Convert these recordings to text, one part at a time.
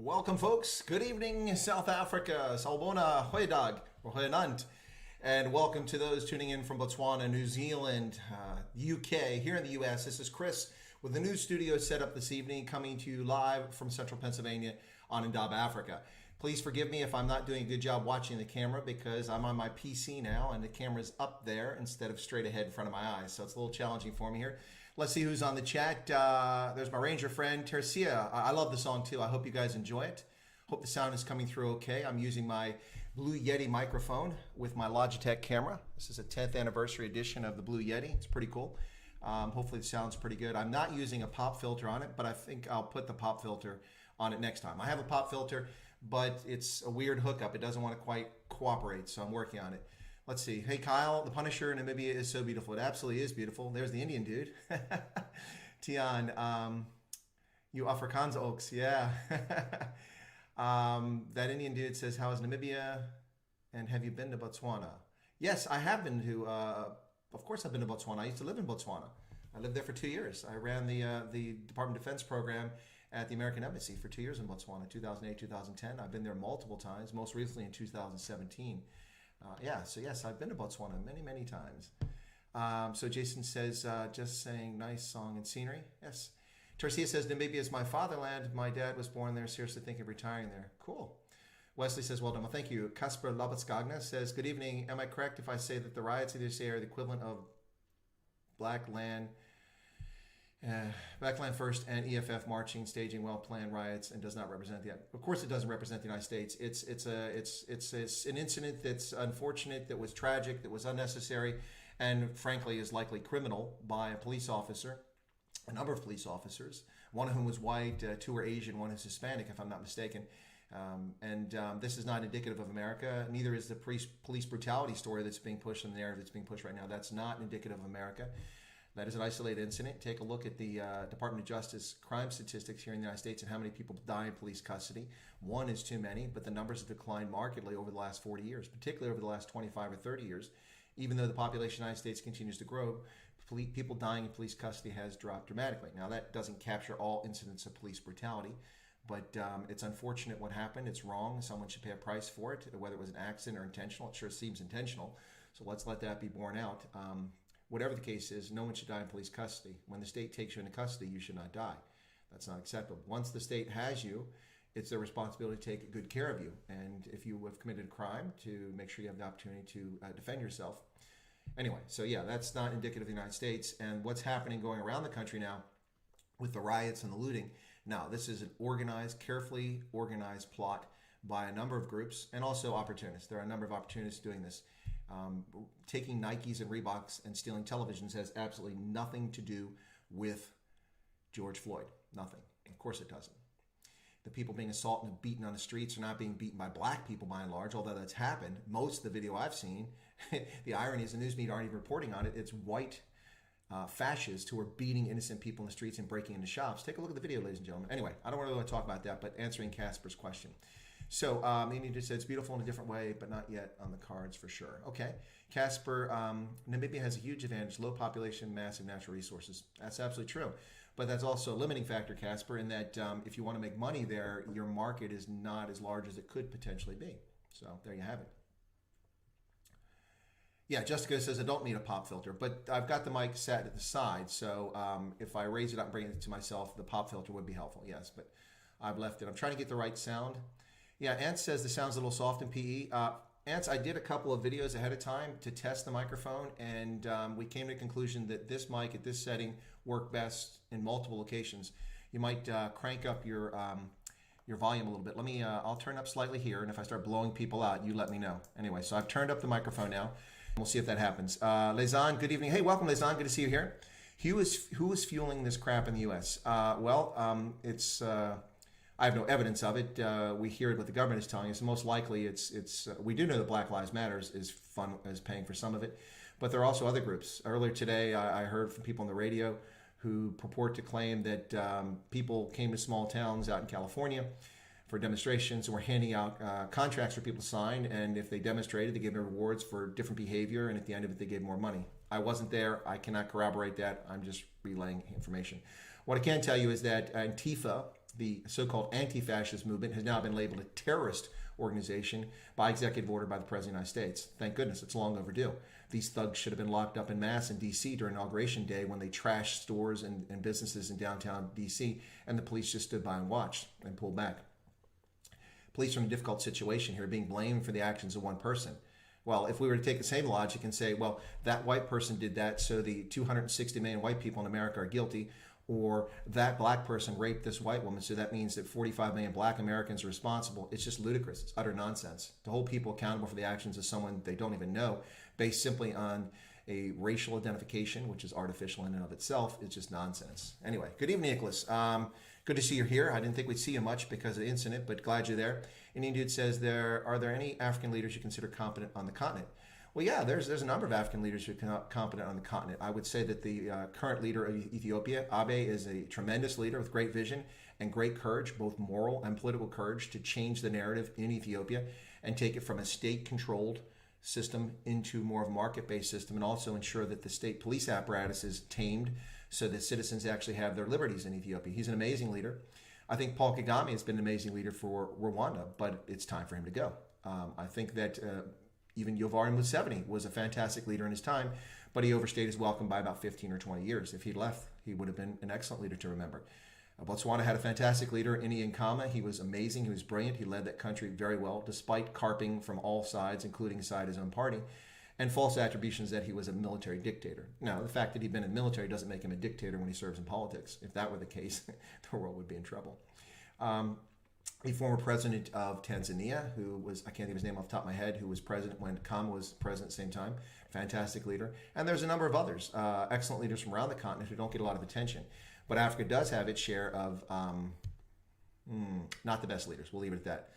Welcome, folks. Good evening, South Africa. Salbona, Hoedag, or Hoenant. And welcome to those tuning in from Botswana, New Zealand, UK. Here in the US, this is Chris with the new studio set up this evening, coming to you live from central Pennsylvania on Indaba, Africa. Please forgive me if I'm not doing a good job watching the camera because I'm on my PC now and the camera's up there instead of straight ahead in front of my eyes. So it's a little challenging for me here. Let's see who's on the chat. There's my Ranger friend, Tercia. I love the song too. I hope you guys enjoy it. Hope the sound is coming through okay. I'm using my Blue Yeti microphone with my Logitech camera. This is a 10th anniversary edition of the Blue Yeti. It's pretty cool. Hopefully the sound's pretty good. I'm not using a pop filter on it, but I think I'll put the pop filter on it next time. I have a pop filter, but it's a weird hookup. It doesn't want to quite cooperate, so I'm working on it. Let's see. Hey, Kyle, the Punisher in Namibia is so beautiful. It absolutely is beautiful. There's the Indian dude. Tian, you Afrikaans oaks. Yeah. That Indian dude says, how is Namibia? And have you been to Botswana? Yes, I have been to, of course I've been to Botswana. I used to live in Botswana. I lived there for 2 years. I ran the Department of Defense program at the American Embassy for 2 years in Botswana, 2008, 2010. I've been there multiple times, most recently in 2017. So yes, I've been to Botswana many, many times. So Jason says, just saying, nice song and scenery. Yes. Tercia says, Namibia is my fatherland. My dad was born there, seriously thinking of retiring there. Cool. Wesley says, well done. Well, thank you. Kasper Labatskagna says, good evening. Am I correct if I say that the riots in this area are the equivalent of Black Land First and EFF marching, staging well-planned riots, and does not represent the? Of course, it doesn't represent the United States. It's an incident that's unfortunate, that was tragic, that was unnecessary, and frankly is likely criminal by a police officer, a number of police officers, one of whom was white, two were Asian, one is Hispanic, if I'm not mistaken. This is not indicative of America. Neither is the police brutality story that's being pushed in the narrative that's being pushed right now. That's not indicative of America. That is an isolated incident. Take a look at the Department of Justice crime statistics here in the United States and how many people die in police custody. One is too many, but the numbers have declined markedly over the last 40 years, particularly over the last 25 or 30 years. Even though the population of the United States continues to grow, people dying in police custody has dropped dramatically. Now, that doesn't capture all incidents of police brutality, but it's unfortunate what happened. It's wrong. Someone should pay a price for it, whether it was an accident or intentional. It sure seems intentional, so let's let that be borne out. Whatever the case is, no one should die in police custody. When the state takes you into custody, you should not die. That's not acceptable. Once the state has you, it's their responsibility to take good care of you. And if you have committed a crime, to make sure you have the opportunity to defend yourself. Anyway, so yeah, that's not indicative of the United States. And what's happening going around the country now with the riots and the looting, now this is an organized, carefully organized plot by a number of groups and also opportunists. There are a number of opportunists doing this. Taking Nikes and Reeboks and stealing televisions has absolutely nothing to do with George Floyd. Nothing. Of course it doesn't. The people being assaulted and beaten on the streets are not being beaten by black people by and large, although that's happened. Most of the video I've seen, the irony is the news media aren't even reporting on it. It's white fascists who are beating innocent people in the streets and breaking into shops. Take a look at the video, ladies and gentlemen. Anyway, I don't really want to talk about that, but answering Casper's question. So, Amy just said it's beautiful in a different way, but not yet on the cards for sure. Okay. Casper, Namibia has a huge advantage, low population, massive natural resources. That's absolutely true. But that's also a limiting factor, Casper, in that if you want to make money there, your market is not as large as it could potentially be. So there you have it. Yeah, Jessica says I don't need a pop filter, but I've got the mic set at the side, so if I raise it up and bring it to myself, the pop filter would be helpful, yes, but I've left it. I'm trying to get the right sound. Yeah, Ant says the sound's a little soft in PE. Ants, I did a couple of videos ahead of time to test the microphone, and we came to the conclusion that this mic at this setting worked best in multiple locations. You might crank up your volume a little bit. Let me, I'll turn up slightly here, and if I start blowing people out, you let me know. Anyway, so I've turned up the microphone now, and we'll see if that happens. Lezan, good evening. Hey, welcome, Lezan. Good to see you here. Who is fueling this crap in the U.S.? It's... I have no evidence of it. We hear it what the government is telling us. Most likely, we do know that Black Lives Matter is paying for some of it, but there are also other groups. Earlier today, I heard from people on the radio who purport to claim that people came to small towns out in California for demonstrations and were handing out contracts for people to sign, and if they demonstrated, they gave them rewards for different behavior, and at the end of it, they gave more money. I wasn't there. I cannot corroborate that. I'm just relaying information. What I can tell you is that Antifa, the so-called anti-fascist movement has now been labeled a terrorist organization by executive order by the President of the United States. Thank goodness, it's long overdue. These thugs should have been locked up in mass in D.C. during Inauguration Day when they trashed stores and businesses in downtown D.C., and the police just stood by and watched and pulled back. Police are in a difficult situation here, being blamed for the actions of one person. Well, if we were to take the same logic and say, well, that white person did that, so the 260 million white people in America are guilty, or that black person raped this white woman, so that means that 45 million black Americans are responsible. It's just ludicrous. It's utter nonsense. To hold people accountable for the actions of someone they don't even know, based simply on a racial identification, which is artificial in and of itself, is just nonsense. Anyway, good evening, Nicholas. Good to see you here. I didn't think we'd see you much because of the incident, but glad you're there. Indian Dude says, are there any African leaders you consider competent on the continent? Well, yeah, there's a number of African leaders who are competent on the continent. I would say that the current leader of Ethiopia, Abiy, is a tremendous leader with great vision and great courage, both moral and political courage, to change the narrative in Ethiopia and take it from a state-controlled system into more of a market-based system, and also ensure that the state police apparatus is tamed so that citizens actually have their liberties in Ethiopia. He's an amazing leader. I think Paul Kagame has been an amazing leader for Rwanda, but it's time for him to go. I think that even Yoweri Museveni was a fantastic leader in his time, but he overstayed his welcome by about 15 or 20 years. If he'd left, he would have been an excellent leader to remember. Botswana had a fantastic leader, Inian Kama. He was amazing. He was brilliant. He led that country very well, despite carping from all sides, including inside his own party, and false attributions that he was a military dictator. Now, the fact that he'd been in the military doesn't make him a dictator when he serves in politics. If that were the case, the world would be in trouble. A former president of Tanzania, who was, I can't think of his name off the top of my head, who was president when Kama was president at the same time. Fantastic leader. And there's a number of others, excellent leaders from around the continent who don't get a lot of attention. But Africa does have its share of not the best leaders. We'll leave it at that.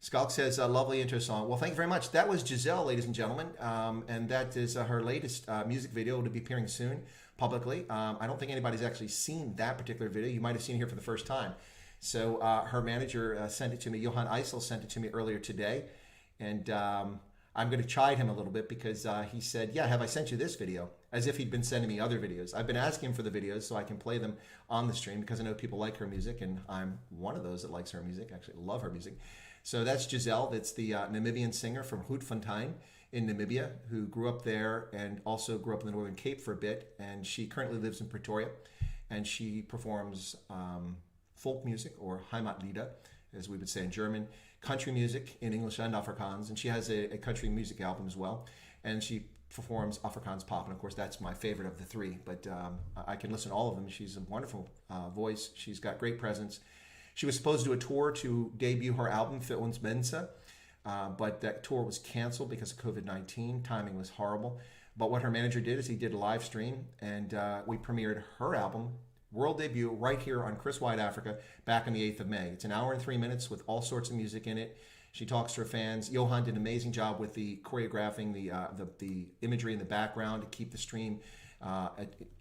Skulk says, lovely intro song. Well, thank you very much. That was Giselle, ladies and gentlemen. And that is her latest music video to be appearing soon publicly. I don't think anybody's actually seen that particular video. You might have seen it here for the first time. So her manager sent it to me. Johan Eisel sent it to me earlier today. And I'm going to chide him a little bit because he said, yeah, have I sent you this video? As if he'd been sending me other videos. I've been asking him for the videos so I can play them on the stream because I know people like her music, and I'm one of those that likes her music. Actually, love her music. So that's Giselle. That's the Namibian singer from Grootfontein in Namibia, who grew up there and also grew up in the Northern Cape for a bit. And she currently lives in Pretoria, and she performs folk music, or Heimatlieder, as we would say in German, country music in English and Afrikaans, and she has a country music album as well, and she performs Afrikaans pop, and of course that's my favorite of the three, but I can listen to all of them. She's a wonderful voice. She's got great presence. She was supposed to do a tour to debut her album, Für uns Mensa, but that tour was canceled because of COVID-19. Timing was horrible. But what her manager did is he did a live stream, and we premiered her album, world debut, right here on Chris White Africa back on the 8th of May. It's an hour and 3 minutes with all sorts of music in it. She talks to her fans. Johan did an amazing job with the choreographing, the imagery in the background to keep the stream,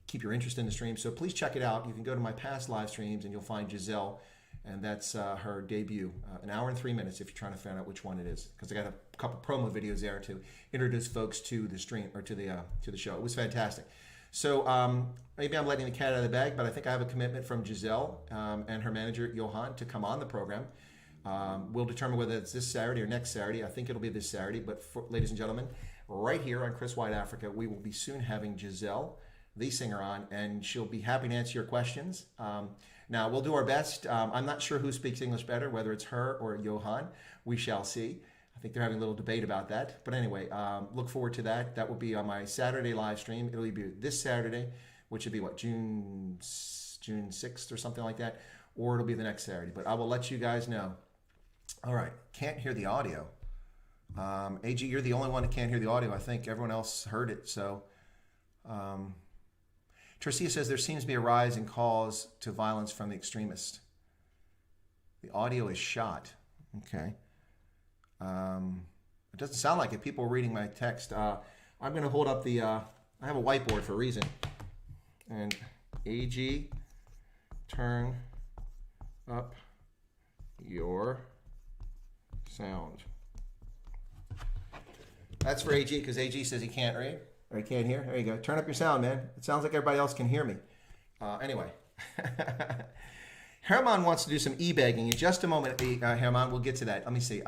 keep your interest in the stream. So please check it out. You can go to my past live streams and you'll find Giselle, and that's her debut. An hour and 3 minutes if you're trying to find out which one it is, because I got a couple promo videos there to introduce folks to the stream or to the show. It was fantastic. So maybe I'm letting the cat out of the bag, but I think I have a commitment from Giselle and her manager, Johan, to come on the program. We'll determine whether it's this Saturday or next Saturday. I think it'll be this Saturday. But ladies and gentlemen, right here on Chris White Africa, we will be soon having Giselle, the singer, on, and she'll be happy to answer your questions. Now, we'll do our best. I'm not sure who speaks English better, whether it's her or Johan. We shall see. I think they're having a little debate about that. But anyway, look forward to that. That will be on my Saturday live stream. It'll be this Saturday, which would be, what, June 6th or something like that. Or it'll be the next Saturday. But I will let you guys know. All right. Can't hear the audio. AG, you're the only one that can't hear the audio. I think everyone else heard it. So, Tricia says there seems to be a rise in calls to violence from the extremists. The audio is shot. Okay. It doesn't sound like it. People are reading my text. I'm going to hold up the, I have a whiteboard for a reason. And AG, turn up your sound. That's for AG, because AG says he can't read, or he can't hear. There you go. Turn up your sound, man. It sounds like everybody else can hear me. Anyway. Herman wants to do some e-begging in just a moment. Herman, we'll get to that. Let me see.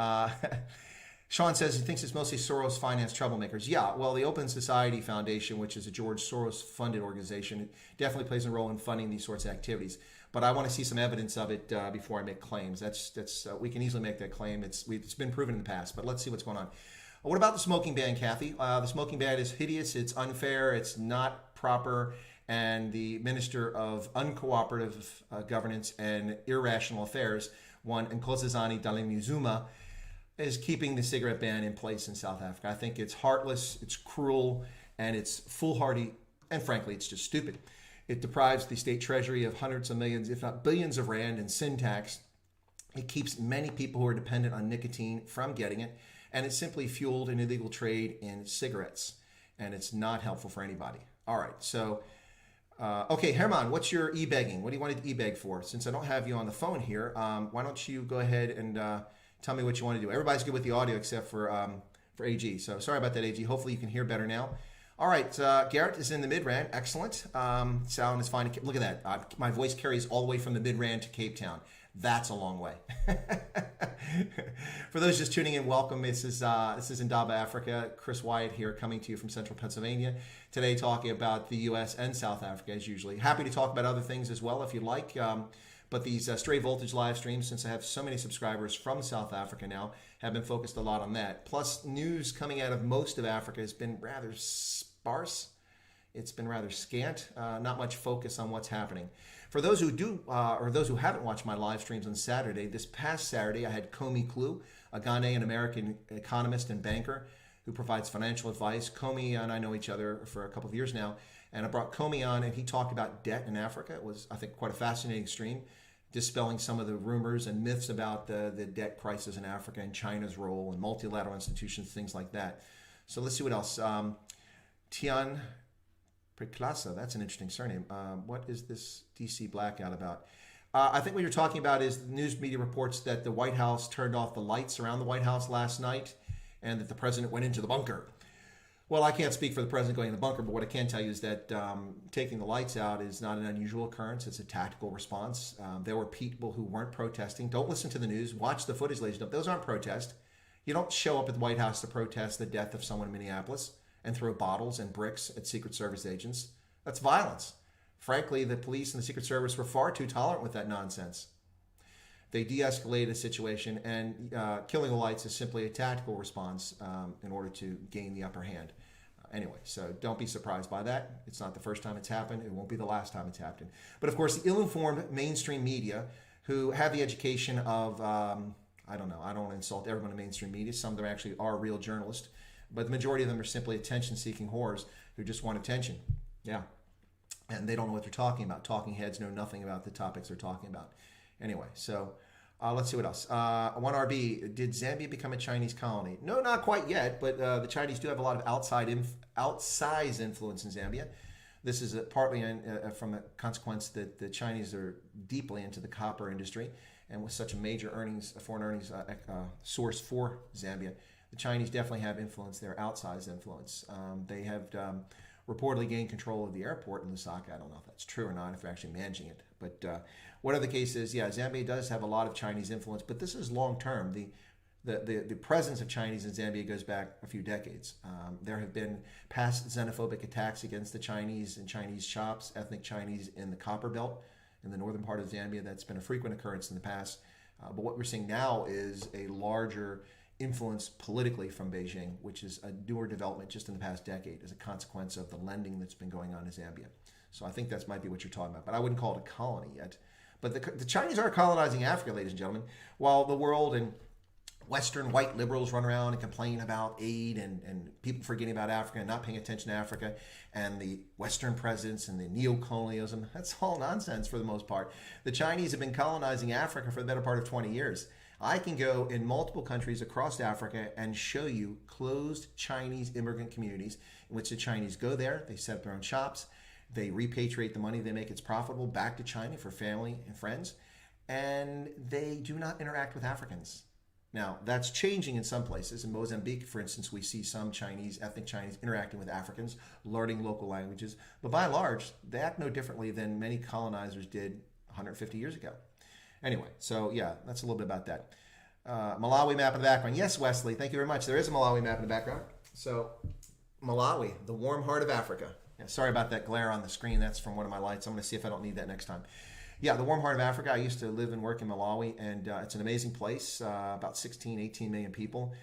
Sean says he thinks it's mostly Soros-financed troublemakers. Yeah, well, the Open Society Foundation, which is a George Soros-funded organization, definitely plays a role in funding these sorts of activities. But I want to see some evidence of it before I make claims. That's we can easily make that claim. It's been proven in the past, but let's see what's going on. What about the smoking ban, Kathy? The smoking ban is hideous. It's unfair. It's not proper. And the Minister of Uncooperative Governance and Irrational Affairs, one Nkosazana Dlamini-Zuma, is keeping the cigarette ban in place in South Africa. I think it's heartless, it's cruel, and it's foolhardy, and frankly, it's just stupid. It deprives the state treasury of hundreds of millions, if not billions of rand in sin tax. It keeps many people who are dependent on nicotine from getting it, and it simply fueled an illegal trade in cigarettes, and it's not helpful for anybody. All right, so... okay, Herman, what's your e-begging? What do you want to e-beg for? Since I don't have you on the phone here, why don't you go ahead and tell me what you want to do? Everybody's good with the audio except for AG. So sorry about that, AG. Hopefully you can hear better now. All right, Garrett is in the mid-rand. Excellent. Sound is fine. Look at that. My voice carries all the way from the mid-rand to Cape Town. That's a long way. For those just tuning in, welcome. This is Indaba, Africa. Chris Wyatt here, coming to you from central Pennsylvania. Today talking about the U.S. and South Africa, as usually. Happy to talk about other things as well if you'd like. But these Stray Voltage live streams, since I have so many subscribers from South Africa now, have been focused a lot on that. Plus, news coming out of most of Africa has been rather sparse. It's been rather scant. Not much focus on what's happening. For those who do, or those who haven't watched my live streams on Saturday, this past Saturday, I had Comey Clue, a Ghanaian-American economist and banker who provides financial advice. Comey and I know each other for a couple of years now, and I brought Comey on, and he talked about debt in Africa. It was, I think, quite a fascinating stream, dispelling some of the rumors and myths about the debt crisis in Africa and China's role and multilateral institutions, things like that. So let's see what else. Tian Preklasa, that's an interesting surname. What is this DC blackout about? I think what you're talking about is the news media reports that the White House turned off the lights around the White House last night and that the president went into the bunker. Well, I can't speak for the president going in the bunker, but what I can tell you is that taking the lights out is not an unusual occurrence. It's a tactical response. There were people who weren't protesting. Don't listen to the news. Watch the footage, ladies and gentlemen. Those aren't protests. You don't show up at the White House to protest the death of someone in Minneapolis and throw bottles and bricks at Secret Service agents. That's violence. Frankly, the police and the Secret Service were far too tolerant with that nonsense. They de-escalated a situation, and killing the lights is simply a tactical response in order to gain the upper hand. Anyway, so don't be surprised by that. It's not the first time it's happened. It won't be the last time it's happened. But of course, the ill-informed mainstream media who have the education of, I don't know, I don't want to insult everyone in mainstream media. Some of them actually are real journalists. But the majority of them are simply attention-seeking whores who just want attention. Yeah. And they don't know what they're talking about. Talking heads know nothing about the topics they're talking about. Anyway, so let's see what else. 1RB, did Zambia become a Chinese colony? No, not quite yet, but the Chinese do have a lot of outsized influence in Zambia. This is partly from a consequence that the Chinese are deeply into the copper industry, and with such a major foreign earnings source for Zambia, the Chinese definitely have influence there, outsized influence. They have reportedly gained control of the airport in Lusaka. I don't know if that's true or not, if they're actually managing it. But whatever the case is, yeah, Zambia does have a lot of Chinese influence, but this is long-term. The presence of Chinese in Zambia goes back a few decades. There have been past xenophobic attacks against the Chinese and Chinese shops, ethnic Chinese in the Copper Belt in the northern part of Zambia. That's been a frequent occurrence in the past. But what we're seeing now is a larger influence politically from Beijing, which is a newer development just in the past decade as a consequence of the lending that's been going on in Zambia. So I think that might be what you're talking about, but I wouldn't call it a colony yet. But the Chinese are colonizing Africa, ladies and gentlemen, while the world and Western white liberals run around and complain about aid and people forgetting about Africa and not paying attention to Africa, and the Western presidents and the neo-colonialism. That's all nonsense for the most part. The Chinese have been colonizing Africa for the better part of 20 years. I can go in multiple countries across Africa and show you closed Chinese immigrant communities in which the Chinese go there, they set up their own shops, they repatriate the money they make it's profitable back to China for family and friends, and they do not interact with Africans. Now, that's changing in some places. In Mozambique, for instance, we see some Chinese, ethnic Chinese, interacting with Africans, learning local languages. But by and large, they act no differently than many colonizers did 150 years ago. Anyway, so yeah, that's a little bit about that. Malawi map in the background. Yes, Wesley, thank you very much. There is a Malawi map in the background. So Malawi, the warm heart of Africa. Yeah, sorry about that glare on the screen. That's from one of my lights. I'm going to see if I don't need that next time. Yeah, the warm heart of Africa. I used to live and work in Malawi, and it's an amazing place. About 16, 18 million people.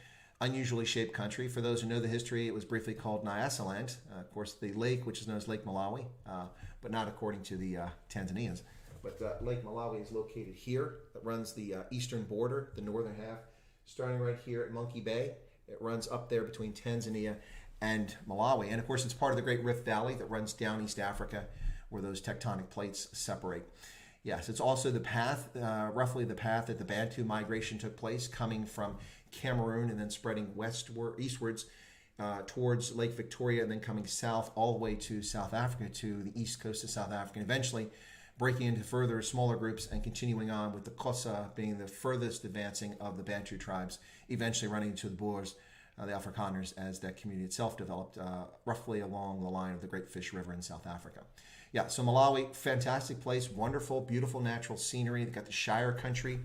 Unusually shaped country. For those who know the history, it was briefly called Nyasaland. Of course, the lake, which is known as Lake Malawi, but not according to the Tanzanians. But Lake Malawi is located here. It runs the eastern border, the northern half, starting right here at Monkey Bay. It runs up there between Tanzania and Malawi. And of course, it's part of the Great Rift Valley that runs down East Africa, where those tectonic plates separate. Yes, it's also the path, roughly the path that the Bantu migration took place, coming from Cameroon and then spreading eastwards towards Lake Victoria, and then coming south all the way to South Africa, to the east coast of South Africa, and eventually breaking into further smaller groups and continuing on with the Xhosa being the furthest advancing of the Bantu tribes, eventually running into the Boers, the Afrikaners, as that community itself developed roughly along the line of the Great Fish River in South Africa. Yeah, so Malawi, fantastic place, wonderful, beautiful natural scenery. They've got the Shire country,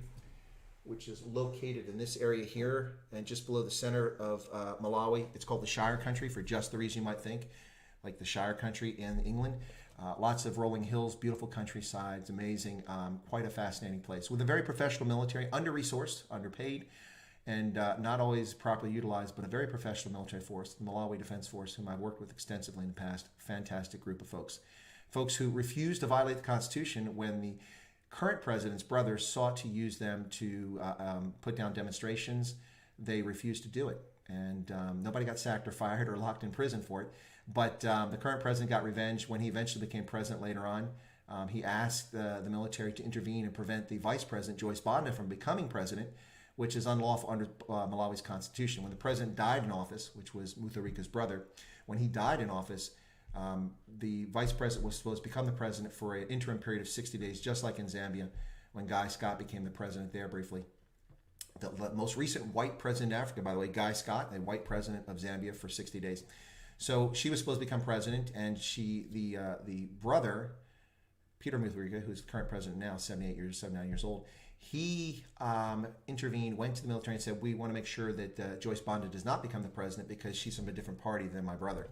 which is located in this area here and just below the center of Malawi. It's called the Shire country for just the reason you might think, like the Shire country in England. Lots of rolling hills, beautiful countrysides, amazing, quite a fascinating place with a very professional military, under-resourced, underpaid, and not always properly utilized, but a very professional military force, the Malawi Defense Force, whom I've worked with extensively in the past. Fantastic group of folks. Folks who refused to violate the Constitution when the current president's brothers sought to use them to put down demonstrations. They refused to do it. And nobody got sacked or fired or locked in prison for it. But the current president got revenge when he eventually became president later on. He asked the military to intervene and prevent the vice president, Joyce Banda, from becoming president, which is unlawful under Malawi's constitution. When the president died in office, which was Mutharika's brother, when he died in office, the vice president was supposed to become the president for an interim period of 60 days, just like in Zambia, when Guy Scott became the president there briefly. The most recent white president in Africa, by the way, Guy Scott, a white president of Zambia for 60 days. So she was supposed to become president, and the brother, Peter Mutharika, who's the current president now, 79 years old, he intervened, went to the military and said, we want to make sure that Joyce Banda does not become the president because she's from a different party than my brother.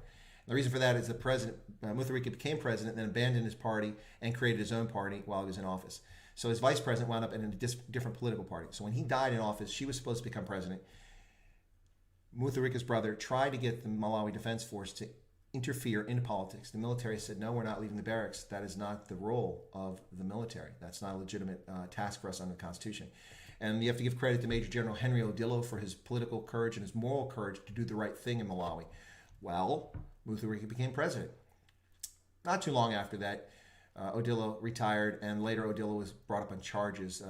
The reason for that is the president, Mutharika became president, then abandoned his party and created his own party while he was in office. So his vice president wound up in a different political party. So when he died in office, she was supposed to become president. Mutharika's brother tried to get the Malawi Defense Force to interfere in politics. The military said, no, we're not leaving the barracks. That is not the role of the military. That's not a legitimate task for us under the Constitution. And you have to give credit to Major General Henry Odillo for his political courage and his moral courage to do the right thing in Malawi. Well, Mutharika became president. Not too long after that, Odillo retired, and later Odillo was brought up on charges,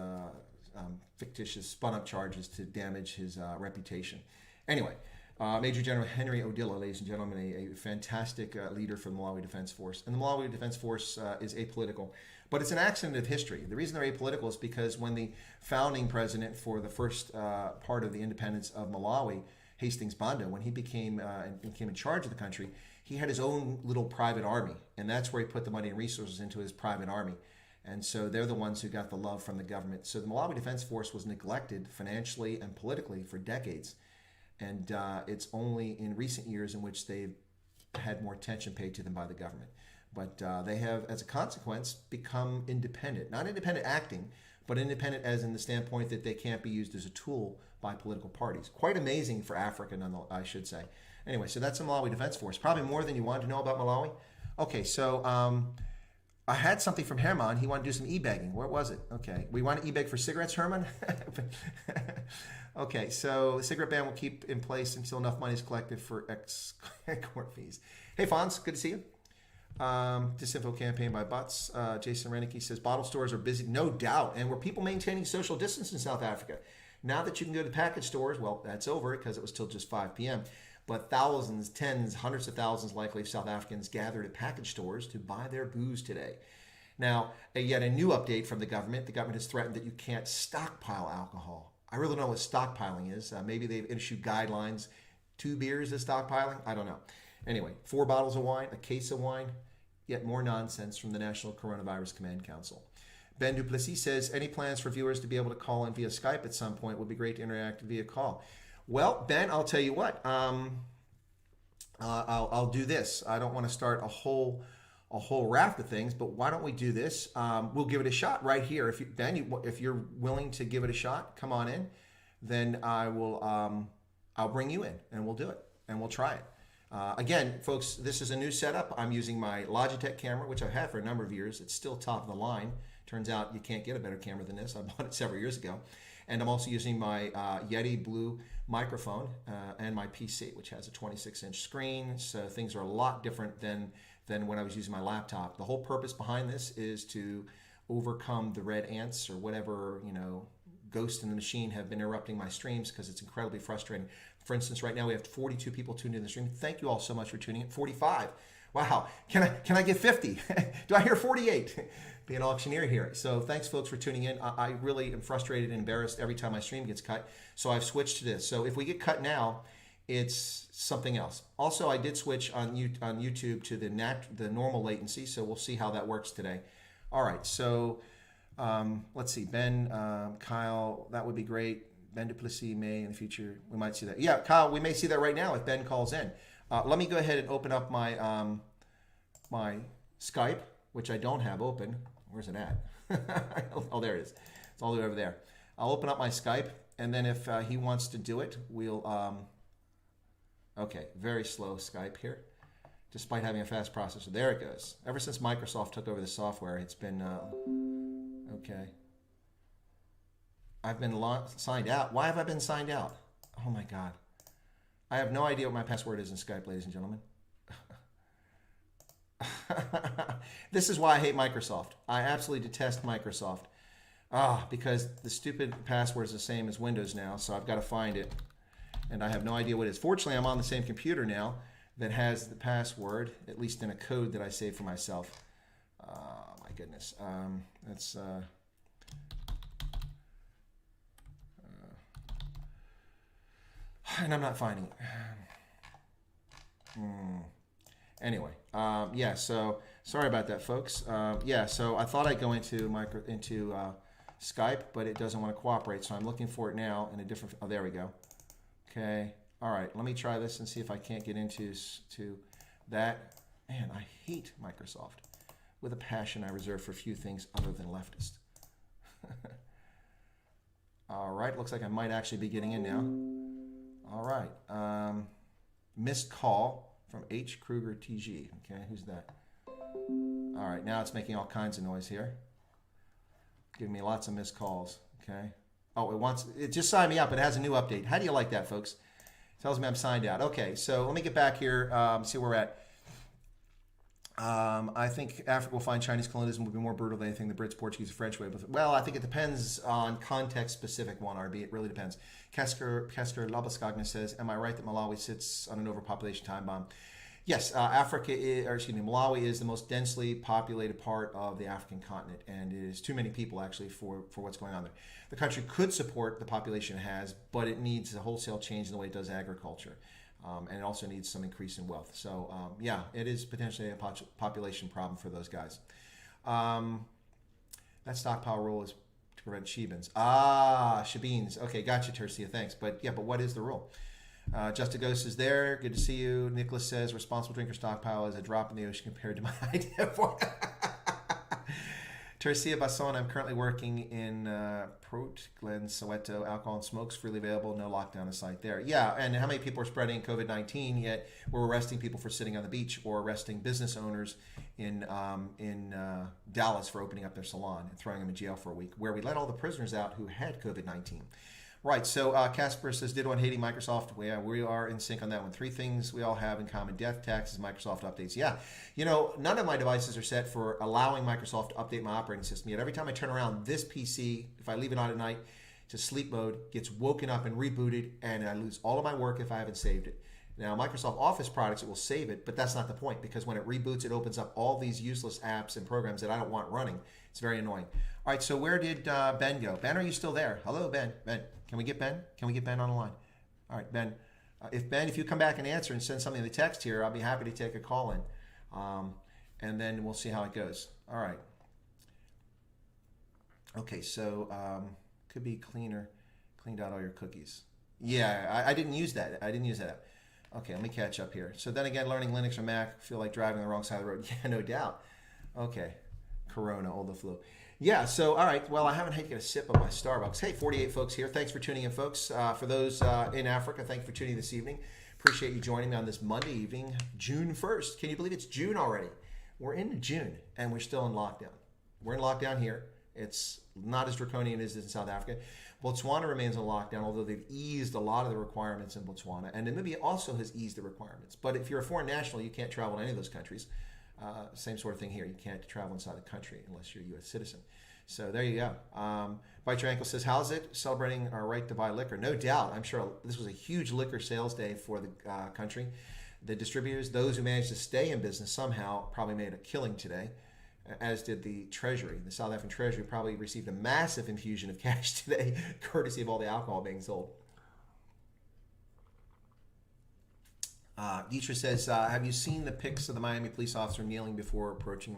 fictitious, spun-up charges to damage his reputation. Anyway, Major General Henry Odillo, ladies and gentlemen, a fantastic leader for the Malawi Defense Force. And the Malawi Defense Force is apolitical, but it's an accident of history. The reason they're apolitical is because when the founding president for the first part of the independence of Malawi, Hastings Banda, when he came in charge of the country, he had his own little private army, and that's where he put the money and resources into his private army. And so they're the ones who got the love from the government. So the Malawi Defense Force was neglected financially and politically for decades. And it's only in recent years in which they've had more attention paid to them by the government. But they have, as a consequence, become independent. Not independent acting, but independent as in the standpoint that they can't be used as a tool by political parties. Quite amazing for Africa, I should say. Anyway, so that's the Malawi Defense Force. Probably more than you wanted to know about Malawi. Okay, so I had something from Herman. He wanted to do some e-begging. Where was it? Okay, we want to e-beg for cigarettes, Herman? Okay, so the cigarette ban will keep in place until enough money is collected for court fees. Hey, Fonz, good to see you. Disinfo campaign by Butts. Jason Renicky says, bottle stores are busy. No doubt. And were people maintaining social distance in South Africa? Now that you can go to package stores, well, that's over because it was till just 5 p.m. But thousands, tens, hundreds of thousands likely of South Africans gathered at package stores to buy their booze today. Now, yet a new update from the government. The government has threatened that you can't stockpile alcohol. I really don't know what stockpiling is. Maybe they've issued guidelines. 2 beers is stockpiling? I don't know. Anyway, 4 bottles of wine, a case of wine, yet more nonsense from the National Coronavirus Command Council. Ben Duplessis says, any plans for viewers to be able to call in via Skype at some point? Would be great to interact via call. Well, Ben, I'll tell you what. I'll do this. I don't want to start a whole raft of things, but why don't we do this? We'll give it a shot right here. If if you're willing to give it a shot, come on in. Then I'll bring you in, and we'll do it, and we'll try it. Again, folks, this is a new setup. I'm using my Logitech camera, which I've had for a number of years. It's still top of the line. Turns out you can't get a better camera than this. I bought it several years ago. And I'm also using my Yeti Blue microphone and my PC, which has a 26-inch screen. So things are a lot different than when I was using my laptop. The whole purpose behind this is to overcome the red ants or whatever, ghosts in the machine have been interrupting my streams, because it's incredibly frustrating. For instance, right now we have 42 people tuned in the stream. Thank you all so much for tuning in. 45. Wow. Can I get 50? Do I hear 48? Be an auctioneer here. So thanks, folks, for tuning in. I really am frustrated and embarrassed every time my stream gets cut. So I've switched to this. So if we get cut now, it's something else. Also, I did switch on YouTube to the normal latency. So we'll see how that works today. All right. So let's see. Ben, Kyle, that would be great. Ben Duplessis may in the future. We might see that. Yeah, Kyle, we may see that right now if Ben calls in. Let me go ahead and open up my my Skype, which I don't have open. Where's it at? Oh, there it is. It's all the way over there. I'll open up my Skype, and then if he wants to do it, we'll... Okay, very slow Skype here, despite having a fast processor. There it goes. Ever since Microsoft took over the software, it's been... Okay. I've been signed out. Why have I been signed out? Oh, my God. I have no idea what my password is in Skype, ladies and gentlemen. This is why I hate Microsoft. I absolutely detest Microsoft. Because the stupid password is the same as Windows now, so I've got to find it. And I have no idea what it is. Fortunately, I'm on the same computer now that has the password, at least in a code that I saved for myself. My goodness. That's... and I'm not finding it. Anyway, yeah. So sorry about that, folks. Yeah. So I thought I'd go into Skype, but it doesn't want to cooperate. So I'm looking for it now in a different. Oh, there we go. Okay. All right. Let me try this and see if I can't get into that. Man, I hate Microsoft with a passion I reserve for few things other than leftist. All right. Looks like I might actually be getting in now. All right. Missed call from H. Kruger TG. Okay, who's that? All right, now it's making all kinds of noise here. Giving me lots of missed calls. Okay. Oh, it just signed me up. It has a new update. How do you like that, folks? Tells me I'm signed out. Okay, so let me get back here, see where we're at. I think Africa will find Chinese colonialism will be more brutal than anything the Brits, Portuguese, or French way. Well, I think it depends on context-specific one, RB. It really depends. Kester Labaskagna says, am I right that Malawi sits on an overpopulation time bomb? Yes, Malawi is the most densely populated part of the African continent, and it is too many people, actually, for what's going on there. The country could support the population it has, but it needs a wholesale change in the way it does agriculture. And it also needs some increase in wealth. So, yeah, it is potentially a population problem for those guys. That stockpile rule is to prevent Shebans. Shebeens. Okay, gotcha, Tercia. Thanks. But, yeah, but what is the rule? Just a Ghost is there. Good to see you. Nicholas says, responsible drinker stockpile is a drop in the ocean compared to my idea for Tercia Basson, I'm currently working in Prote, Glen, Soweto. Alcohol and smokes freely available. No lockdown in sight there. Yeah, and how many people are spreading COVID-19 yet we're arresting people for sitting on the beach or arresting business owners in Dallas for opening up their salon and throwing them in jail for a week, where we let all the prisoners out who had COVID-19. Right, so Casper says, did one hating Microsoft? Yeah, we are in sync on that one. 3 things we all have in common: death, taxes, Microsoft updates. Yeah, none of my devices are set for allowing Microsoft to update my operating system yet. Every time I turn around, this PC, if I leave it on at night to sleep mode, gets woken up and rebooted, and I lose all of my work if I haven't saved it. Now, Microsoft Office products, it will save it, but that's not the point, because when it reboots, it opens up all these useless apps and programs that I don't want running. It's very annoying. All right, so where did Ben go? Ben, are you still there? Hello, Ben. Ben, can we get Ben? Can we get Ben on the line? All right, Ben. If you come back and answer and send something in the text here, I'll be happy to take a call in, and then we'll see how it goes. All right. Okay, so could be cleaned out all your cookies. Yeah, I didn't use that. I didn't use that. Okay, let me catch up here. So then again, learning Linux or Mac, feel like driving the wrong side of the road. Yeah, no doubt. Okay, Corona, all the flu. Yeah, so all right. Well, I haven't had to get a sip of my Starbucks. Hey, 48 folks here. Thanks for tuning in, folks. For those in Africa, thank you for tuning in this evening. Appreciate you joining me on this Monday evening, June 1st. Can you believe it's June already? We're into June, and we're still in lockdown. We're in lockdown here. It's not as draconian as it is in South Africa. Botswana remains in lockdown, although they've eased a lot of the requirements in Botswana. And Namibia also has eased the requirements. But if you're a foreign national, you can't travel to any of those countries. Same sort of thing here. You can't travel inside the country unless you're a U.S. citizen. So there you go. Bite Your Ankle says, how's it? Celebrating our right to buy liquor. No doubt. I'm sure this was a huge liquor sales day for the country. The distributors, those who managed to stay in business somehow, probably made a killing today, as did the Treasury. The South African Treasury probably received a massive infusion of cash today, courtesy of all the alcohol being sold. Dietrich says, have you seen the pics of the Miami police officer kneeling before approaching?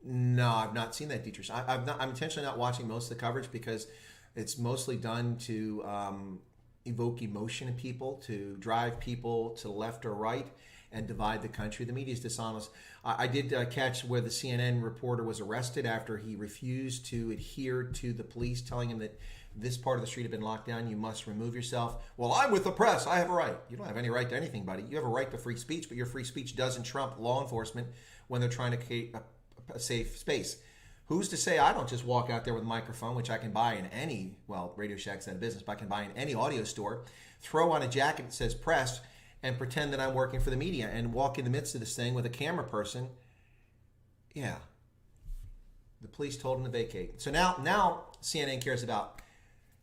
No, I've not seen that, Dietrich. I'm intentionally not watching most of the coverage because it's mostly done to evoke emotion in people, to drive people to the left or right, and divide the country. The media is dishonest. I did catch where the CNN reporter was arrested after he refused to adhere to the police telling him that this part of the street had been locked down. You must remove yourself. Well, I'm with the press. I have a right. You don't have any right to anything, buddy. You have a right to free speech, but your free speech doesn't trump law enforcement when they're trying to create a safe space. Who's to say I don't just walk out there with a microphone, which I can buy in any, well, Radio Shack's out of business, but I can buy in any audio store, throw on a jacket that says press, and pretend that I'm working for the media and walk in the midst of this thing with a camera person. Yeah. The police told him to vacate. So now CNN cares about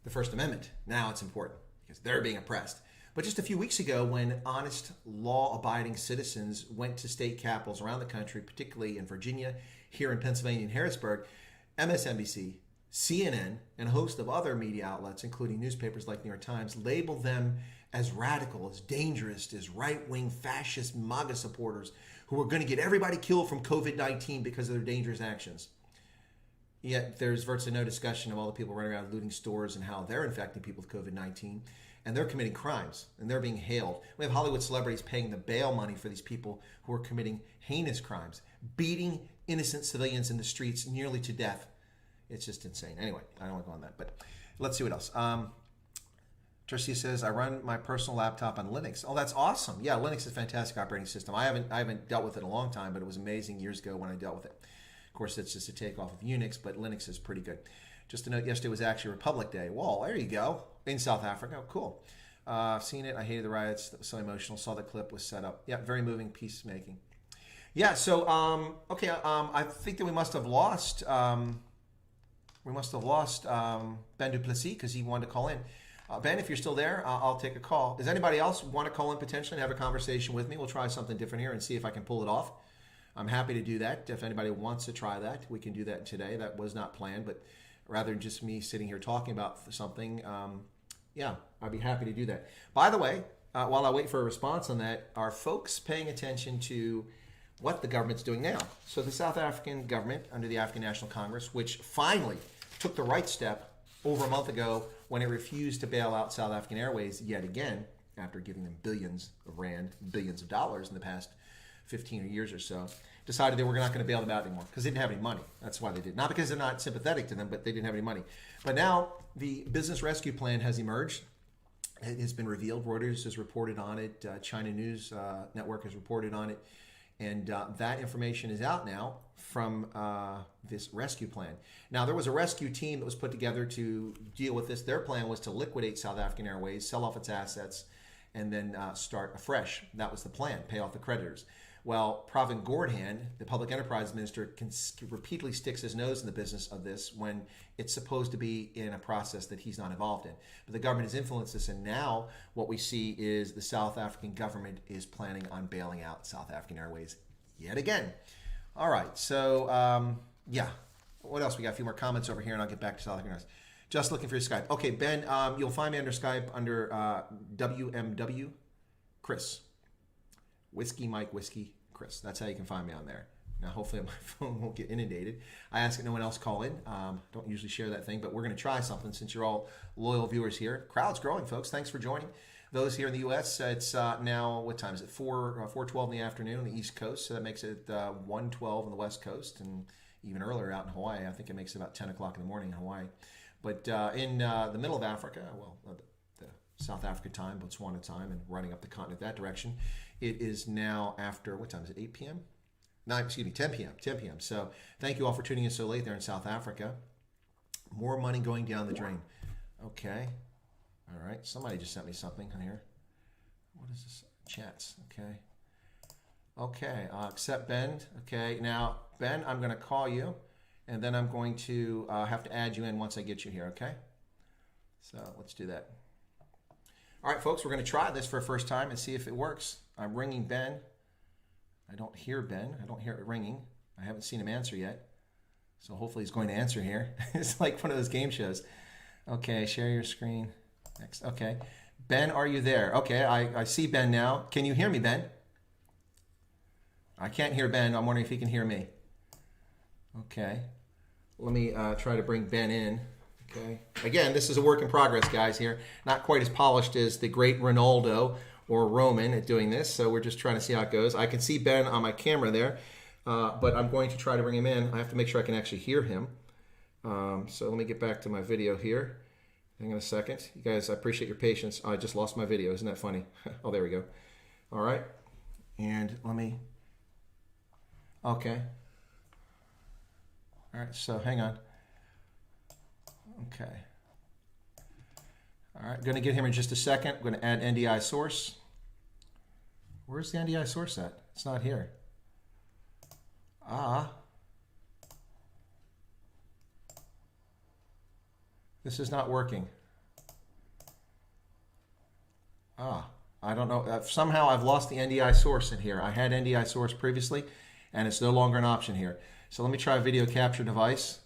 the First Amendment. Now it's important because they're being oppressed. But just a few weeks ago, when honest, law-abiding citizens went to state capitals around the country, particularly in Virginia, here in Pennsylvania and Harrisburg, MSNBC, CNN, and a host of other media outlets, including newspapers like New York Times, labeled them as radical, as dangerous, as right-wing fascist MAGA supporters who are going to get everybody killed from COVID-19 because of their dangerous actions. Yet there's virtually no discussion of all the people running around looting stores and how they're infecting people with COVID-19. And they're committing crimes, and they're being hailed. We have Hollywood celebrities paying the bail money for these people who are committing heinous crimes, beating innocent civilians in the streets nearly to death. It's just insane. Anyway, I don't want to go on that, but let's see what else. Tricia says, I run my personal laptop on Linux. Oh, that's awesome. Yeah, Linux is a fantastic operating system. I haven't dealt with it in a long time, but it was amazing years ago when I dealt with it. Of course, it's just a takeoff of Unix, but Linux is pretty good. Just to note, yesterday was actually Republic Day. Well, there you go. In South Africa. Oh, cool. I've seen it. I hated the riots. That was so emotional. Saw the clip was set up. Yeah, very moving peacemaking. Yeah, so, okay, I think that we must have lost Ben du Plessis because he wanted to call in. Ben, if you're still there, I'll take a call. Does anybody else want to call in potentially and have a conversation with me? We'll try something different here and see if I can pull it off. I'm happy to do that. If anybody wants to try that, we can do that today. That was not planned, but rather than just me sitting here talking about something, yeah, I'd be happy to do that. By the way, while I wait for a response on that, are folks paying attention to what the government's doing now? So the South African government, under the African National Congress, which finally took the right step over a month ago when it refused to bail out South African Airways yet again, after giving them billions of rand, billions of dollars in the past 15 years or so, decided they were not going to bail them out anymore because they didn't have any money. That's why they did. Not because they're not sympathetic to them, but they didn't have any money. But now the business rescue plan has emerged. It has been revealed. Reuters has reported on it. China News Network has reported on it. And that information is out now from this rescue plan. Now, there was a rescue team that was put together to deal with this. Their plan was to liquidate South African Airways, sell off its assets, and then start afresh. That was the plan, pay off the creditors. Well, Pravin Gordhan, the public enterprise minister, repeatedly sticks his nose in the business of this when it's supposed to be in a process that he's not involved in. But the government has influenced this, and now what we see is the South African government is planning on bailing out South African Airways yet again. All right, so yeah. What else? We got a few more comments over here, and I'll get back to South African Airways. Just looking for your Skype. Okay, Ben, you'll find me under Skype under WMW Chris. Whiskey Mike Whiskey Chris. That's how you can find me on there. Now, hopefully my phone won't get inundated. I ask that no one else call in. Don't usually share that thing, but we're going to try something since you're all loyal viewers here. Crowd's growing, folks. Thanks for joining. Those here in the U.S., it's now, what time is it? 4:12 in the afternoon on the East Coast. So that makes it 1:12 on the West Coast, and even earlier out in Hawaii. I think it makes it about 10 o'clock in the morning in Hawaii. But in the middle of Africa, well, the South Africa time, Botswana time, and running up the continent that direction, it is now after, what time is it, 8 p.m.? No, excuse me, 10 p.m. 10 p.m. So thank you all for tuning in so late there in South Africa. More money going down the drain. Okay. All right. Somebody just sent me something on here. What is this? Chats. Okay. Okay. Accept Ben. Okay. Now, Ben, I'm going to call you, and then I'm going to have to add you in once I get you here. Okay. So let's do that. All right, folks, we're going to try this for a first time and see if it works. I'm ringing Ben. I don't hear Ben. I don't hear it ringing. I haven't seen him answer yet. So hopefully he's going to answer here. It's like one of those game shows. Okay, share your screen. Next. Okay. Ben, are you there? Okay, I see Ben now. Can you hear me, Ben? I can't hear Ben. I'm wondering if he can hear me. Okay. Let me try to bring Ben in. Okay. Again, this is a work in progress, guys, here. Not quite as polished as the great Ronaldo or Roman at doing this, so we're just trying to see how it goes. I can see Ben on my camera there, but I'm going to try to bring him in. I have to make sure I can actually hear him. So let me get back to my video here. Hang on a second. You guys, I appreciate your patience. I just lost my video. Isn't that funny? Oh, there we go. All right. And let me... Okay. All right, so hang on. Okay. All right, going to get him in just a second. I'm going to add NDI source. Where's the NDI source at? It's not here. This is not working. I don't know. Somehow I've lost the NDI source in here. I had NDI source previously, and it's no longer an option here. So let me try video capture device.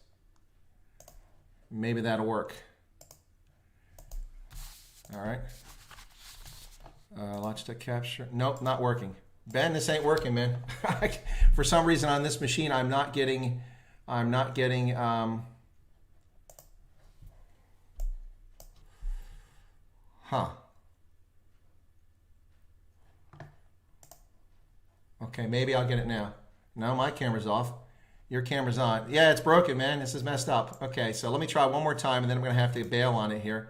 Maybe that'll work. All right. Logitech capture. Nope, not working. Ben, this ain't working, man. For some reason on this machine, I'm not getting. Okay, maybe I'll get it now. No, my camera's off. Your camera's on. Yeah, it's broken, man. This is messed up. Okay, so let me try one more time, and then I'm going to have to bail on it here.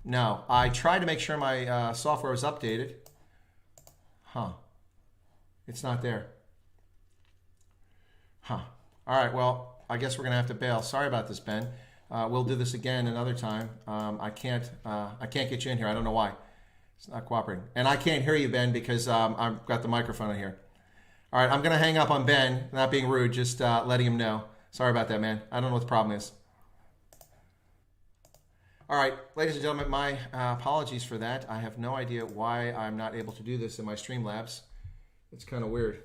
No, I tried to make sure my software was updated. It's not there. All right, well, I guess we're going to have to bail. Sorry about this, Ben. We'll do this again another time. I can't get you in here. I don't know why. It's not cooperating. And I can't hear you, Ben, because I've got the microphone in here. All right, I'm going to hang up on Ben. Not being rude, just letting him know. Sorry about that, man. I don't know what the problem is. All right, ladies and gentlemen, my apologies for that. I have no idea why I'm not able to do this in my Streamlabs. It's kind of weird.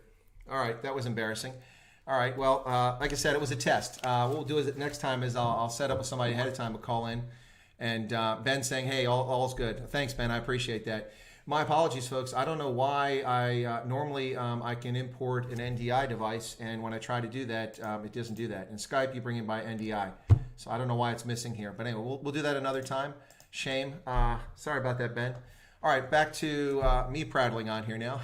All right, that was embarrassing. All right, well, like I said, it was a test. What we'll do is next time is I'll set up with somebody ahead of time to call in. And Ben saying, hey, all's good. Thanks, Ben. I appreciate that. My apologies, folks. I don't know why normally I can import an NDI device, and when I try to do that, it doesn't do that. In Skype, you bring in by NDI. So I don't know why it's missing here. But anyway, we'll do that another time. Shame. Sorry about that, Ben. All right, back to me prattling on here now.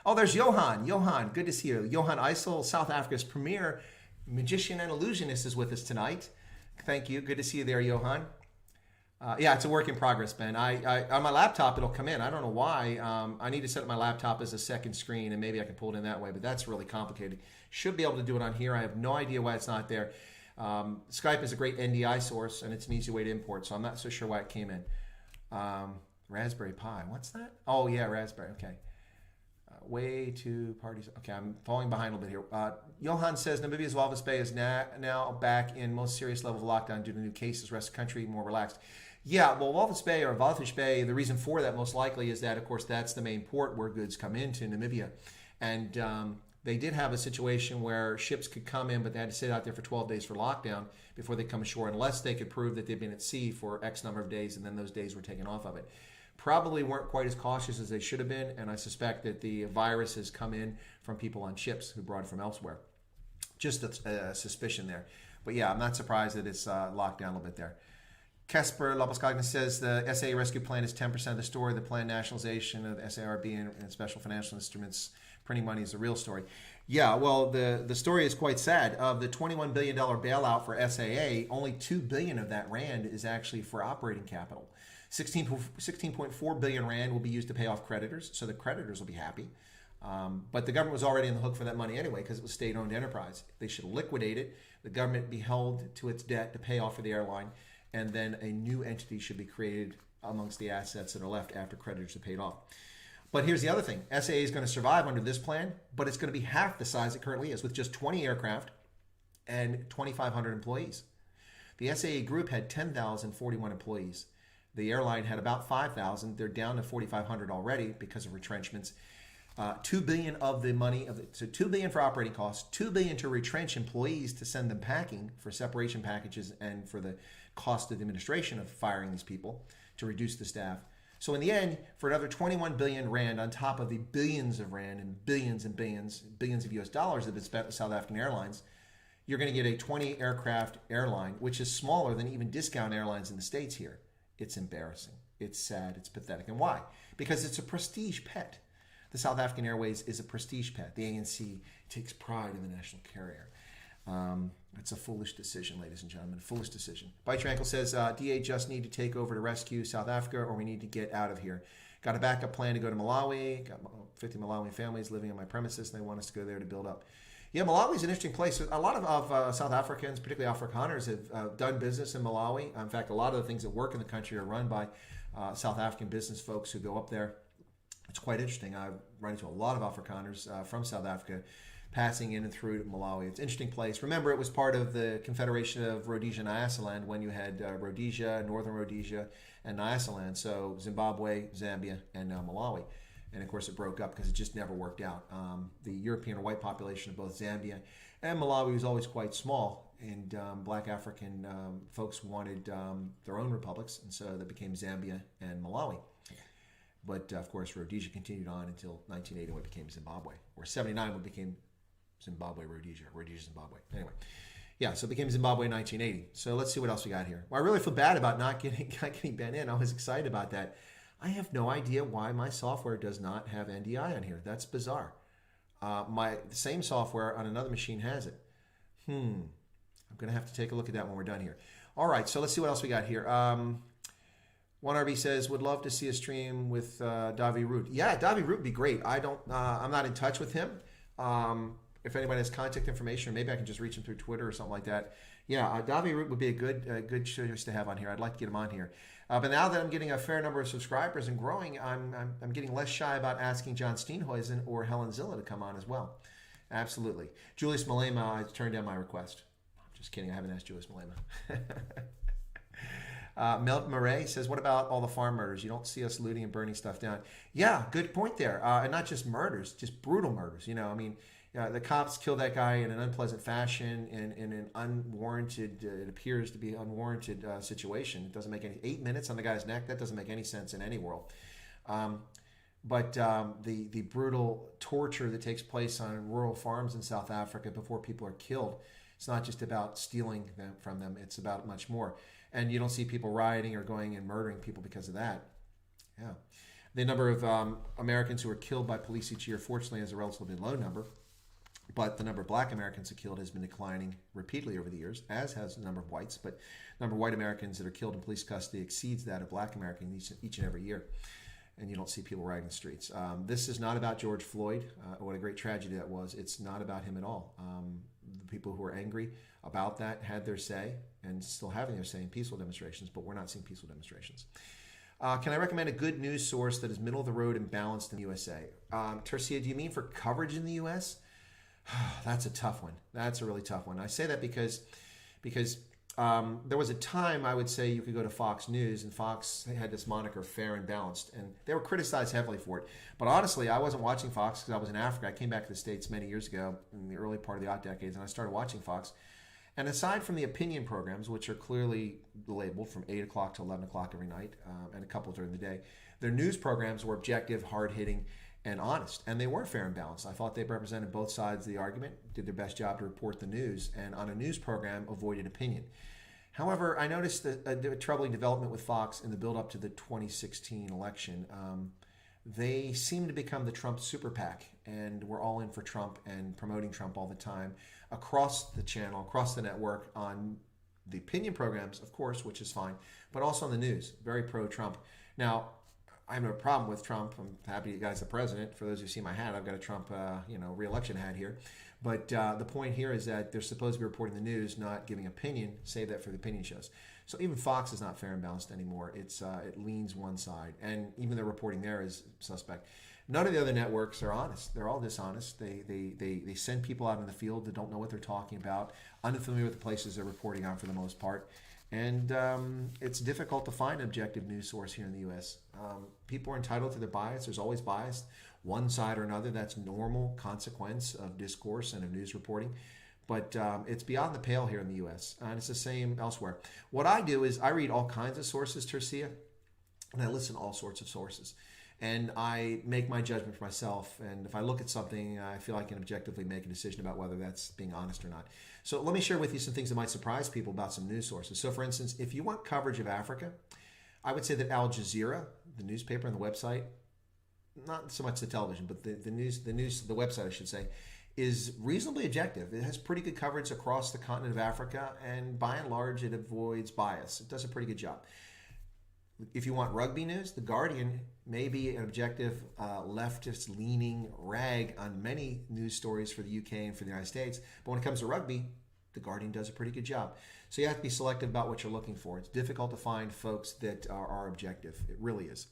Oh, there's Johan. Johan, good to see you. Johan Isel, South Africa's premier magician and illusionist, is with us tonight. Thank you. Good to see you there, Johan. Yeah, it's a work in progress, Ben. On my laptop, it'll come in. I don't know why. I need to set up my laptop as a second screen, and maybe I can pull it in that way, but that's really complicated. Should be able to do it on here. I have no idea why it's not there. Skype is a great NDI source, and it's an easy way to import, so I'm not so sure why it came in. Raspberry Pi. What's that? Oh, yeah, Raspberry. Okay. Way to parties. Okay, I'm falling behind a little bit here. Johan says Namibia's Walvis Bay is now back in most serious level of lockdown due to new cases. Rest of the country more relaxed. Yeah, well, Walvis Bay or Walvis Bay, the reason for that most likely is that, of course, that's the main port where goods come into Namibia. And they did have a situation where ships could come in, but they had to sit out there for 12 days for lockdown before they come ashore, unless they could prove that they'd been at sea for X number of days, and then those days were taken off of it. probably weren't quite as cautious as they should have been, and I suspect that the virus has come in from people on ships who brought it from elsewhere. Just a suspicion there. But yeah, I'm not surprised that it's locked down a little bit there. Kesper Lopez-Cogna says the SAA rescue plan is 10% of the story. The planned nationalization of the SARB and special financial instruments printing money is the real story. Yeah, well, the story is quite sad. Of the $21 billion bailout for SAA, only $2 billion of that rand is actually for operating capital. 16.4 billion rand will be used to pay off creditors, so the creditors will be happy. But the government was already on the hook for that money anyway because it was state-owned enterprise. They should liquidate it. The government be held to its debt to pay off for the airline, and then a new entity should be created amongst the assets that are left after creditors are paid off. But here's the other thing. SAA is going to survive under this plan, but it's going to be half the size it currently is with just 20 aircraft and 2,500 employees. The SAA group had 10,041 employees. The airline had about 5,000. They're down to 4,500 already because of retrenchments. $2 billion of the money, so $2 billion for operating costs, $2 billion to retrench employees to send them packing for separation packages and for the cost of the administration of firing these people to reduce the staff. So in the end, for another 21 billion rand on top of the billions of rand and billions of US dollars that have been spent with South African Airlines, you're going to get a 20 aircraft airline, which is smaller than even discount airlines in the States here. It's embarrassing. It's sad. It's pathetic. And why? Because it's a prestige pet. The South African Airways is a prestige pet. The ANC takes pride in the national carrier. It's a foolish decision, ladies and gentlemen. A foolish decision. Bite Your Ankle says, DA just need to take over to rescue South Africa, or we need to get out of here. Got a backup plan to go to Malawi. Got 50 Malawian families living on my premises, and they want us to go there to build up. Yeah, Malawi is an interesting place. A lot of South Africans, particularly Afrikaners, have done business in Malawi. In fact, a lot of the things that work in the country are run by South African business folks who go up there. It's quite interesting. I've run into a lot of Afrikaners from South Africa passing in and through Malawi. It's an interesting place. Remember, it was part of the Confederation of Rhodesia and Nyasaland when you had Rhodesia, Northern Rhodesia, and Nyasaland. So Zimbabwe, Zambia, and now Malawi. And of course, it broke up because it just never worked out. The European or white population of both Zambia and Malawi was always quite small, and black African folks wanted their own republics, and so that became Zambia and Malawi. But of course, Rhodesia continued on until 1980 when it became Zimbabwe, or 79 when it became Zimbabwe, Rhodesia, Zimbabwe. Anyway, yeah, so it became Zimbabwe in 1980. So let's see what else we got here. Well, I really feel bad about not getting Ben in. I was excited about that. I have no idea why my software does not have NDI on here. That's bizarre. The same software on another machine has it. I'm going to have to take a look at that when we're done here. All right, so let's see what else we got here. One RB says, would love to see a stream with Davi Root. Yeah, Davi Root would be great. I'm not in touch with him. If anybody has contact information, or maybe I can just reach him through Twitter or something like that. Yeah, Davi Root would be a good choice to have on here. I'd like to get him on here. But now that I'm getting a fair number of subscribers and growing, I'm getting less shy about asking John Steenhuisen or Helen Zilla to come on as well. Absolutely. Julius Malema, I turned down my request. I'm just kidding. I haven't asked Julius Malema. Mel Murray says, what about all the farm murders? You don't see us looting and burning stuff down. Yeah, good point there. And not just murders, just brutal murders. The cops killed that guy in an unpleasant fashion, in an unwarranted, it appears to be unwarranted situation. It doesn't make 8 minutes on the guy's neck. That doesn't make any sense in any world. But the brutal torture that takes place on rural farms in South Africa before people are killed, it's not just about stealing them from them. It's about much more. And you don't see people rioting or going and murdering people because of that. Yeah. The number of Americans who are killed by police each year, fortunately, is a relatively low number. But the number of black Americans who are killed has been declining repeatedly over the years, as has the number of whites. But the number of white Americans that are killed in police custody exceeds that of black Americans each and every year. And you don't see people rioting in the streets. This is not about George Floyd. What a great tragedy that was. It's not about him at all. The people who are angry about that had their say and still having their say in peaceful demonstrations, but we're not seeing peaceful demonstrations. Can I recommend a good news source that is middle of the road and balanced in the USA? Tercia, do you mean for coverage in the US? That's a tough one. That's a really tough one. I say that because there was a time I would say you could go to Fox News, and Fox had this moniker, fair and balanced, and they were criticized heavily for it. But honestly, I wasn't watching Fox because I was in Africa. I came back to the States many years ago in the early part of the aught decades, and I started watching Fox. And aside from the opinion programs, which are clearly labeled from 8 o'clock to 11 o'clock every night, and a couple during the day, their news programs were objective, hard-hitting, and honest. And they were fair and balanced. I thought they represented both sides of the argument, did their best job to report the news, and on a news program, avoided opinion. However, I noticed a troubling development with Fox in the build-up to the 2016 election. They seem to become the Trump super PAC, and we're all in for Trump and promoting Trump all the time across the channel, across the network, on the opinion programs, of course, which is fine, but also on the news, very pro-Trump. Now, I have no problem with Trump. I'm happy you guys the president. For those who see my hat, I've got a Trump, re-election hat here. But the point here is that they're supposed to be reporting the news, not giving opinion. Save that for the opinion shows. So even Fox is not fair and balanced anymore. It leans one side, and even their reporting there is suspect. None of the other networks are honest. They're all dishonest. They send people out in the field that don't know what they're talking about, unfamiliar with the places they're reporting on for the most part. And it's difficult to find an objective news source here in the U.S. People are entitled to their bias. There's always bias, one side or another. That's normal consequence of discourse and of news reporting. But it's beyond the pale here in the U.S., and it's the same elsewhere. What I do is I read all kinds of sources, Tercia, and I listen to all sorts of sources. And I make my judgment for myself. And if I look at something, I feel I can objectively make a decision about whether that's being honest or not. So let me share with you some things that might surprise people about some news sources. So for instance, if you want coverage of Africa, I would say that Al Jazeera, the newspaper and the website, not so much the television, but the website, I should say, is reasonably objective. It has pretty good coverage across the continent of Africa, and by and large, it avoids bias. It does a pretty good job. If you want rugby news, The Guardian may be an objective, leftist-leaning rag on many news stories for the UK and for the United States. But when it comes to rugby, The Guardian does a pretty good job. So you have to be selective about what you're looking for. It's difficult to find folks that are objective. It really is.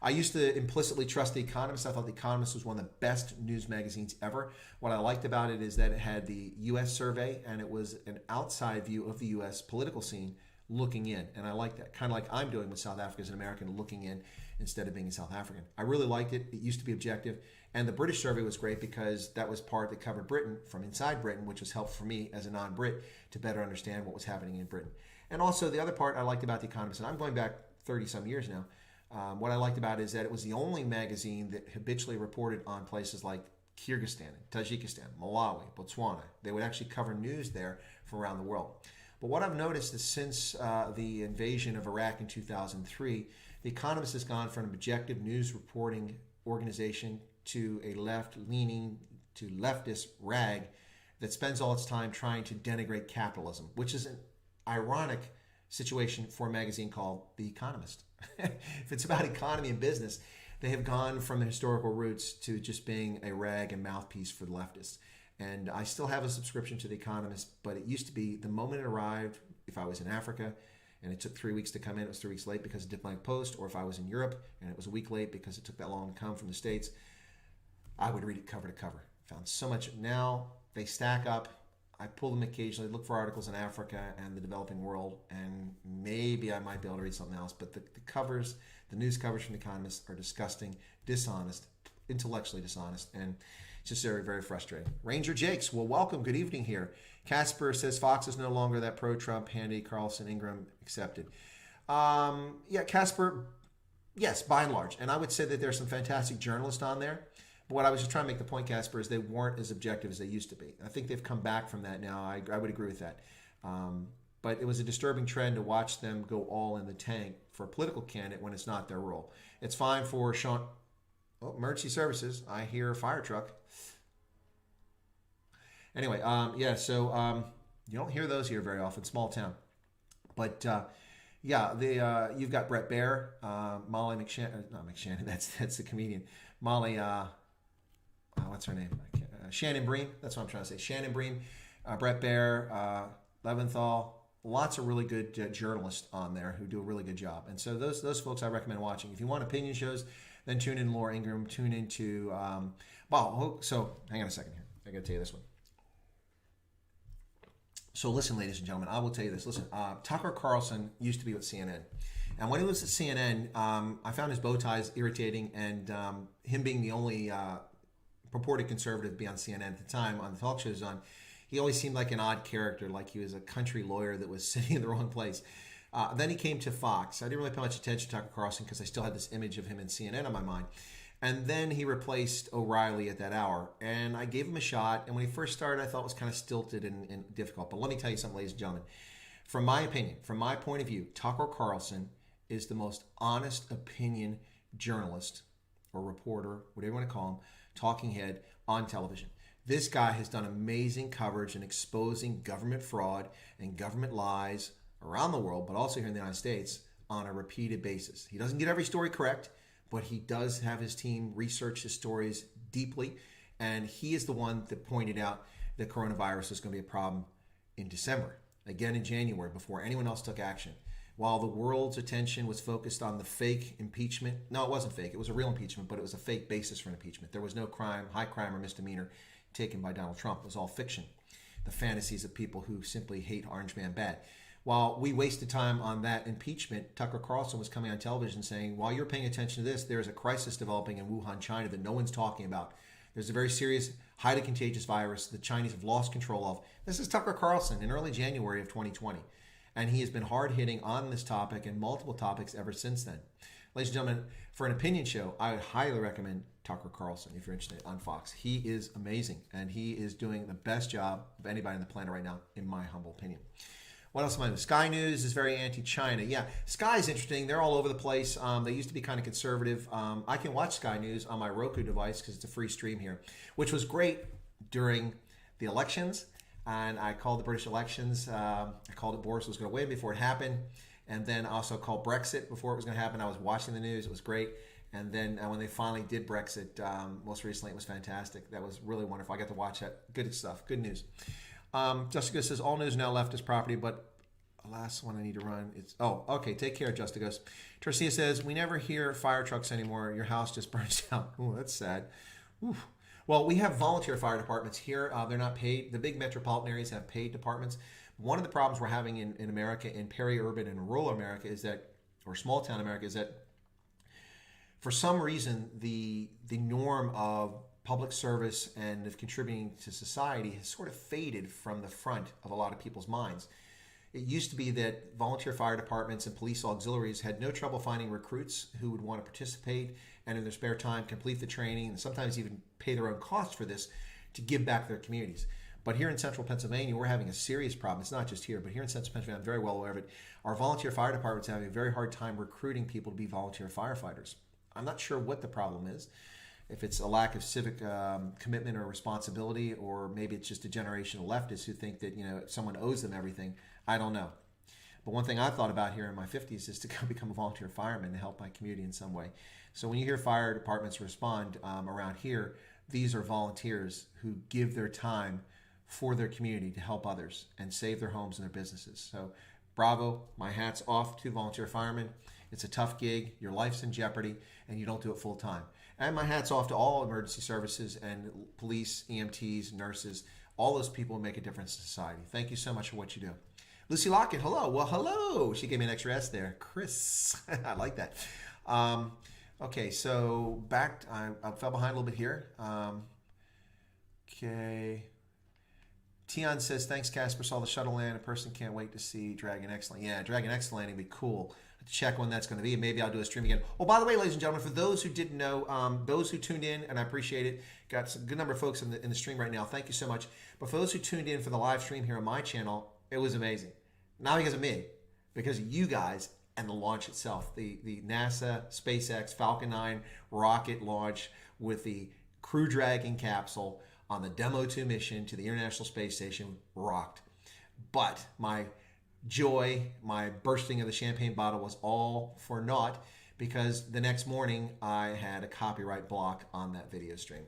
I used to implicitly trust The Economist. I thought The Economist was one of the best news magazines ever. What I liked about it is that it had the U.S. survey, and it was an outside view of the U.S. political scene looking in. And I like that, kind of like I'm doing with South Africa as an American, looking in instead of being a South African. I really liked it. It used to be objective. And the British survey was great because that was part that covered Britain from inside Britain, which was helpful for me as a non-Brit to better understand what was happening in Britain. And also the other part I liked about The Economist, and I'm going back 30-some years now, what I liked about it is that it was the only magazine that habitually reported on places like Kyrgyzstan, Tajikistan, Malawi, Botswana. They would actually cover news there from around the world. But what I've noticed is since the invasion of Iraq in 2003, The Economist has gone from an objective news reporting organization to a left-leaning, to leftist rag that spends all its time trying to denigrate capitalism, which is an ironic situation for a magazine called The Economist. If it's about economy and business, they have gone from the historical roots to just being a rag and mouthpiece for the leftists. And I still have a subscription to The Economist, but it used to be the moment it arrived, if I was in Africa and it took 3 weeks to come in, it was 3 weeks late because of diplomatic post, or if I was in Europe and it was a week late because it took that long to come from the States, I would read it cover to cover. Found so much. Now they stack up. I pull them occasionally, look for articles in Africa and the developing world, and maybe I might be able to read something else. But the covers, the news covers from The Economist are disgusting, dishonest, intellectually dishonest, and it's just very, very frustrating. Ranger Jakes, well, welcome. Good evening here. Casper says Fox is no longer that pro-Trump. Handy, Carlson, Ingram, accepted. Yeah, Casper, yes, by and large. And I would say that there's some fantastic journalists on there. But what I was just trying to make the point, Casper, is they weren't as objective as they used to be. I think they've come back from that now. I would agree with that. But it was a disturbing trend to watch them go all in the tank for a political candidate when it's not their role. It's fine for Sean... Oh, emergency services. I hear a fire truck. Anyway, yeah, so you don't hear those here very often, small town. But yeah, you've got Brett Baer, Molly McShannon, not McShannon, that's the comedian. Molly, what's her name? Shannon Bream, that's what I'm trying to say. Shannon Bream, Brett Baer, Leventhal, lots of really good journalists on there who do a really good job. And so those folks I recommend watching. If you want opinion shows, then tune in Laura Ingraham, tune into, so hang on a second here. I got to tell you this one. So listen, ladies and gentlemen, I will tell you this. Listen, Tucker Carlson used to be with CNN. And when he was at CNN, I found his bow ties irritating, and him being the only purported conservative to be on CNN at the time on the talk shows on, He always seemed like an odd character, like he was a country lawyer that was sitting in the wrong place. Then he came to Fox. I didn't really pay much attention to Tucker Carlson because I still had this image of him in CNN on my mind. And then he replaced O'Reilly at that hour. And I gave him a shot. And when he first started, I thought it was kind of stilted and difficult. But let me tell you something, ladies and gentlemen. From my opinion, from my point of view, Tucker Carlson is the most honest opinion journalist or reporter, whatever you want to call him, talking head on television. This guy has done amazing coverage in exposing government fraud and government lies around the world, but also here in the United States on a repeated basis. He doesn't get every story correct, but he does have his team research his stories deeply, and he is the one that pointed out that coronavirus is going to be a problem in December, again in January, before anyone else took action. While the world's attention was focused on the fake impeachment, no, it wasn't fake, it was a real impeachment, but it was a fake basis for an impeachment. There was no crime, high crime or misdemeanor taken by Donald Trump. It was all fiction. The fantasies of people who simply hate Orange Man bad. While we wasted time on that impeachment, Tucker Carlson was coming on television saying, while you're paying attention to this, there's a crisis developing in Wuhan, China that no one's talking about. There's a very serious, highly contagious virus the Chinese have lost control of. This is Tucker Carlson in early January of 2020. And he has been hard-hitting on this topic and multiple topics ever since then. Ladies and gentlemen, for an opinion show, I would highly recommend Tucker Carlson if you're interested on Fox. He is amazing, and he is doing the best job of anybody on the planet right now, in my humble opinion. What else am I doing? Sky News is very anti-China. Yeah, Sky is interesting. They're all over the place. They used to be kind of conservative. I can watch Sky News on my Roku device because it's a free stream here, which was great during the elections. And I called the British elections. I called it Boris was going to win before it happened. And then I also called Brexit before it was going to happen. I was watching the news. It was great. And then when they finally did Brexit, most recently, it was fantastic. That was really wonderful. I got to watch that. Good stuff. Good news. Justica says, all news now left is property, but the last one I need to run. Okay. Take care, Justica. Torcia says, we never hear fire trucks anymore. Your house just burns out. Ooh, that's sad. Ooh. Well, we have volunteer fire departments here. They're not paid. The big metropolitan areas have paid departments. One of the problems we're having in America, in peri-urban and rural America is that, or small town America, is that for some reason, the norm of public service and of contributing to society has sort of faded from the front of a lot of people's minds. It used to be that volunteer fire departments and police auxiliaries had no trouble finding recruits who would want to participate and in their spare time complete the training and sometimes even pay their own costs for this to give back to their communities. But here in central Pennsylvania, we're having a serious problem. It's not just here, but here in central Pennsylvania, I'm very well aware of it. Our volunteer fire departments are having a very hard time recruiting people to be volunteer firefighters. I'm not sure what the problem is. If it's a lack of civic commitment or responsibility, or maybe it's just a generation of leftists who think that someone owes them everything. I don't know. But one thing I've thought about here in my 50s is to go become a volunteer fireman to help my community in some way. So when you hear fire departments respond around here, these are volunteers who give their time for their community to help others and save their homes and their businesses. So bravo, my hat's off to volunteer firemen. It's a tough gig, your life's in jeopardy, and you don't do it full time. And my hat's off to all emergency services and police, EMTs, nurses, all those people who make a difference in society. Thank you so much for what you do. Lucy Lockett, hello. Well, hello. She gave me an extra S there. Chris, I like that. Okay, so back, I fell behind a little bit here. Okay. Tion says, thanks, Casper. Saw the shuttle land. A person can't wait to see Dragon X landing. Yeah, Dragon X landing would be cool. To check when that's going to be. Maybe I'll do a stream again. Oh, by the way, ladies and gentlemen, for those who didn't know, those who tuned in, and I appreciate it, got a good number of folks in the stream right now. Thank you so much. But for those who tuned in for the live stream here on my channel, it was amazing. Not because of me, because of you guys and the launch itself. The NASA, SpaceX, Falcon 9 rocket launch with the Crew Dragon capsule on the Demo 2 mission to the International Space Station rocked. But my joy, my bursting of the champagne bottle was all for naught because the next morning I had a copyright block on that video stream.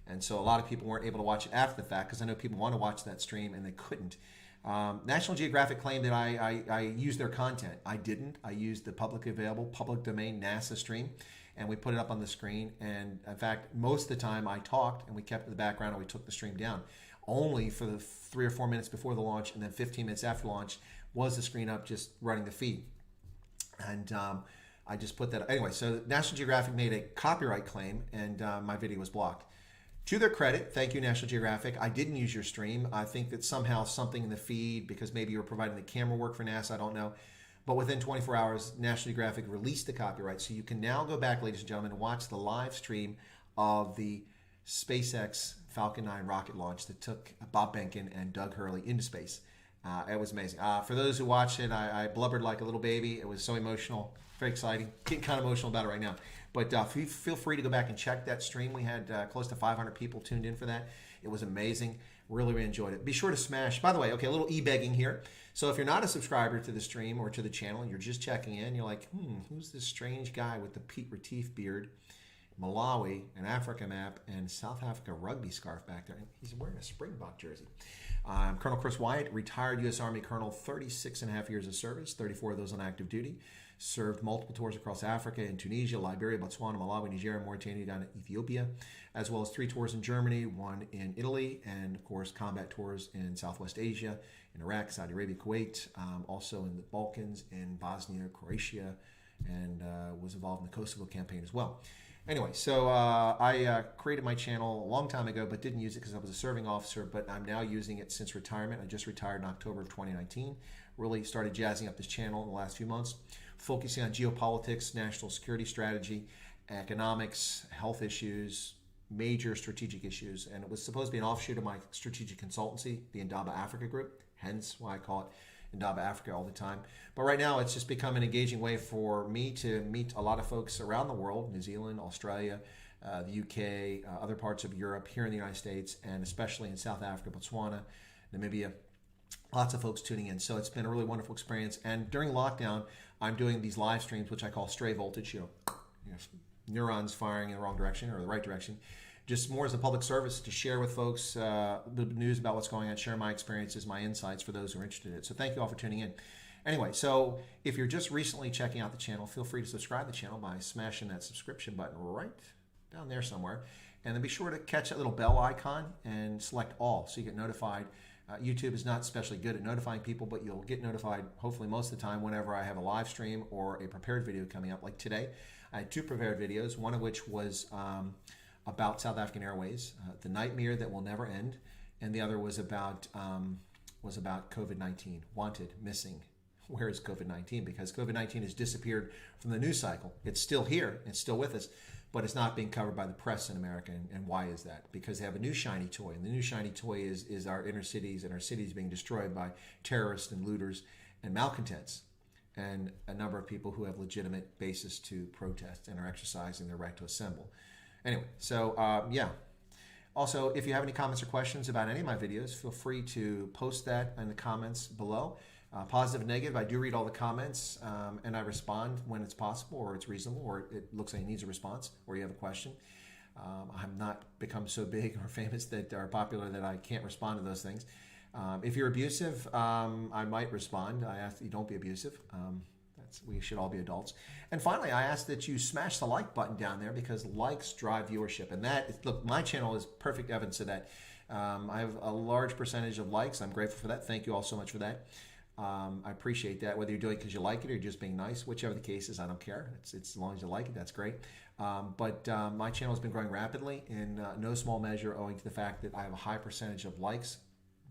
And so a lot of people weren't able to watch it after the fact because I know people want to watch that stream and they couldn't. National Geographic claimed that I used their content. I didn't. I used the publicly available, public domain NASA stream, and we put it up on the screen. And in fact, most of the time I talked and we kept it in the background and we took the stream down. Only for the 3 or 4 minutes before the launch and then 15 minutes after launch was the screen up just running the feed. And I just put that, anyway, so National Geographic made a copyright claim and my video was blocked. To their credit, thank you, National Geographic. I didn't use your stream. I think that somehow something in the feed, because maybe you were providing the camera work for NASA, I don't know. But within 24 hours, National Geographic released the copyright. So you can now go back, ladies and gentlemen, and watch the live stream of the SpaceX Falcon 9 rocket launch that took Bob Behnken and Doug Hurley into space. It was amazing. For those who watched it, I blubbered like a little baby. It was so emotional, very exciting. Getting kind of emotional about it right now. But feel free to go back and check that stream. We had close to 500 people tuned in for that. It was amazing. Really, really enjoyed it. Be sure to smash. By the way, okay, a little e-begging here. So if you're not a subscriber to the stream or to the channel, and you're just checking in, you're like, who's this strange guy with the Pete Retief beard, Malawi, an Africa map, and South Africa rugby scarf back there? He's wearing a Springbok jersey. Colonel Chris Wyatt, retired U.S. Army Colonel, 36 and a half years of service, 34 of those on active duty. Served multiple tours across Africa in Tunisia, Liberia, Botswana, Malawi, Nigeria, Mauritania, down to Ethiopia, as well as 3 tours in Germany, 1 in Italy, and of course combat tours in Southwest Asia, in Iraq, Saudi Arabia, Kuwait, also in the Balkans, in Bosnia, Croatia, and was involved in the Kosovo campaign as well. Anyway, so I created my channel a long time ago, but didn't use it because I was a serving officer, but I'm now using it since retirement. I just retired in October of 2019. Really started jazzing up this channel in the last few months, focusing on geopolitics, national security strategy, economics, health issues, major strategic issues. And it was supposed to be an offshoot of my strategic consultancy, the Indaba Africa Group, hence why I call it Indaba Africa all the time. But right now it's just become an engaging way for me to meet a lot of folks around the world, New Zealand, Australia, the UK, other parts of Europe, here in the United States, and especially in South Africa, Botswana, Namibia. Lots of folks tuning in. So it's been a really wonderful experience. And during lockdown, I'm doing these live streams, which I call stray voltage, neurons firing in the wrong direction or the right direction. Just more as a public service to share with folks the news about what's going on, share my experiences, my insights for those who are interested in it. So thank you all for tuning in. Anyway, so if you're just recently checking out the channel, feel free to subscribe to the channel by smashing that subscription button right down there somewhere. And then be sure to catch that little bell icon and select all so you get notified. YouTube is not especially good at notifying people, but you'll get notified hopefully most of the time whenever I have a live stream or a prepared video coming up. Like today, I had 2 prepared videos, one of which was about South African Airways, the nightmare that will never end, and the other was about COVID-19, wanted, missing. Where is COVID-19? Because COVID-19 has disappeared from the news cycle. It's still here, it's still with us, but it's not being covered by the press in America. And why is that? Because they have a new shiny toy, and the new shiny toy is our inner cities and our cities being destroyed by terrorists and looters and malcontents and a number of people who have legitimate basis to protest and are exercising their right to assemble. Anyway, so yeah. Also, if you have any comments or questions about any of my videos, feel free to post that in the comments below. Positive and negative, I do read all the comments and I respond when it's possible or it's reasonable or it looks like it needs a response or you have a question. I'm not become so big or famous that are popular that I can't respond to those things. If you're abusive, I might respond. I ask that you don't be abusive. We should all be adults. And finally, I ask that you smash the like button down there because likes drive viewership. And look, my channel is perfect evidence of that. I have a large percentage of likes. I'm grateful for that. Thank you all so much for that. I appreciate that, whether you're doing it because you like it or you're just being nice, whichever the case is, I don't care. It's as long as you like it, that's great. But my channel has been growing rapidly in no small measure owing to the fact that I have a high percentage of likes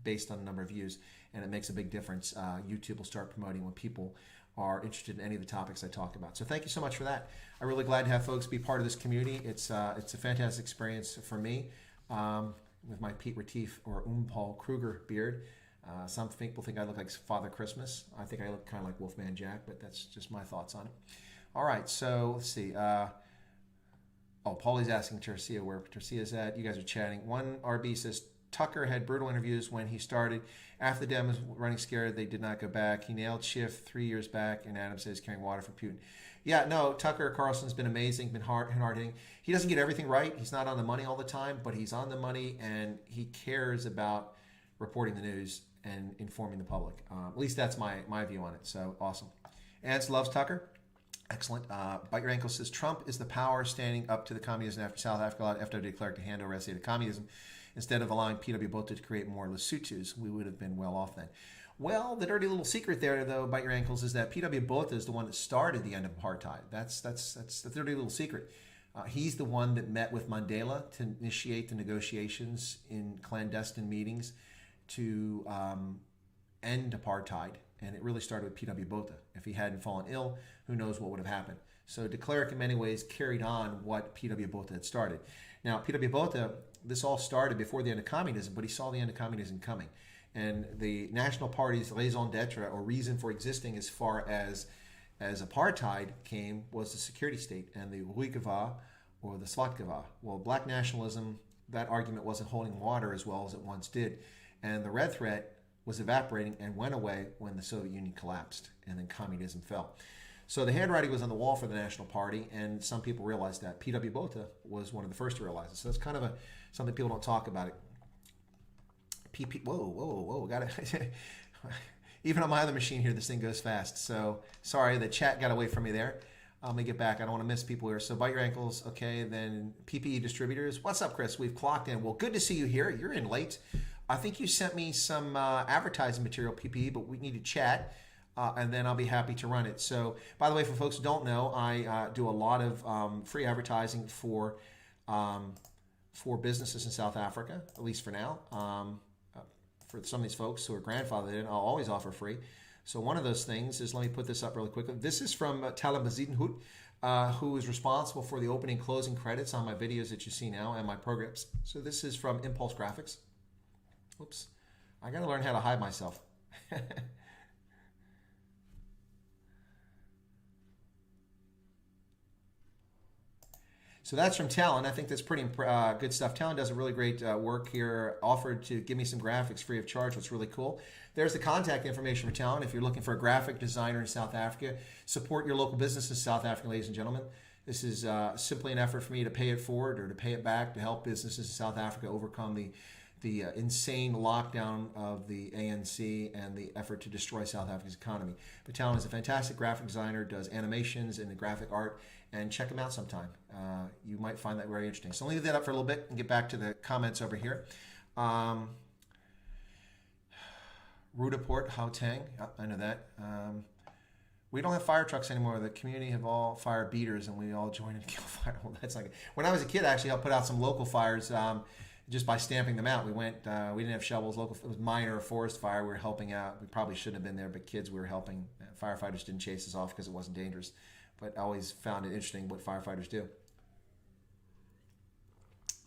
based on the number of views, and it makes a big difference. YouTube will start promoting when people are interested in any of the topics I talk about. So thank you so much for that. I'm really glad to have folks be part of this community. It's a fantastic experience for me with my Pete Retief or Paul Kruger beard. Some people think I look like Father Christmas. I think I look kind of like Wolfman Jack, but that's just my thoughts on it. All right, so let's see. Paulie's asking Tercia where Tercia's at. You guys are chatting. One RB says, Tucker had brutal interviews when he started. After the demos running scared, they did not go back. He nailed Schiff 3 years back, and Adam says carrying water for Putin. Yeah, no, Tucker Carlson's been amazing, been hard-hitting. He doesn't get everything right. He's not on the money all the time, but he's on the money, and he cares about reporting the news and informing the public. At least that's my view on it. So awesome. Ants loves Tucker. Excellent. Bite Your Ankle says Trump is the power standing up to the communism after South Africa FW declared to hand over SA to communism. Instead of allowing P.W. Botha to create more Lesotho's, we would have been well off then. Well, the dirty little secret there, though, Bite Your Ankles, is that P.W. Botha is the one that started the end of apartheid. That's the dirty little secret. He's the one that met with Mandela to initiate the negotiations in clandestine meetings to end apartheid. And it really started with P.W. Botha. If he hadn't fallen ill, who knows what would have happened. So de Klerk in many ways carried on what P.W. Botha had started. Now, P.W. Botha, this all started before the end of communism, but he saw the end of communism coming. And the National Party's raison d'etre, or reason for existing as far as apartheid came, was the security state and the Rooikava or the Swatkava. Well, black nationalism, that argument wasn't holding water as well as it once did. And the red threat was evaporating and went away when the Soviet Union collapsed and then communism fell. So the handwriting was on the wall for the National Party, and some people realized that. P.W. Botha was one of the first to realize it. So that's kind of something people don't talk about. Whoa, got it. Even on my other machine here, this thing goes fast. So sorry, the chat got away from me there. Let me get back. I don't want to miss people here. So bite your ankles. Okay, then PPE distributors. What's up, Chris? We've clocked in. Well, good to see you here. You're in late. I think you sent me some advertising material, PPE, but we need to chat, and then I'll be happy to run it. So, by the way, for folks who don't know, I do a lot of free advertising for businesses in South Africa, at least for now. For some of these folks who are grandfathered in, I'll always offer free. So one of those things is, let me put this up really quickly. This is from Talamazidenhout, who is responsible for the opening and closing credits on my videos that you see now and my programs. So this is from Impulse Graphics. Oops, I got to learn how to hide myself. So that's from Talon. I think that's pretty good stuff. Talon does a really great work here, offered to give me some graphics free of charge, which is really cool. There's the contact information for Talon. If you're looking for a graphic designer in South Africa, support your local business in South Africa, ladies and gentlemen. This is simply an effort for me to pay it forward or to pay it back to help businesses in South Africa overcome the insane lockdown of the ANC and the effort to destroy South Africa's economy. But Talon is a fantastic graphic designer, does animations and graphic art, and check him out sometime. You might find that very interesting. So I'll leave that up for a little bit and get back to the comments over here. Rudaport, Gauteng, I know that. We don't have fire trucks anymore. The community have all fire beaters, and we all join and kill fire. Well, that's like when I was a kid, actually, I put out some local fires just by stamping them out. We went. We didn't have shovels. Local. It was minor forest fire. We were helping out. We probably shouldn't have been there, but kids, we were helping. Firefighters didn't chase us off because it wasn't dangerous. But I always found it interesting what firefighters do.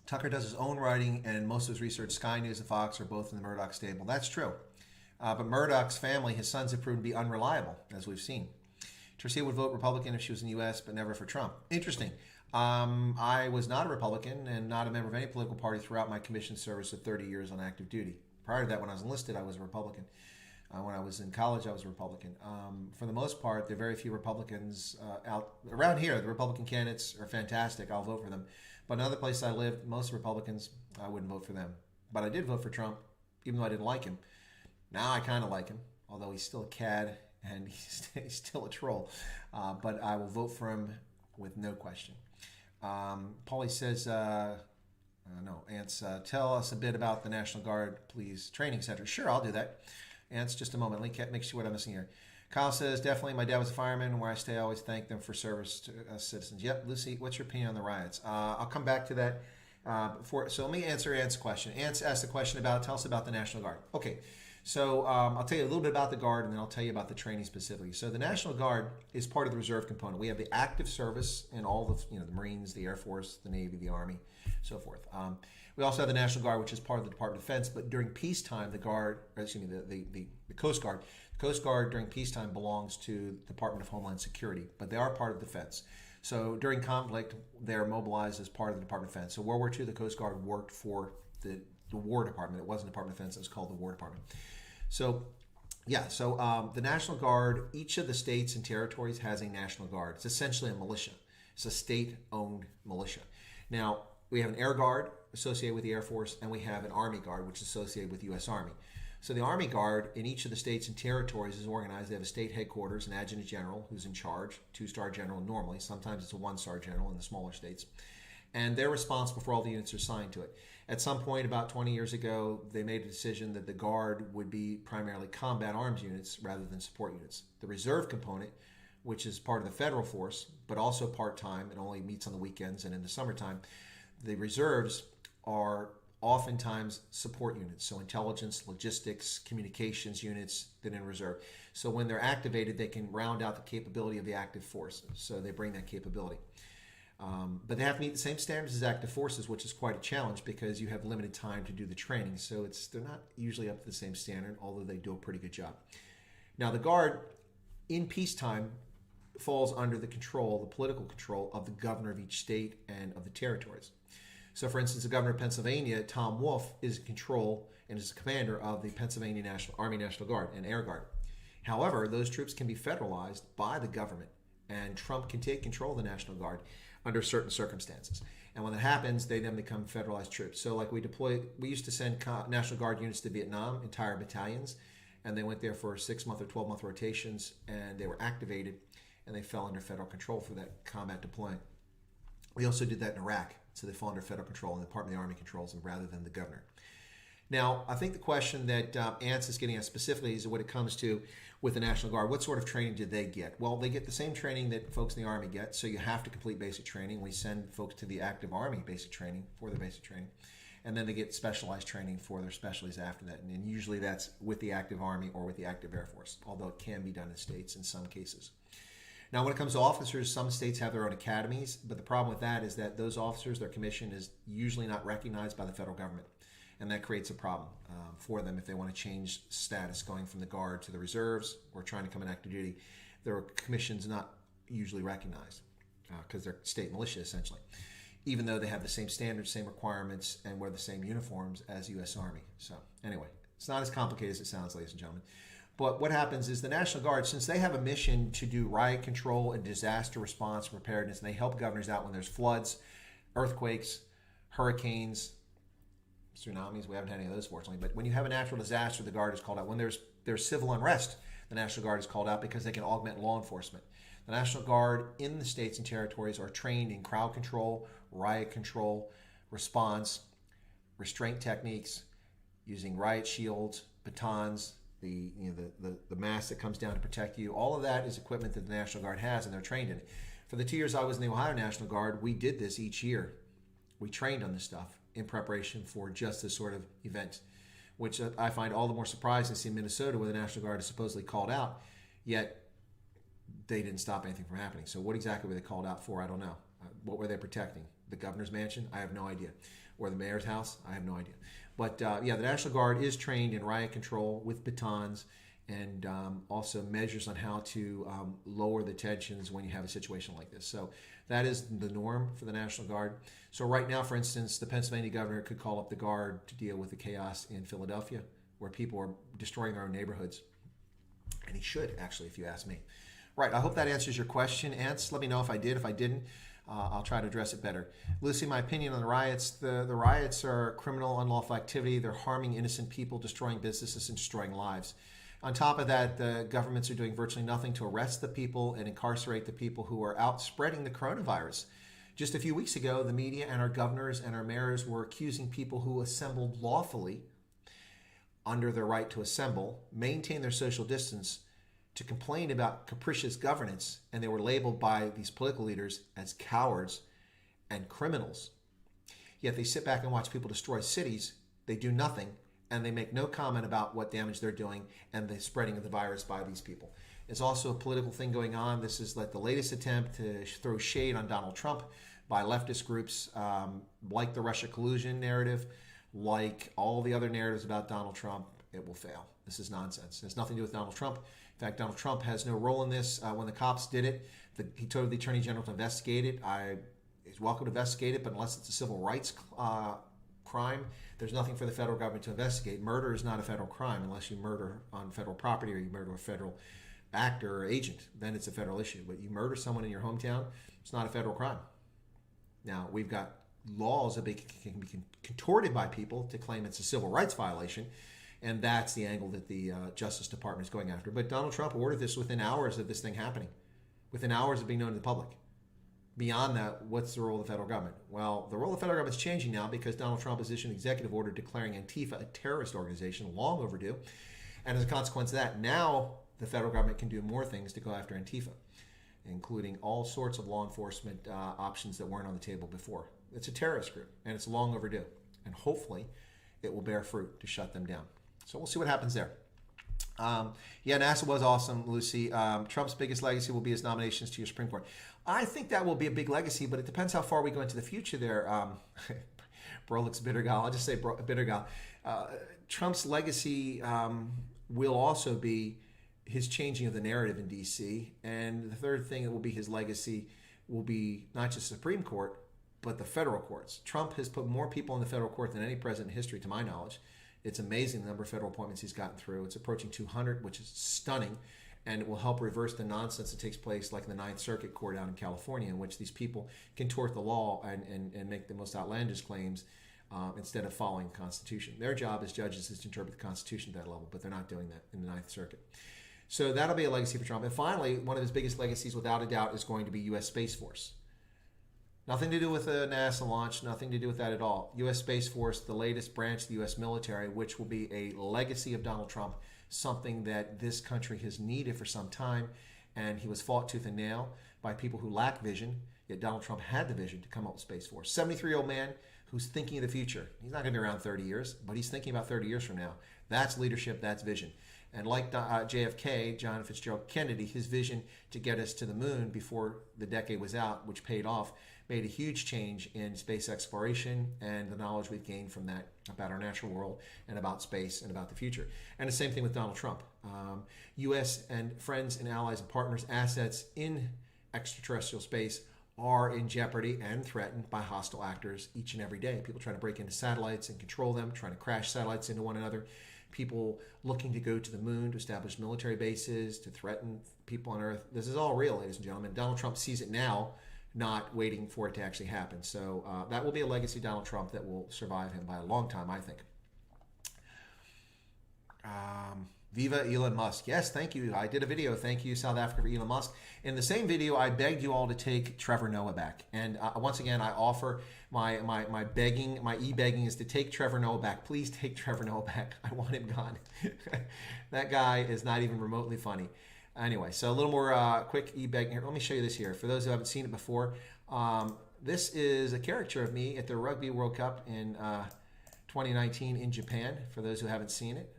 Tucker does his own writing, and most of his research. Sky News and Fox are both in the Murdoch stable. That's true. But Murdoch's family, his sons, have proven to be unreliable, as we've seen. Tercia would vote Republican if she was in the U.S., but never for Trump. Interesting. I was not a Republican and not a member of any political party throughout my commissioned service of 30 years on active duty. Prior to that, when I was enlisted, I was a Republican. When I was in college, I was a Republican. For the most part, there are very few Republicans out around here. The Republican candidates are fantastic. I'll vote for them. But in other places I lived, most Republicans, I wouldn't vote for them. But I did vote for Trump, even though I didn't like him. Now I kind of like him, although he's still a cad and he's still a troll. But I will vote for him with no question. Paulie says, no, Ants, tell us a bit about the National Guard, please. Training center. Sure, I'll do that. Ants, just a moment. Let me make sure what I'm missing here. Kyle says, definitely, my dad was a fireman, and where I stay, I always thank them for service to us citizens. Yep, Lucy, what's your opinion on the riots? I'll come back to that. So let me answer Ant's question. Ant asked a question about, tell us about the National Guard. Okay, so I'll tell you a little bit about the Guard, and then I'll tell you about the training specifically. So the National Guard is part of the reserve component. We have the active service in all the, the Marines, the Air Force, the Navy, the Army, so forth. We also have the National Guard, which is part of the Department of Defense, but during peacetime, the Coast Guard. The Coast Guard during peacetime belongs to the Department of Homeland Security, but they are part of defense. So during conflict, they're mobilized as part of the Department of Defense. So World War II, the Coast Guard worked for the War Department. It wasn't the Department of Defense, it was called the War Department. So the National Guard, each of the states and territories has a National Guard. It's essentially a militia. It's a state-owned militia. Now, we have an Air Guard associated with the Air Force, and we have an Army Guard, which is associated with the U.S. Army. So the Army Guard in each of the states and territories is organized. They have a state headquarters, an adjutant general who's in charge, two-star general normally. Sometimes it's a one-star general in the smaller states. And they're responsible for all the units assigned to it. At some point about 20 years ago, they made a decision that the Guard would be primarily combat arms units rather than support units. The reserve component which is part of the federal force, but also part-time. It only meets on the weekends and in the summertime. The reserves are oftentimes support units, so intelligence, logistics, communications units that are in reserve. So when they're activated, they can round out the capability of the active force. So they bring that capability. But they have to meet the same standards as active forces, which is quite a challenge because you have limited time to do the training. So they're not usually up to the same standard, although they do a pretty good job. Now, the Guard in peacetime falls under the political control of the governor of each state and of the territories. So, for instance, the governor of Pennsylvania, Tom Wolf, is in control and is the commander of the Pennsylvania Army National Guard and Air Guard. However, those troops can be federalized by the government, and Trump can take control of the National Guard under certain circumstances. And when that happens, they then become federalized troops. So like we used to send National Guard units to Vietnam, entire battalions, and they went there for 6-month or 12-month rotations, and they were activated, and they fell under federal control for that combat deployment. We also did that in Iraq, so they fall under federal control, and the Department of the Army controls them rather than the governor. Now, I think the question that Ants is getting at specifically is what it comes to with the National Guard. What sort of training did they get? Well, they get the same training that folks in the Army get, so you have to complete basic training. We send folks to the active Army basic training for their basic training, and then they get specialized training for their specialties after that. And usually that's with the active Army or with the active Air Force, although it can be done in states in some cases. Now, when it comes to officers, some states have their own academies, but the problem with that is that those officers, their commission is usually not recognized by the federal government. And that creates a problem for them if they want to change status, going from the Guard to the reserves or trying to come in active duty. Their commission's not usually recognized because they're state militia, essentially, even though they have the same standards, same requirements, and wear the same uniforms as U.S. Army. So anyway, it's not as complicated as it sounds, ladies and gentlemen. But what happens is the National Guard, since they have a mission to do riot control and disaster response preparedness, and they help governors out when there's floods, earthquakes, hurricanes, tsunamis. We haven't had any of those, fortunately. But when you have a natural disaster, the Guard is called out. When there's civil unrest, the National Guard is called out because they can augment law enforcement. The National Guard in the states and territories are trained in crowd control, riot control, response, restraint techniques, using riot shields, batons, the mask that comes down to protect you. All of that is equipment that the National Guard has, and they're trained in it. For the 2 years I was in the Ohio National Guard, we did this each year. We trained on this stuff in preparation for just this sort of event, which I find all the more surprising to see in Minnesota, where the National Guard is supposedly called out, yet they didn't stop anything from happening. So what exactly were they called out for? I don't know. What were they protecting? The governor's mansion? I have no idea. Or the mayor's house? I have no idea. But the National Guard is trained in riot control with batons and also measures on how to lower the tensions when you have a situation like this. So that is the norm for the National Guard. So right now, for instance, the Pennsylvania governor could call up the Guard to deal with the chaos in Philadelphia, where people are destroying their own neighborhoods. And he should, actually, if you ask me. Right, I hope that answers your question, Ants. Let me know if I did. If I didn't, I'll try to address it better. Lucy, my opinion on the riots. The riots are criminal, unlawful activity. They're harming innocent people, destroying businesses, and destroying lives. On top of that, the governments are doing virtually nothing to arrest the people and incarcerate the people who are out spreading the coronavirus. Just a few weeks ago, the media and our governors and our mayors were accusing people who assembled lawfully under their right to assemble, maintain their social distance, to complain about capricious governance, and they were labeled by these political leaders as cowards and criminals. Yet they sit back and watch people destroy cities, they do nothing, and they make no comment about what damage they're doing and the spreading of the virus by these people. There's also a political thing going on. This is like the latest attempt to throw shade on Donald Trump by leftist groups like the Russia collusion narrative, like all the other narratives about Donald Trump. It will fail. This is nonsense. It has nothing to do with Donald Trump. In fact, Donald Trump has no role in this. When the cops did it, he told the Attorney General to investigate it. He's welcome to investigate it, but unless it's a civil rights crime, there's nothing for the federal government to investigate. Murder is not a federal crime unless you murder on federal property or you murder a federal actor or agent. Then it's a federal issue. But you murder someone in your hometown, it's not a federal crime. Now, we've got laws that can be contorted by people to claim it's a civil rights violation, and that's the angle that the Justice Department is going after. But Donald Trump ordered this within hours of this thing happening, within hours of being known to the public. Beyond that, what's the role of the federal government? Well, the role of the federal government is changing now because Donald Trump has issued an executive order declaring Antifa a terrorist organization, long overdue. And as a consequence of that, now the federal government can do more things to go after Antifa. including all sorts of law enforcement options that weren't on the table before. It's a terrorist group, and it's long overdue. And hopefully, it will bear fruit to shut them down. So we'll see what happens there. Yeah, NASA was awesome, Lucy. Trump's biggest legacy will be his nominations to your Supreme Court. I think that will be a big legacy, but it depends how far we go into the future there. Bro looks bitter gal. I'll just say bitter gal. Trump's legacy will also be his changing of the narrative in D.C. And the third thing that will be his legacy will be not just Supreme Court, but the federal courts. Trump has put more people in the federal court than any president in history, to my knowledge. It's amazing the number of federal appointments he's gotten through. It's approaching 200, which is stunning, and it will help reverse the nonsense that takes place like in the Ninth Circuit Court out in California, in which these people contort the law and make the most outlandish claims instead of following the Constitution. Their job as judges is to interpret the Constitution at that level, but they're not doing that in the Ninth Circuit. So that'll be a legacy for Trump. And finally, one of his biggest legacies, without a doubt, is going to be U.S. Space Force. Nothing to do with the NASA launch, nothing to do with that at all. U.S. Space Force, the latest branch of the U.S. military, which will be a legacy of Donald Trump, something that this country has needed for some time, and he was fought tooth and nail by people who lack vision, yet Donald Trump had the vision to come up with Space Force. 73-year-old man who's thinking of the future. He's not going to be around 30 years, but he's thinking about 30 years from now. That's leadership, that's vision. And like JFK, John Fitzgerald Kennedy, his vision to get us to the moon before the decade was out, which paid off, made a huge change in space exploration and the knowledge we've gained from that about our natural world and about space and about the future. And the same thing with Donald Trump. U.S. and friends and allies and partners' assets in extraterrestrial space are in jeopardy and threatened by hostile actors each and every day. People trying to break into satellites and control them, trying to crash satellites into one another. People looking to go to the moon, to establish military bases, to threaten people on Earth. This is all real, ladies and gentlemen. Donald Trump sees it now, not waiting for it to actually happen. So that will be a legacy of Donald Trump that will survive him by a long time, I think. Viva Elon Musk. Yes, thank you. I did a video. Thank you, South Africa, for Elon Musk. In the same video, I begged you all to take Trevor Noah back. And once again, I offer my begging, my e-begging is to take Trevor Noah back. Please take Trevor Noah back. I want him gone. That guy is not even remotely funny. Anyway, so a little more quick e-begging here. Let me show you this here. For those who haven't seen it before, this is a caricature of me at the Rugby World Cup in 2019 in Japan, for those who haven't seen it.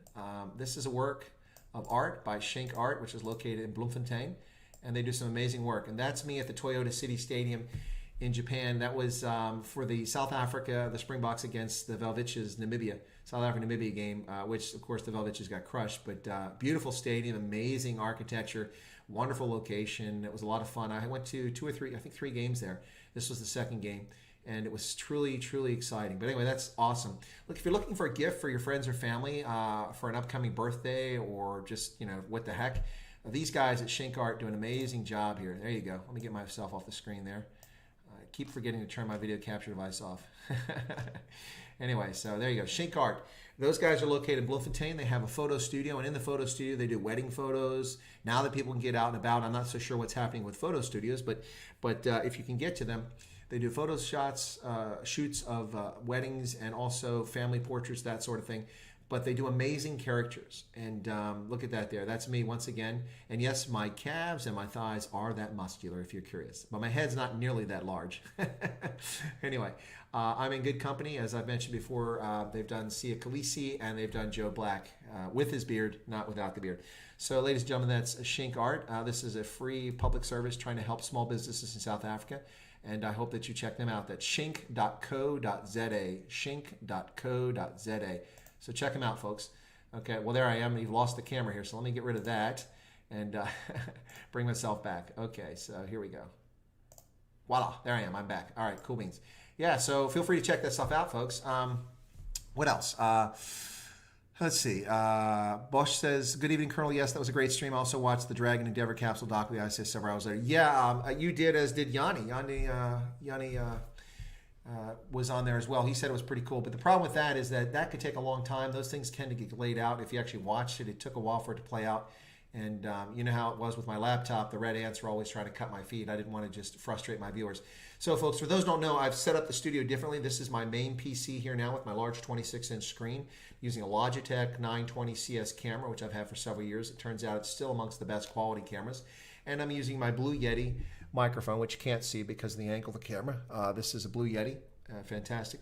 This is a work of art by Schenck Art, which is located in Bloemfontein, and they do some amazing work. And that's me at the Toyota City Stadium in Japan. That was for the South Africa, the Springboks against the Velviches, Namibia, South Africa-Namibia game, which, of course, the Velviches got crushed. But beautiful stadium, amazing architecture, wonderful location. It was a lot of fun. I went to three games there. This was the second game. And it was truly, truly exciting. But anyway, that's awesome. Look, if you're looking for a gift for your friends or family for an upcoming birthday or just, what the heck, these guys at Schenck Art do an amazing job here. There you go. Let me get myself off the screen there. I keep forgetting to turn my video capture device off. Anyway, so there you go. Schenck Art. Those guys are located in Bloemfontein. They have a photo studio, and in the photo studio, they do wedding photos. Now that people can get out and about, I'm not so sure what's happening with photo studios, but if you can get to them, they do photo shots, shoots of weddings and also family portraits, that sort of thing. But they do amazing characters. And look at that there. That's me once again. And yes, my calves and my thighs are that muscular, if you're curious. But my head's not nearly that large. Anyway, I'm in good company. As I've mentioned before, they've done Sia Khaleesi and they've done Joe Black with his beard, not without the beard. So, ladies and gentlemen, that's Schenck Art. This is a free public service trying to help small businesses in South Africa. And I hope that you check them out. That's schenck.co.za, schenck.co.za. So check them out, folks. Okay, well, there I am. You've lost the camera here, so let me get rid of that and bring myself back. Okay, so here we go. Voila, there I am. I'm back. All right, cool beans. Yeah, so feel free to check that stuff out, folks. What else? Let's see. Bosch says, good evening, Colonel. Yes, that was a great stream. I also watched the Dragon Endeavor capsule doc with the ISS several hours later. Yeah, you did, as did Yanni. Yanni was on there as well. He said it was pretty cool. But the problem with that is that could take a long time. Those things tend to get laid out. If you actually watched it, it took a while for it to play out. And you know how it was with my laptop. The red ants were always trying to cut my feed. I didn't want to just frustrate my viewers. So, folks, for those who don't know, I've set up the studio differently. This is my main PC here now with my large 26-inch screen using a Logitech 920 CS camera, which I've had for several years. It turns out it's still amongst the best quality cameras. And I'm using my Blue Yeti microphone, which you can't see because of the angle of the camera. This is a Blue Yeti, fantastic.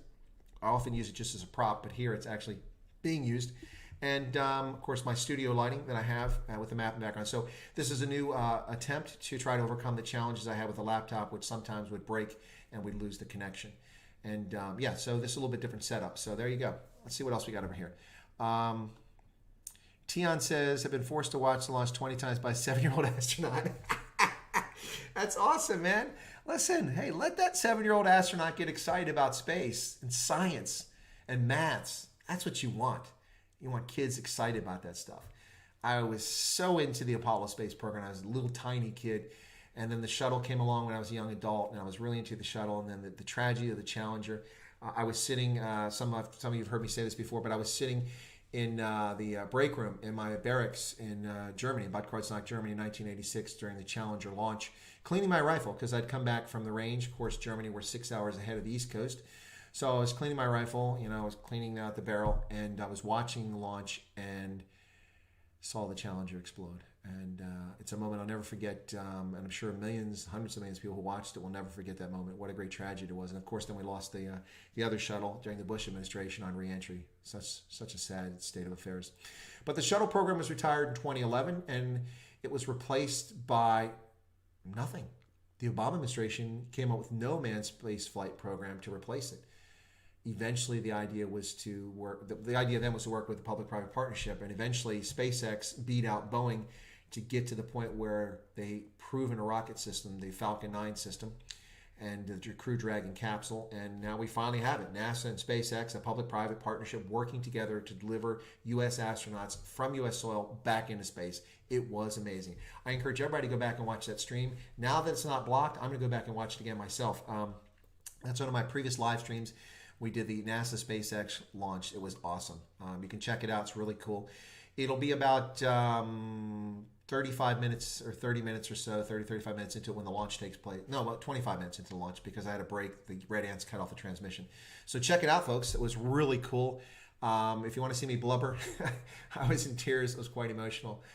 I often use it just as a prop, but here it's actually being used. And of course, my studio lighting that I have with the map in the background. So this is a new attempt to try to overcome the challenges I had with the laptop, which sometimes would break and we'd lose the connection. And yeah, so this is a little bit different setup. So there you go. Let's see what else we got over here. Tion says, I've been forced to watch the launch 20 times by a 7-year-old astronaut. That's awesome, man. Listen, hey, let that 7-year-old astronaut get excited about space and science and maths. That's what you want. You want kids excited about that stuff. I was so into the Apollo space program. I was a little tiny kid. And then the shuttle came along when I was a young adult, and I was really into the shuttle. And then the tragedy of the Challenger. I was sitting, some of you have heard me say this before, but I was sitting in the break room in my barracks in Germany, in Bad Kreuznach, Germany in 1986 during the Challenger launch, cleaning my rifle because I'd come back from the range. Of course, Germany were 6 hours ahead of the East Coast. So I was cleaning my rifle, I was cleaning out the barrel, and I was watching the launch and saw the Challenger explode. And it's a moment I'll never forget, and I'm sure hundreds of millions of people who watched it will never forget that moment. What a great tragedy it was. And of course, then we lost the other shuttle during the Bush administration on reentry. Such a sad state of affairs. But the shuttle program was retired in 2011, and it was replaced by nothing. The Obama administration came up with no manned space flight program to replace it. Eventually, the idea was to work. The idea then was to work with the public-private partnership, and eventually, SpaceX beat out Boeing to get to the point where they proven a rocket system, the Falcon 9 system, and the Crew Dragon capsule, and now we finally have it. NASA and SpaceX, a public-private partnership, working together to deliver U.S. astronauts from U.S. soil back into space. It was amazing. I encourage everybody to go back and watch that stream. Now that it's not blocked, I'm going to go back and watch it again myself. That's one of my previous live streams. We did the NASA SpaceX launch. It was awesome. You can check it out. It's really cool. It'll be about 35 minutes or 30 minutes or so, 35 minutes into when the launch takes place. No, about 25 minutes into the launch because I had a break. The red ants cut off the transmission. So check it out, folks. It was really cool. If you want to see me blubber, I was in tears. It was quite emotional.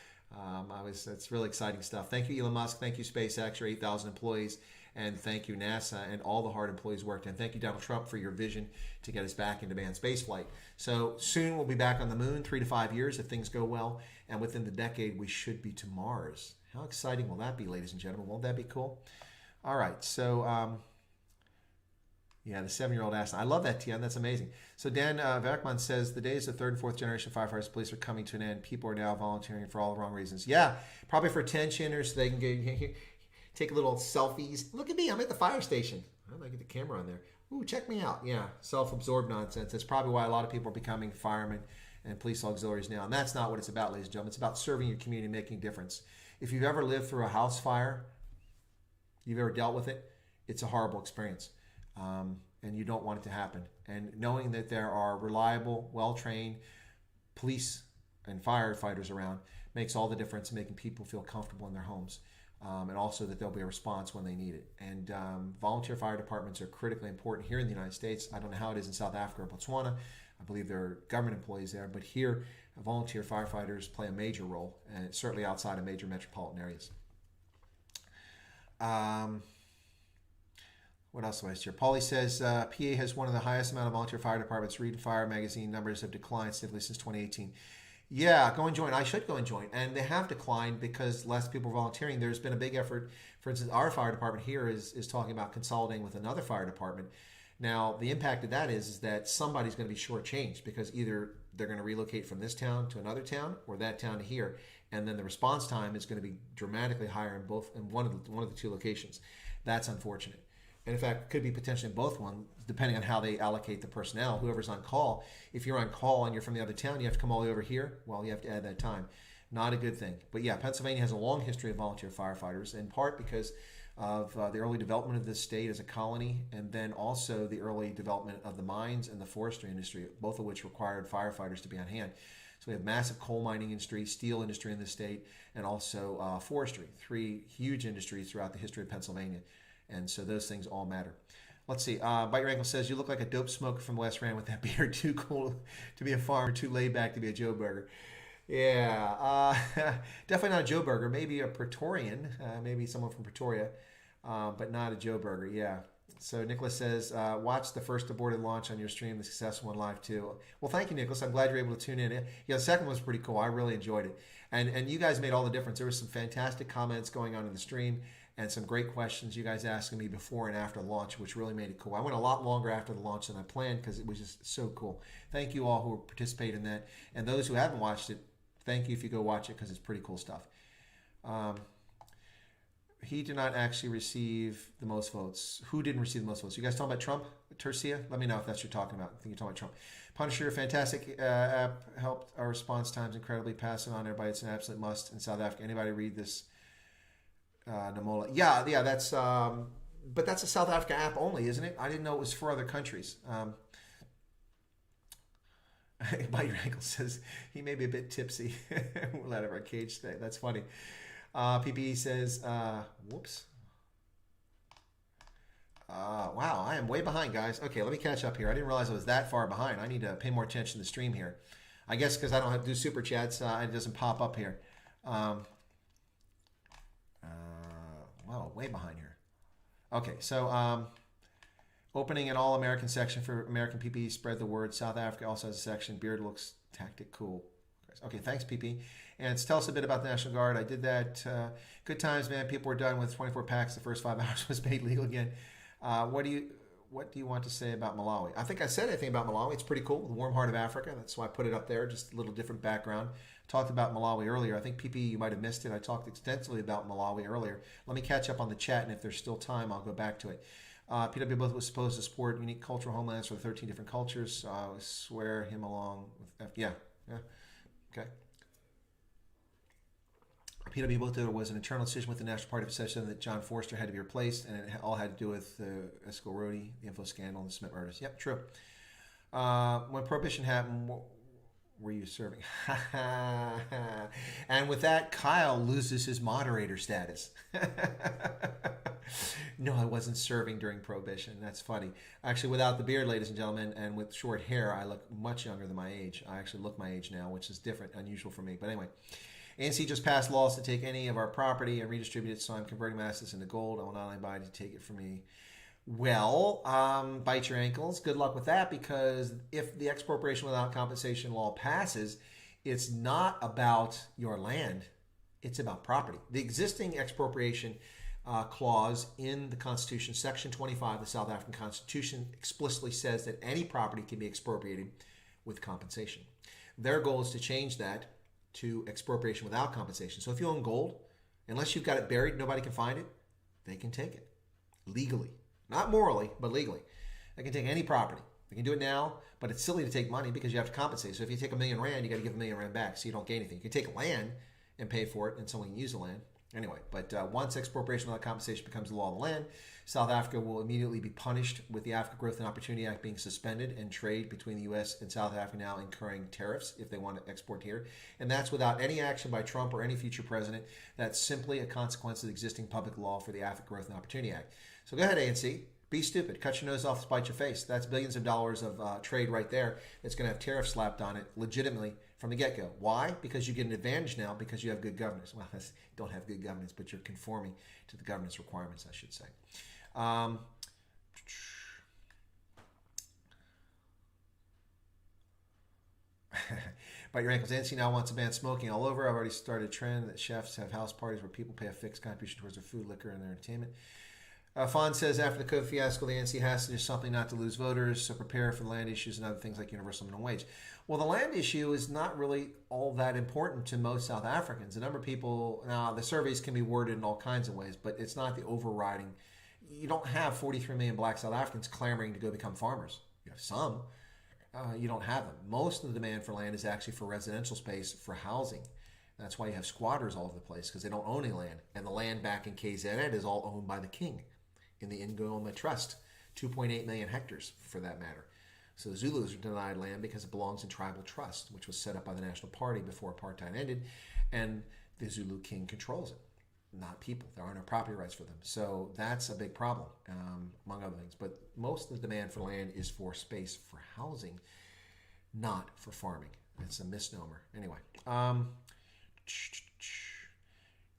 It's really exciting stuff. Thank you, Elon Musk. Thank you, SpaceX, your 8,000 employees. And thank you, NASA, and all the hard employees worked. And thank you, Donald Trump, for your vision to get us back into manned spaceflight. So soon we'll be back on the moon, 3 to 5 years if things go well. And within the decade, we should be to Mars. How exciting will that be, ladies and gentlemen? Won't that be cool? All right. So, yeah, the 7-year-old astronaut. I love that, Tian. That's amazing. So Dan Verkman says, the days of third and fourth generation firefighters, police are coming to an end. People are now volunteering for all the wrong reasons. Yeah, probably for attention or so they can get... Take a little selfies. Look at me, I'm at the fire station. How do I get the camera on there? Ooh, check me out. Yeah, self-absorbed nonsense. That's probably why a lot of people are becoming firemen and police auxiliaries now. And that's not what it's about, ladies and gentlemen. It's about serving your community and making a difference. If you've ever lived through a house fire, you've ever dealt with it, it's a horrible experience. And you don't want it to happen. And knowing that there are reliable, well-trained police and firefighters around makes all the difference in making people feel comfortable in their homes. And also that there'll be a response when they need it. And volunteer fire departments are critically important here in the United States. I don't know how it is in South Africa or Botswana. I believe there are government employees there. But here, volunteer firefighters play a major role, and certainly outside of major metropolitan areas. What else do I see here? Paulie says, PA has one of the highest amount of volunteer fire departments. Read Fire magazine numbers have declined significantly since 2018. Yeah, go and join. I should go and join. And they have declined because less people are volunteering. There's been a big effort. For instance, our fire department here is talking about consolidating with another fire department. Now, the impact of that is that somebody's going to be shortchanged because either they're going to relocate from this town to another town or that town to here. And then the response time is going to be dramatically higher in one of the two locations. That's unfortunate. And in fact, could be potentially in both one, depending on how they allocate the personnel. Whoever's on call, if you're on call and you're from the other town, you have to come all the way over here. Well, you have to add that time. Not a good thing. But yeah, Pennsylvania has a long history of volunteer firefighters, in part because of the early development of this state as a colony, and then also the early development of the mines and the forestry industry, both of which required firefighters to be on hand. So we have massive coal mining industry, steel industry in the state, and also forestry. 3 huge industries throughout the history of Pennsylvania. And so those things all matter. Let's see. Bite Your Ankle says, you look like a dope smoker from West Rand with that beard. Too cool to be a farmer, too laid back to be a Joe Burger. Yeah, definitely not a Joe Burger. Maybe a Praetorian, maybe someone from Pretoria, but not a Joe Burger. Yeah. So Nicholas says, watch the first aborted launch on your stream, the successful one live too. Well, thank you, Nicholas. I'm glad you're able to tune in. Yeah, the second one was pretty cool. I really enjoyed it, and you guys made all the difference. There were some fantastic comments going on in the stream, and some great questions you guys asking me before and after launch, which really made it cool. I went a lot longer after the launch than I planned because it was just so cool. Thank you all who participated in that, and those who haven't watched it, thank you if you go watch it because it's pretty cool stuff. He did not actually receive the most votes. Who didn't receive the most votes? You guys talking about Trump, Tercia? Let me know if that's what you're talking about. I think you're talking about Trump. Punisher, fantastic app, helped our response times incredibly. Pass it on, everybody. It's an absolute must in South Africa. Anybody read this? Namola. Yeah, that's. But that's a South Africa app only, isn't it? I didn't know it was for other countries. Bite Your Ankle says he may be a bit tipsy. We'll out of our cage today. That's funny. PPE says, whoops. Wow, I am way behind, guys. Okay, let me catch up here. I didn't realize I was that far behind. I need to pay more attention to the stream here. I guess because I don't have to do super chats, it doesn't pop up here. Wow, way behind here. Okay, so opening an all-American section for American PPE. Spread the word. South Africa also has a section. Beard looks tactic cool. Okay, thanks, PP. And tell us a bit about the National Guard. I did that. Good times, man. People were done with 24 packs. The first 5 hours was made legal again. What do you want to say about Malawi? I think I said anything about Malawi. It's pretty cool. The warm heart of Africa. That's why I put it up there. Just a little different background. Talked about Malawi earlier. I think PP, you might have missed it. I talked extensively about Malawi earlier. Let me catch up on the chat, and if there's still time, I'll go back to it. PW both was supposed to support unique cultural homelands for the 13 different cultures. I swear him along with yeah. Okay. PW both was an internal decision with the National Party of such that John Forster had to be replaced, and it all had to do with Esco Rodi, the info scandal, and the Smith murders. Yep, true. When Prohibition happened, what were you serving? And with that, Kyle loses his moderator status. No, I wasn't serving during Prohibition. That's funny. Actually, without the beard, ladies and gentlemen, and with short hair, I look much younger than my age. I actually look my age now, which is different, unusual for me. But anyway, ANC just passed laws to take any of our property and redistribute it, so I'm converting my assets into gold. I will not allow anybody to take it from me. Well, bite your ankles. Good luck with that, because if the expropriation without compensation law passes, it's not about your land. It's about property. The existing expropriation clause in the Constitution, Section 25 of the South African Constitution, explicitly says that any property can be expropriated with compensation. Their goal is to change that to expropriation without compensation. So if you own gold, unless you've got it buried, nobody can find it, they can take it legally. Not morally, but legally. They can take any property. They can do it now, but it's silly to take money because you have to compensate. So if you take R1 million, you got to give R1 million back, so you don't gain anything. You can take land and pay for it, and someone can use the land. Anyway, but once expropriation without compensation becomes the law of the land, South Africa will immediately be punished, with the Africa Growth and Opportunity Act being suspended, and trade between the U.S. and South Africa now incurring tariffs if they want to export here. And that's without any action by Trump or any future president. That's simply a consequence of the existing public law for the Africa Growth and Opportunity Act. So go ahead, ANC. Be stupid. Cut your nose off, spite your face. That's billions of dollars of trade right there. It's going to have tariffs slapped on it legitimately from the get-go. Why? Because you get an advantage now because you have good governance. Well, don't have good governance, but you're conforming to the governance requirements, I should say. Bite your ankles. NC now wants to ban smoking all over. I've already started a trend that chefs have house parties where people pay a fixed contribution towards their food, liquor, and their entertainment. Fawn says, after the COVID fiasco, the ANC has to do something not to lose voters, so prepare for the land issues and other things like universal minimum wage. Well, the land issue is not really all that important to most South Africans. A number of people, now the surveys can be worded in all kinds of ways, but it's not the overriding. You don't have 43 million black South Africans clamoring to go become farmers. You have some. You don't have them. Most of the demand for land is actually for residential space, for housing. That's why you have squatters all over the place, because they don't own any land. And the land back in KZN is all owned by the king in the Ngoma Trust, 2.8 million hectares for that matter. So the Zulus are denied land because it belongs in tribal trust, which was set up by the National Party before apartheid ended, and the Zulu king controls it, not people. There are no property rights for them. So that's a big problem, among other things. But most of the demand for land is for space for housing, not for farming. It's a misnomer. Anyway.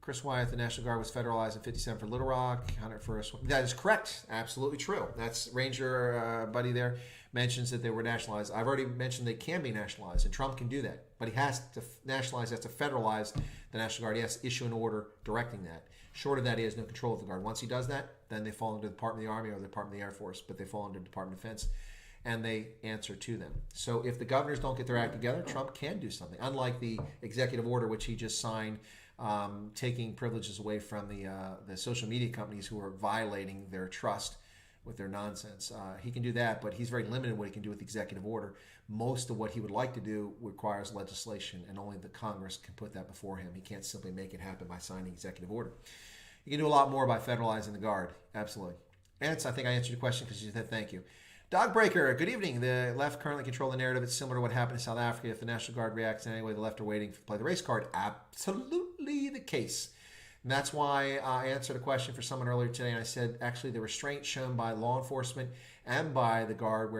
Chris Wyatt, the National Guard was federalized in 57 for Little Rock. 100 for that is correct. Absolutely true. That's Ranger buddy there mentions that they were nationalized. I've already mentioned they can be nationalized, and Trump can do that. But he has to nationalize, has to federalize the National Guard. He has to issue an order directing that. Short of that, he has no control of the Guard. Once he does that, then they fall under the Department of the Army or the Department of the Air Force, but they fall under the Department of Defense, and they answer to them. So if the governors don't get their act together, Trump can do something. Unlike the executive order, which he just signed, taking privileges away from the social media companies who are violating their trust with their nonsense. He can do that, but he's very limited in what he can do with the executive order. Most of what he would like to do requires legislation, and only the Congress can put that before him. He can't simply make it happen by signing executive order. You can do a lot more by federalizing the Guard. Absolutely. And I think I answered your question because you said thank you. Dogbreaker, good evening. The left currently control the narrative. It's similar to what happened in South Africa. If the National Guard reacts in any way, the left are waiting to play the race card. Absolutely the case. And that's why I answered a question for someone earlier today, and I said actually the restraint shown by law enforcement and by the Guard,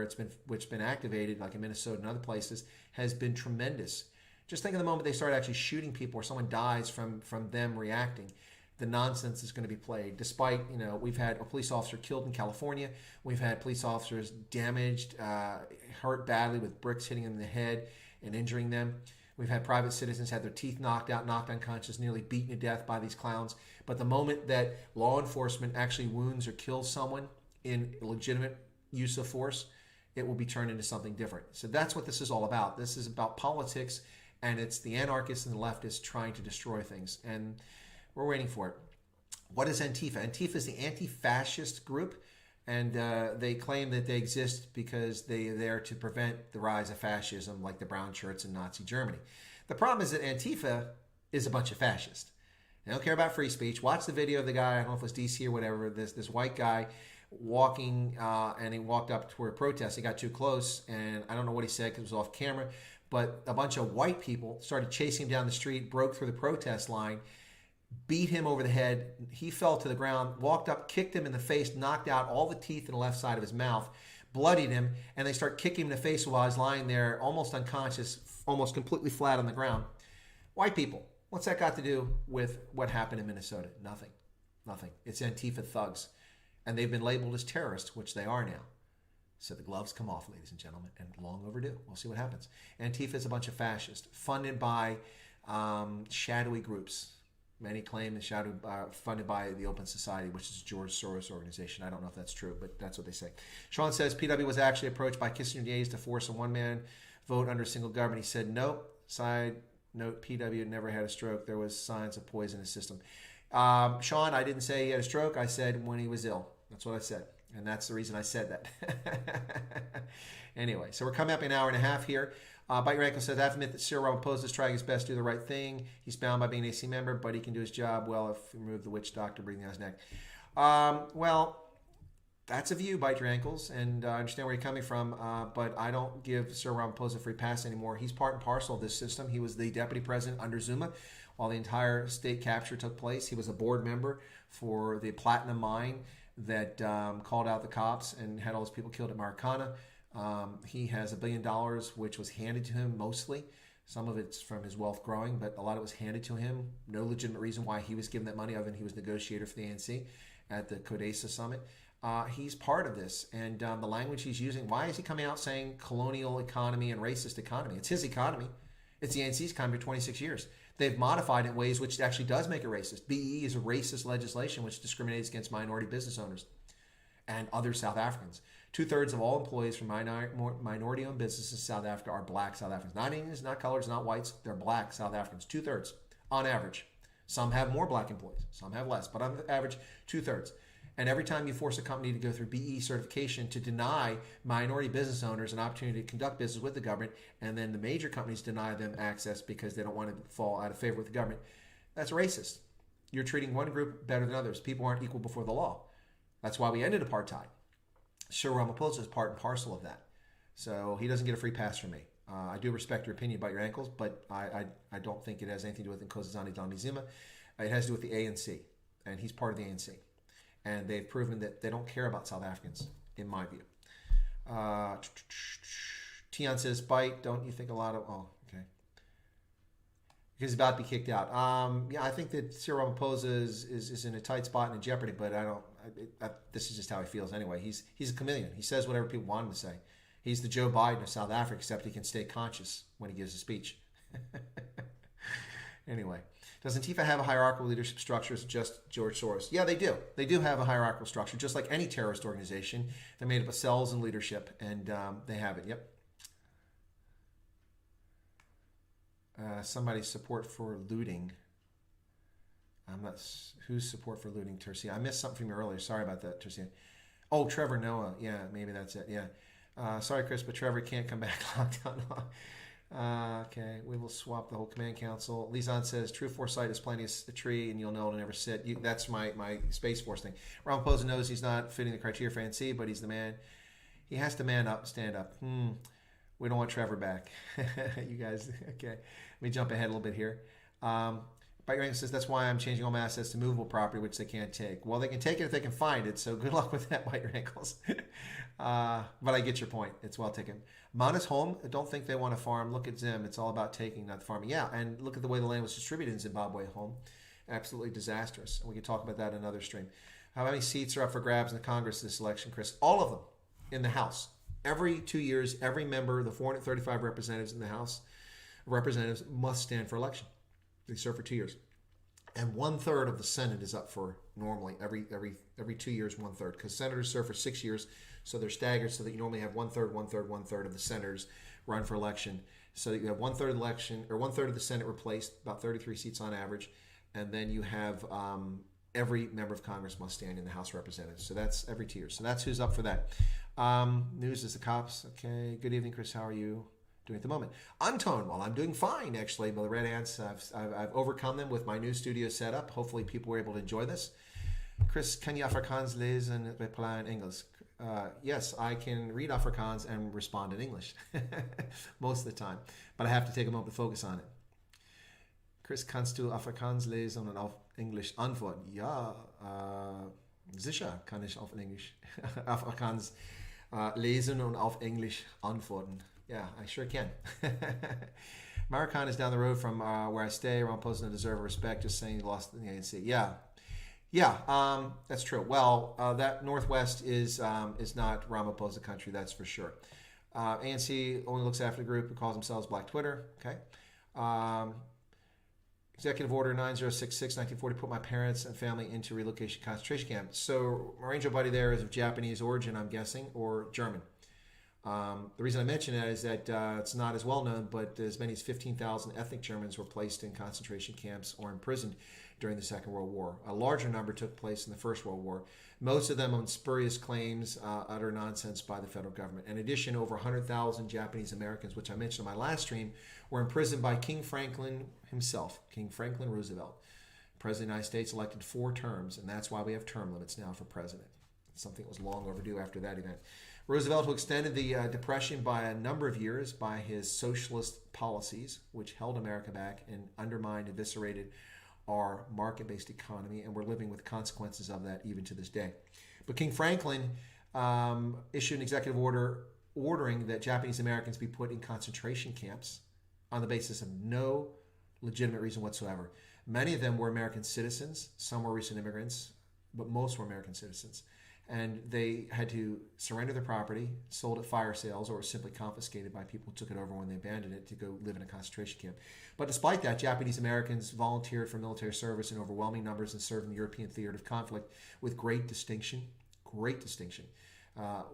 which been activated, like in Minnesota and other places, has been tremendous. Just think of the moment they start actually shooting people or someone dies from them reacting. The nonsense is going to be played. Despite, we've had a police officer killed in California. We've had police officers damaged, hurt badly with bricks hitting them in the head and injuring them. We've had private citizens have their teeth knocked out, knocked unconscious, nearly beaten to death by these clowns. But the moment that law enforcement actually wounds or kills someone in legitimate use of force, it will be turned into something different. So that's what this is all about. This is about politics, and it's the anarchists and the leftists trying to destroy things. And we're waiting for it. What is Antifa? Antifa is the anti-fascist group, and they claim that they exist because they are there to prevent the rise of fascism like the brown shirts in Nazi Germany. The problem is that Antifa is a bunch of fascists. They don't care about free speech. Watch the video of the guy, I don't know if it was DC or whatever, this white guy walking, and he walked up to a protest. He got too close, and I don't know what he said because it was off camera, but a bunch of white people started chasing him down the street, broke through the protest line, beat him over the head. He fell to the ground, walked up, kicked him in the face, knocked out all the teeth in the left side of his mouth, bloodied him, and they start kicking him in the face while he's lying there almost unconscious, almost completely flat on the ground. White people. What's that got to do with what happened in Minnesota? Nothing. It's Antifa thugs. And they've been labeled as terrorists, which they are now. So the gloves come off, ladies and gentlemen, and long overdue. We'll see what happens. Antifa is a bunch of fascists funded by shadowy groups. Many claim it's funded by the Open Society, which is George Soros' organization. I don't know if that's true, but that's what they say. Sean says PW was actually approached by Kissinger DAs to force a one-man vote under a single government. He said, nope. Side note, PW never had a stroke. There was signs of poison in his system. Sean, I didn't say he had a stroke. I said when he was ill. That's what I said. And that's the reason I said that. Anyway, so we're coming up an hour and a half here. Bite Your Ankle says, I have to admit that Cyril Ramaphosa is trying his best to do the right thing. He's bound by being an AC member, but he can do his job well if he remove the witch doctor breathing out his neck. Well, that's a view, Bite Your Ankles, and I understand where you're coming from, but I don't give Cyril Ramaphosa a free pass anymore. He's part and parcel of this system. He was the deputy president under Zuma while the entire state capture took place. He was a board member for the platinum mine that called out the cops and had all those people killed at Maracana. He has $1 billion, which was handed to him mostly. Some of it's from his wealth growing, but a lot of it was handed to him. No legitimate reason why he was given that money other than he was negotiator for the ANC at the CODESA summit. He's part of this, and the language he's using, why is he coming out saying colonial economy and racist economy? It's his economy. It's the ANC's economy for 26 years. They've modified it in ways which actually does make it racist. BE is a racist legislation which discriminates against minority business owners and other South Africans. 2/3 of all employees from minority-owned businesses in South Africa are black South Africans. Not Indians, not coloreds, not whites. They're black South Africans. 2/3 on average. Some have more black employees. Some have less. But on average, 2/3. And every time you force a company to go through BE certification to deny minority business owners an opportunity to conduct business with the government, and then the major companies deny them access because they don't want to fall out of favor with the government, that's racist. You're treating one group better than others. People aren't equal before the law. That's why we ended apartheid. Cyril Ramaphosa is part and parcel of that. So he doesn't get a free pass from me. I do respect your opinion about your ankles, but I don't think it has anything to do with Nkosazana Dlamini-Zuma. It has to do with the ANC, and he's part of the ANC. And they've proven that they don't care about South Africans, in my view. Tion says, Bite, don't you think a lot of... Oh, okay. He's about to be kicked out. Yeah, I think that Cyril Ramaphosa is in a tight spot and in jeopardy, but I don't. This is just how he feels anyway. He's a chameleon. He says whatever people want him to say. He's the Joe Biden of South Africa, except he can stay conscious when he gives a speech. Anyway, does Antifa have a hierarchical leadership structure as just George Soros? Yeah, they do. They do have a hierarchical structure, just like any terrorist organization. They're made up of cells and leadership, and they have it. Yep. Somebody's support for looting. I'm not. Whose support for looting, Tercia? I missed something from you earlier. Sorry about that, Tercia. Oh, Trevor Noah. Yeah, maybe that's it. Yeah. Sorry, Chris, but Trevor can't come back. Lockdown. Okay, we will swap the whole command council. Lizan says, true foresight is planting a tree and you'll know it'll never sit. That's my Space Force thing. Ramaphosa knows he's not fitting the criteria for ANC, but he's the man. He has to man up, stand up. We don't want Trevor back. You guys, okay. Let me jump ahead a little bit here. Bite Your Ankle says, that's why I'm changing all my assets to movable property, which they can't take. Well, they can take it if they can find it, so good luck with that, Bite Your Ankles. But I get your point. It's well taken. Mana's home, I don't think they want to farm. Look at Zim. It's all about taking, not farming. Yeah, and look at the way the land was distributed in Zimbabwe home. Absolutely disastrous. And we can talk about that in another stream. How many seats are up for grabs in the Congress this election, Chris? All of them in the House. Every 2 years, every member, the 435 representatives in the House of Representatives must stand for election. They serve for 2 years. And 1/3 of the Senate is up for normally every 2 years, 1/3. Because senators serve for 6 years, so they're staggered so that you normally have 1/3, 1/3, 1/3 of the senators run for election. So that you have 1/3 of the election, or 1/3 of the Senate replaced, about 33 seats on average. And then you have every member of Congress must stand in the House of Representatives. So that's every 2 years. So that's who's up for that. News is the cops. Okay. Good evening, Chris. How are you doing at the moment? Untoned. Well, I'm doing fine, actually. But the red ants, I've overcome them with my new studio setup. Hopefully people were able to enjoy this. Chris, kan je Afrikaans lezen en reply in English? Yes, I can read Afrikaans and respond in English most of the time. But I have to take a moment to focus on it. Chris, kannst du Afrikaans lesen und auf Englisch antworten? Ja, sicher kann ich auf Englisch Afrikaans lesen und auf Englisch antworten. Yeah, I sure can. Maricon is down the road from where I stay. Ramaphosa doesn't deserve respect, just saying he lost in the ANC. Yeah, that's true. Well, that Northwest is not Ramaphosa country, that's for sure. ANC only looks after the group who calls themselves Black Twitter. Okay. Executive Order 9066, 1940, put my parents and family into relocation concentration camp. So my Ranger buddy there is of Japanese origin, I'm guessing, or German. The reason I mention that is that it's not as well known, but as many as 15,000 ethnic Germans were placed in concentration camps or imprisoned during the Second World War. A larger number took place in the First World War. Most of them on spurious claims, utter nonsense by the federal government. In addition, over 100,000 Japanese Americans, which I mentioned in my last stream, were imprisoned by King Franklin himself, King Franklin Roosevelt. President of the United States elected 4 terms, and that's why we have term limits now for president. Something that was long overdue after that event. Roosevelt, who extended the Depression by a number of years by his socialist policies, which held America back and undermined, eviscerated our market-based economy, and we're living with consequences of that even to this day. But King Franklin issued an executive order ordering that Japanese Americans be put in concentration camps on the basis of no legitimate reason whatsoever. Many of them were American citizens, some were recent immigrants, but most were American citizens. And they had to surrender their property, sold at fire sales, or was simply confiscated by people who took it over when they abandoned it to go live in a concentration camp. But despite that, Japanese Americans volunteered for military service in overwhelming numbers and served in the European theater of conflict with great distinction. Great distinction.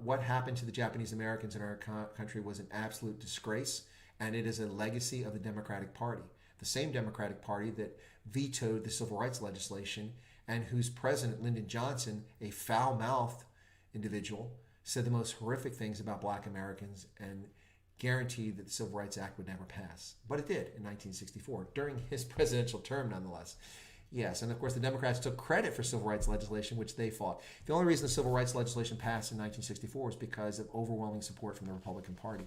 What happened to the Japanese Americans in our country was an absolute disgrace, and it is a legacy of the Democratic Party. The same Democratic Party that vetoed the civil rights legislation and whose president, Lyndon Johnson, a foul-mouthed individual, said the most horrific things about black Americans and guaranteed that the Civil Rights Act would never pass. But it did in 1964, during his presidential term nonetheless. Yes, and of course the Democrats took credit for civil rights legislation, which they fought. The only reason the civil rights legislation passed in 1964 was because of overwhelming support from the Republican Party.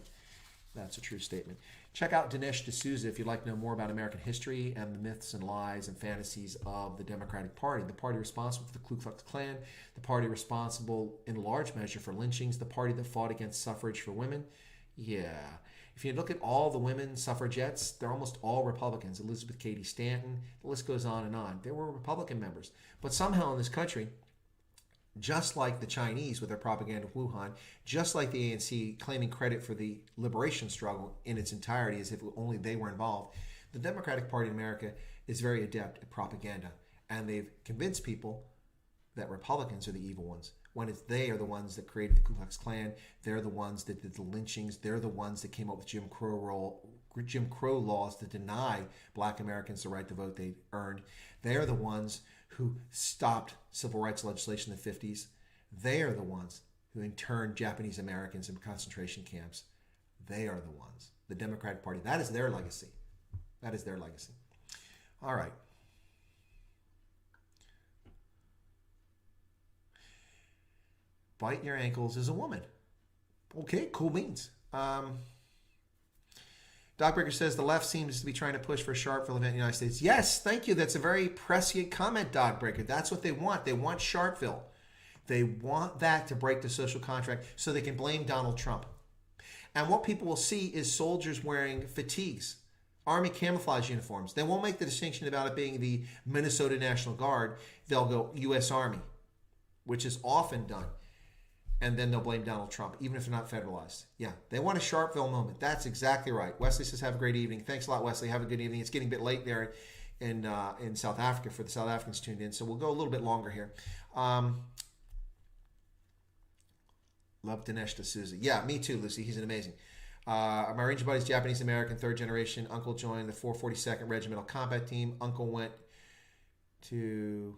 That's a true statement. Check out Dinesh D'Souza if you'd like to know more about American history and the myths and lies and fantasies of the Democratic Party. The party responsible for the Ku Klux Klan, the party responsible in large measure for lynchings, the party that fought against suffrage for women. Yeah. If you look at all the women suffragettes, they're almost all Republicans. Elizabeth Cady Stanton, the list goes on and on. They were Republican members. But somehow in this country, just like the Chinese with their propaganda of Wuhan, just like the ANC claiming credit for the liberation struggle in its entirety as if only they were involved, the Democratic Party in America is very adept at propaganda. And they've convinced people that Republicans are the evil ones, when it's they are the ones that created the Ku Klux Klan. They're the ones that did the lynchings. They're the ones that came up with Jim Crow laws that deny black Americans the right to vote they earned. They're the ones who stopped civil rights legislation in the 50s. They are the ones who interned Japanese Americans in concentration camps. They are the ones. The Democratic Party. That is their legacy. That is their legacy. All right. Bite your ankles as a woman. Okay, cool beans. Doc Breaker says the left seems to be trying to push for a Sharpeville event in the United States. Yes, thank you. That's a very prescient comment, Doc Breaker. That's what they want. They want Sharpeville. They want that to break the social contract so they can blame Donald Trump. And what people will see is soldiers wearing fatigues, Army camouflage uniforms. They won't make the distinction about it being the Minnesota National Guard. They'll go U.S. Army, which is often done. And then they'll blame Donald Trump, even if they're not federalized. Yeah, they want a Sharpeville moment. That's exactly right. Wesley says, have a great evening. Thanks a lot, Wesley. Have a good evening. It's getting a bit late there in South Africa for the South Africans tuned in, so we'll go a little bit longer here. Love Dinesh D'Souza. Yeah, me too, Lucy. He's an amazing. My Ranger buddy's Japanese American, third generation. Uncle joined the 442nd Regimental Combat Team. Uncle went to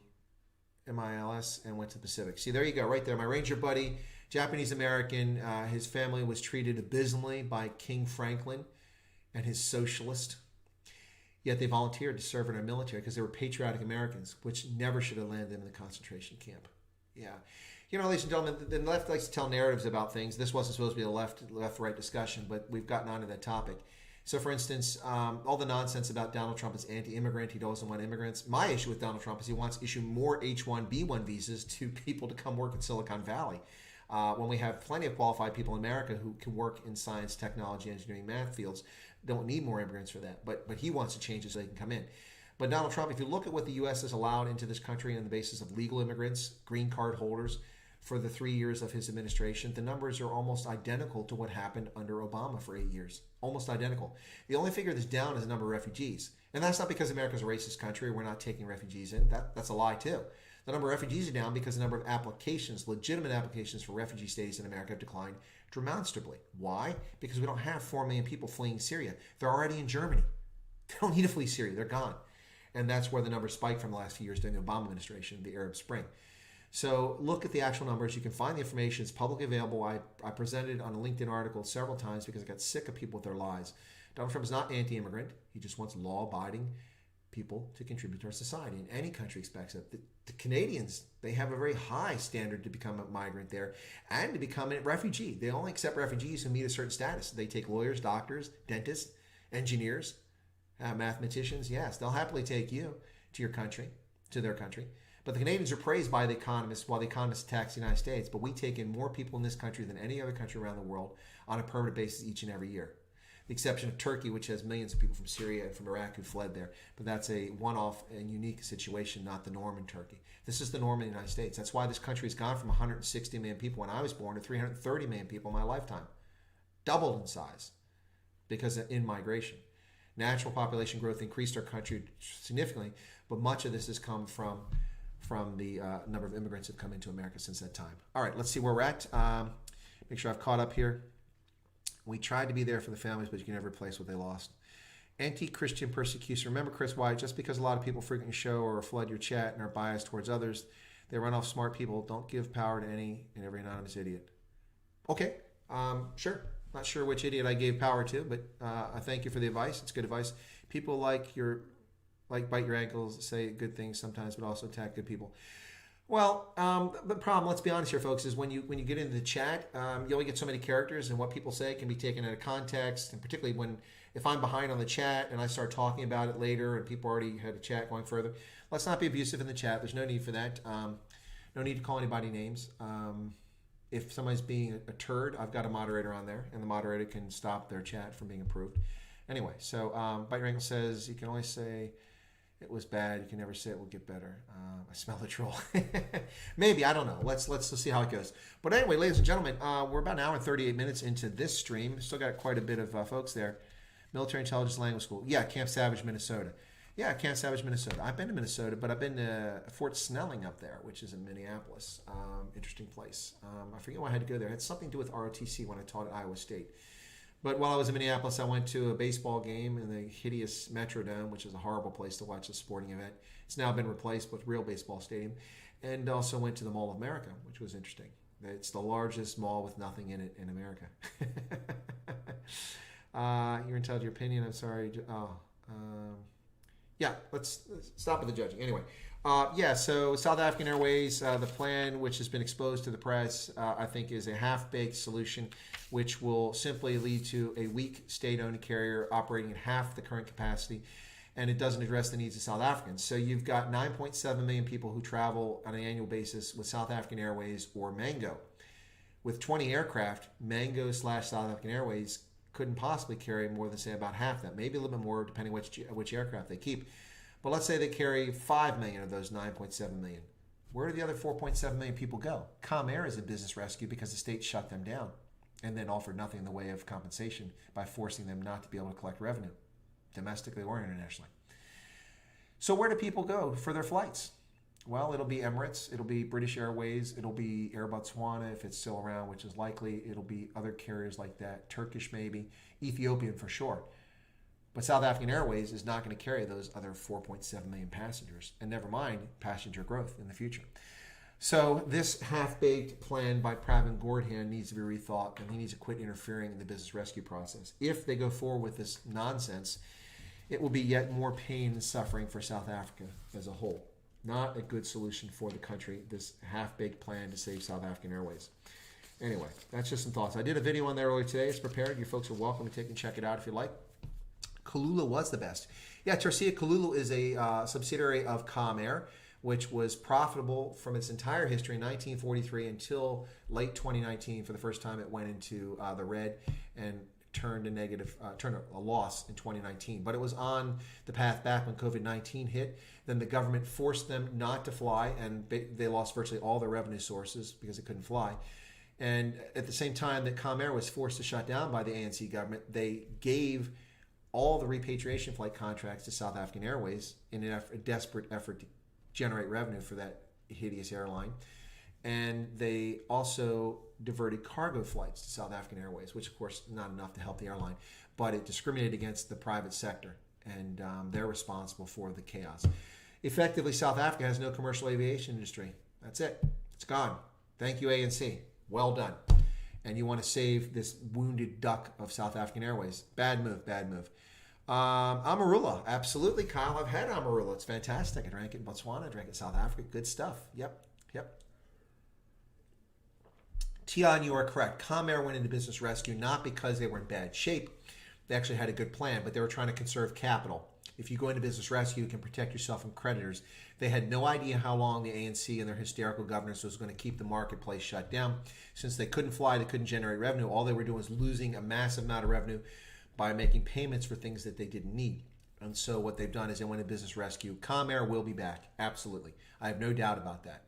MILS and went to the Pacific. See, there you go, right there. My Ranger buddy, Japanese American. His family was treated abysmally by King Franklin and his socialist. Yet they volunteered to serve in our military because they were patriotic Americans, which never should have landed them in the concentration camp. Yeah. You know, ladies and gentlemen, the left likes to tell narratives about things. This wasn't supposed to be a left-right discussion, but we've gotten onto that topic. So, for instance, all the nonsense about Donald Trump is anti-immigrant. He doesn't want immigrants. My issue with Donald Trump is he wants to issue more H-1B1 visas to people to come work in Silicon Valley when we have plenty of qualified people in America who can work in science, technology, engineering, math fields. Don't need more immigrants for that. But he wants to change it so they can come in. But Donald Trump, if you look at what the U.S. has allowed into this country on the basis of legal immigrants, green card holders, for the 3 years of his administration, the numbers are almost identical to what happened under Obama for 8 years. Almost identical. The only figure that's down is the number of refugees. And that's not because America's a racist country. We're not taking refugees in. That's a lie, too. The number of refugees are down because the number of applications, legitimate applications for refugee status in America have declined demonstrably. Why? Because we don't have 4 million people fleeing Syria. They're already in Germany. They don't need to flee Syria. They're gone. And that's where the numbers spiked from the last few years during the Obama administration, the Arab Spring. So look at the actual numbers. You can find the information. It's publicly available. I presented it on a LinkedIn article several times because I got sick of people with their lies. Donald Trump is not anti-immigrant. He just wants law-abiding people to contribute to our society. And any country expects it. The Canadians, they have a very high standard to become a migrant there and to become a refugee. They only accept refugees who meet a certain status. They take lawyers, doctors, dentists, engineers, mathematicians. Yes, they'll happily take you to your country, to their country. But the Canadians are praised by the economists while the economists tax the United States. But we take in more people in this country than any other country around the world on a permanent basis each and every year. The exception of Turkey, which has millions of people from Syria and from Iraq who fled there. But that's a one-off and unique situation, not the norm in Turkey. This is the norm in the United States. That's why this country has gone from 160 million people when I was born to 330 million people in my lifetime. Doubled in size because of in-migration. Natural population growth increased our country significantly, but much of this has come from the number of immigrants that have come into America since that time. All right, let's see where we're at. Make sure I've caught up here. We tried to be there for the families, but you can never replace what they lost. Anti-Christian persecution. Remember, Chris White, just because a lot of people frequent your show or flood your chat and are biased towards others, they run off smart people. Don't give power to any and every anonymous idiot. Okay, sure. Not sure which idiot I gave power to, but I thank you for the advice. It's good advice. People like bite your ankles, say good things sometimes, but also attack good people. Well, the problem, let's be honest here, folks, is when you get into the chat, you only get so many characters, and what people say can be taken out of context, and particularly if I'm behind on the chat and I start talking about it later and people already had a chat going further, let's not be abusive in the chat. There's no need for that. No need to call anybody names. if somebody's being a turd, I've got a moderator on there, and the moderator can stop their chat from being approved. Anyway, so Bite Your Ankle says you can only say it was bad. You can never say it will get better. I smell the troll. Maybe, I don't know. Let's see how it goes. But anyway, ladies and gentlemen, we're about an hour and 38 minutes into this stream. Still got quite a bit of folks there. Military Intelligence Language School. Yeah, Camp Savage, Minnesota. Yeah, Camp Savage, Minnesota. I've been to Minnesota, but I've been to Fort Snelling up there, which is in Minneapolis. Interesting place. I forget why I had to go there. It had something to do with ROTC when I taught at Iowa State. But while I was in Minneapolis, I went to a baseball game in the hideous Metrodome, which is a horrible place to watch a sporting event. It's now been replaced with a real baseball stadium. And also went to the Mall of America, which was interesting. It's the largest mall with nothing in it in America. You're entitled to your opinion. I'm sorry. Yeah, let's stop with the judging. Anyway, so South African Airways, the plan, which has been exposed to the press, I think is a half-baked solution, which will simply lead to a weak state-owned carrier operating at half the current capacity, and it doesn't address the needs of South Africans. So you've got 9.7 million people who travel on an annual basis with South African Airways or Mango. With 20 aircraft, Mango/South African Airways couldn't possibly carry more than, say, about half that, maybe a little bit more depending which aircraft they keep. But let's say they carry 5 million of those 9.7 million. Where do the other 4.7 million people go? Comair is a business rescue because the state shut them down and then offered nothing in the way of compensation by forcing them not to be able to collect revenue, domestically or internationally. So where do people go for their flights? Well, it'll be Emirates, it'll be British Airways, it'll be Air Botswana if it's still around, which is likely. It'll be other carriers like that, Turkish maybe, Ethiopian for sure. But South African Airways is not going to carry those other 4.7 million passengers, and never mind passenger growth in the future. So this half-baked plan by Pravin Gordhan needs to be rethought, and he needs to quit interfering in the business rescue process. If they go forward with this nonsense, it will be yet more pain and suffering for South Africa as a whole. Not a good solution for the country, this half-baked plan to save South African Airways. Anyway, that's just some thoughts. I did a video on that earlier today. It's prepared. You folks are welcome to take and check it out if you like. Kulula was the best. Yeah, Tercia Kulula is a subsidiary of Comair, which was profitable from its entire history in 1943 until late 2019. For the first time, it went into the red and turned a loss in 2019. But it was on the path back when COVID-19 hit. Then the government forced them not to fly, and they lost virtually all their revenue sources because they couldn't fly. And at the same time that Comair was forced to shut down by the ANC government, they gave all the repatriation flight contracts to South African Airways in a desperate effort to generate revenue for that hideous airline. And they also diverted cargo flights to South African Airways, which of course not enough to help the airline, but it discriminated against the private sector, and they're responsible for the chaos. Effectively, South Africa has no commercial aviation industry. That's it. It's gone. Thank you, ANC. Well done. And you want to save this wounded duck of South African Airways. Bad move, bad move. Amarula, absolutely, Kyle. I've had Amarula. It's fantastic. I drank it in Botswana. I drank it in South Africa. Good stuff. Yep. Tian, you are correct. Comair went into business rescue not because they were in bad shape. They actually had a good plan, but they were trying to conserve capital. If you go into business rescue, you can protect yourself from creditors. They had no idea how long the ANC and their hysterical governance was going to keep the marketplace shut down. Since they couldn't fly, they couldn't generate revenue. All they were doing was losing a massive amount of revenue by making payments for things that they didn't need. And so what they've done is they went into business rescue. Comair will be back. Absolutely. I have no doubt about that.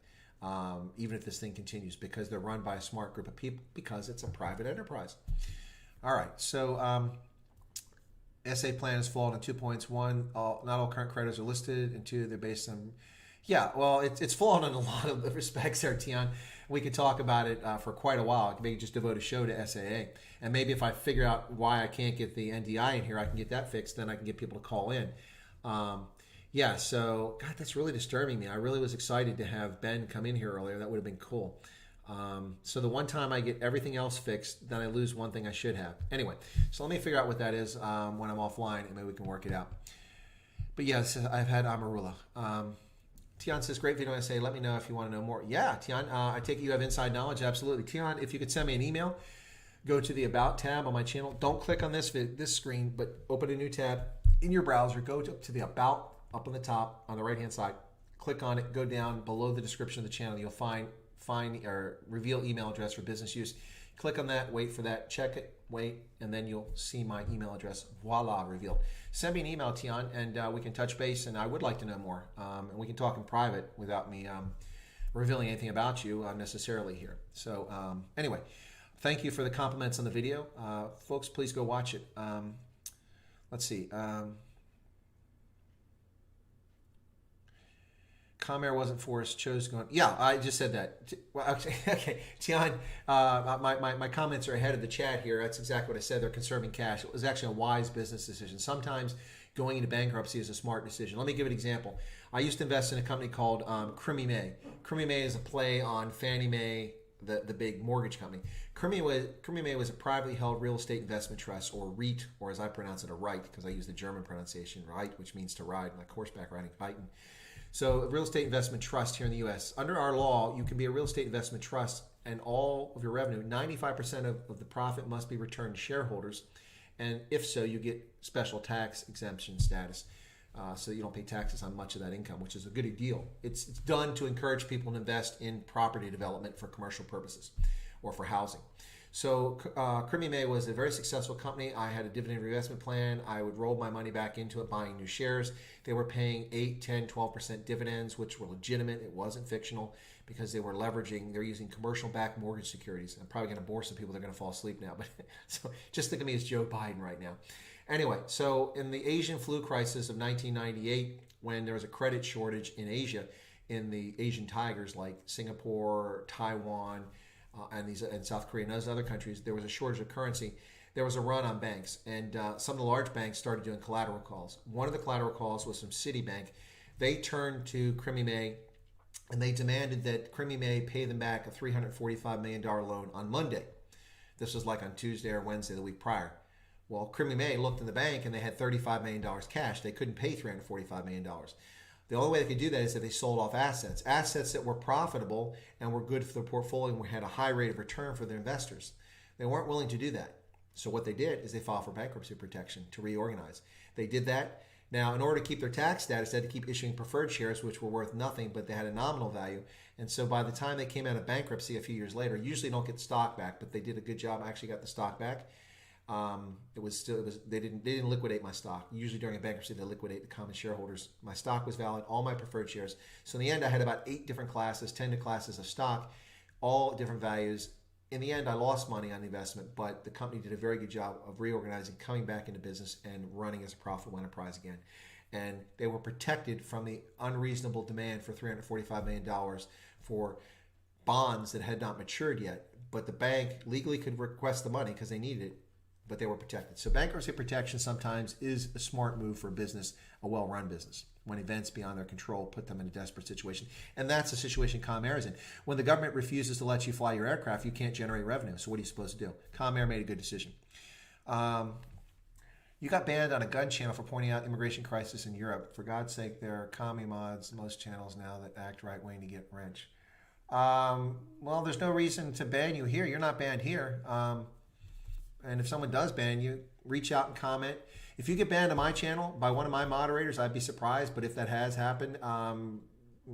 Even if this thing continues, because they're run by a smart group of people, because it's a private enterprise. All right. So SA plan is flawed on 2 points. One, not all current creditors are listed, and two, they're based on... Yeah, well, it's flawed in a lot of respects there, Tian. We could talk about it for quite a while. Maybe just devote a show to SAA. And maybe if I figure out why I can't get the NDI in here, I can get that fixed. Then I can get people to call in. So, God, that's really disturbing me. I really was excited to have Ben come in here earlier. That would have been cool. So the one time I get everything else fixed, then I lose one thing I should have. Anyway, so let me figure out what that is when I'm offline, and maybe we can work it out. But yes, I've had Amarula. Tian says, great video essay. Let me know if you want to know more. Yeah, Tian, I take it you have inside knowledge. Absolutely. Tian, if you could send me an email, go to the About tab on my channel. Don't click on this screen, but open a new tab in your browser. Go to the About up on the top on the right-hand side. Click on it. Go down below the description of the channel. You'll find find or reveal email address for business use. Click on that, wait for that, check it, wait, and then you'll see my email address. Voila, revealed. Send me an email, Tian, and we can touch base, and I would like to know more. And we can talk in private without me revealing anything about you unnecessarily here. So anyway, thank you for the compliments on the video. Folks, please go watch it. Let's see. Comair wasn't forced, chose going. Yeah, I just said that. Well, okay. Tian, my comments are ahead of the chat here. That's exactly what I said. They're conserving cash. It was actually a wise business decision. Sometimes going into bankruptcy is a smart decision. Let me give an example. I used to invest in a company called Crimmy May. Crimmy May is a play on Fannie Mae, the big mortgage company. Crimmy May was a privately held real estate investment trust, or REIT, or as I pronounce it, a right, because I use the German pronunciation, right, which means to ride, like horseback riding, reiten. So a real estate investment trust here in the U.S. Under our law, you can be a real estate investment trust, and all of your revenue, 95% of the profit must be returned to shareholders. And if so, you get special tax exemption status, so that you don't pay taxes on much of that income, which is a good deal. It's done to encourage people to invest in property development for commercial purposes or for housing. So Crimmy May was a very successful company. I had a dividend reinvestment plan. I would roll my money back into it, buying new shares. They were paying 8, 10, 12% dividends, which were legitimate. It wasn't fictional, because they were they're using commercial-backed mortgage securities. I'm probably going to bore some people. They're going to fall asleep now. But so just think of me as Joe Biden right now. Anyway, so in the Asian flu crisis of 1998, when there was a credit shortage in Asia, in the Asian tigers like Singapore, Taiwan, and South Korea and those other countries, there was a shortage of currency. There was a run on banks, and some of the large banks started doing collateral calls. One of the collateral calls was from Citibank. They turned to Crimmy May, and they demanded that Crimmy May pay them back a $345 million loan on Monday. This was like on Tuesday or Wednesday the week prior. Well, Crimmy May looked in the bank, and they had $35 million cash. They couldn't pay $345 million. The only way they could do that is if they sold off assets that were profitable and were good for the portfolio and had a high rate of return for their investors. They weren't willing to do that. So what they did is they filed for bankruptcy protection to reorganize. They did that. Now, in order to keep their tax status, they had to keep issuing preferred shares, which were worth nothing, but they had a nominal value. And so by the time they came out of bankruptcy a few years later, usually don't get the stock back, but they did a good job. I actually got the stock back. They didn't liquidate my stock. Usually during a bankruptcy, they liquidate the common shareholders. My stock was valid, all my preferred shares. So in the end, I had about 8 different classes, 10 classes of stock, all different values. In the end, I lost money on the investment, but the company did a very good job of reorganizing, coming back into business, and running as a profitable enterprise again. And they were protected from the unreasonable demand for $345 million for bonds that had not matured yet. But the bank legally could request the money because they needed it, but they were protected. So bankruptcy protection sometimes is a smart move for a business, a well-run business, when events beyond their control put them in a desperate situation. And that's the situation Comair is in. When the government refuses to let you fly your aircraft, you can't generate revenue. So what are you supposed to do? Comair made a good decision. You got banned on a gun channel for pointing out immigration crisis in Europe. For God's sake, there are commie mods, most channels now that act right-wing to get rich. Well, there's no reason to ban you here. You're not banned here. And if someone does ban you, reach out and comment. If you get banned on my channel by one of my moderators, I'd be surprised. But if that has happened,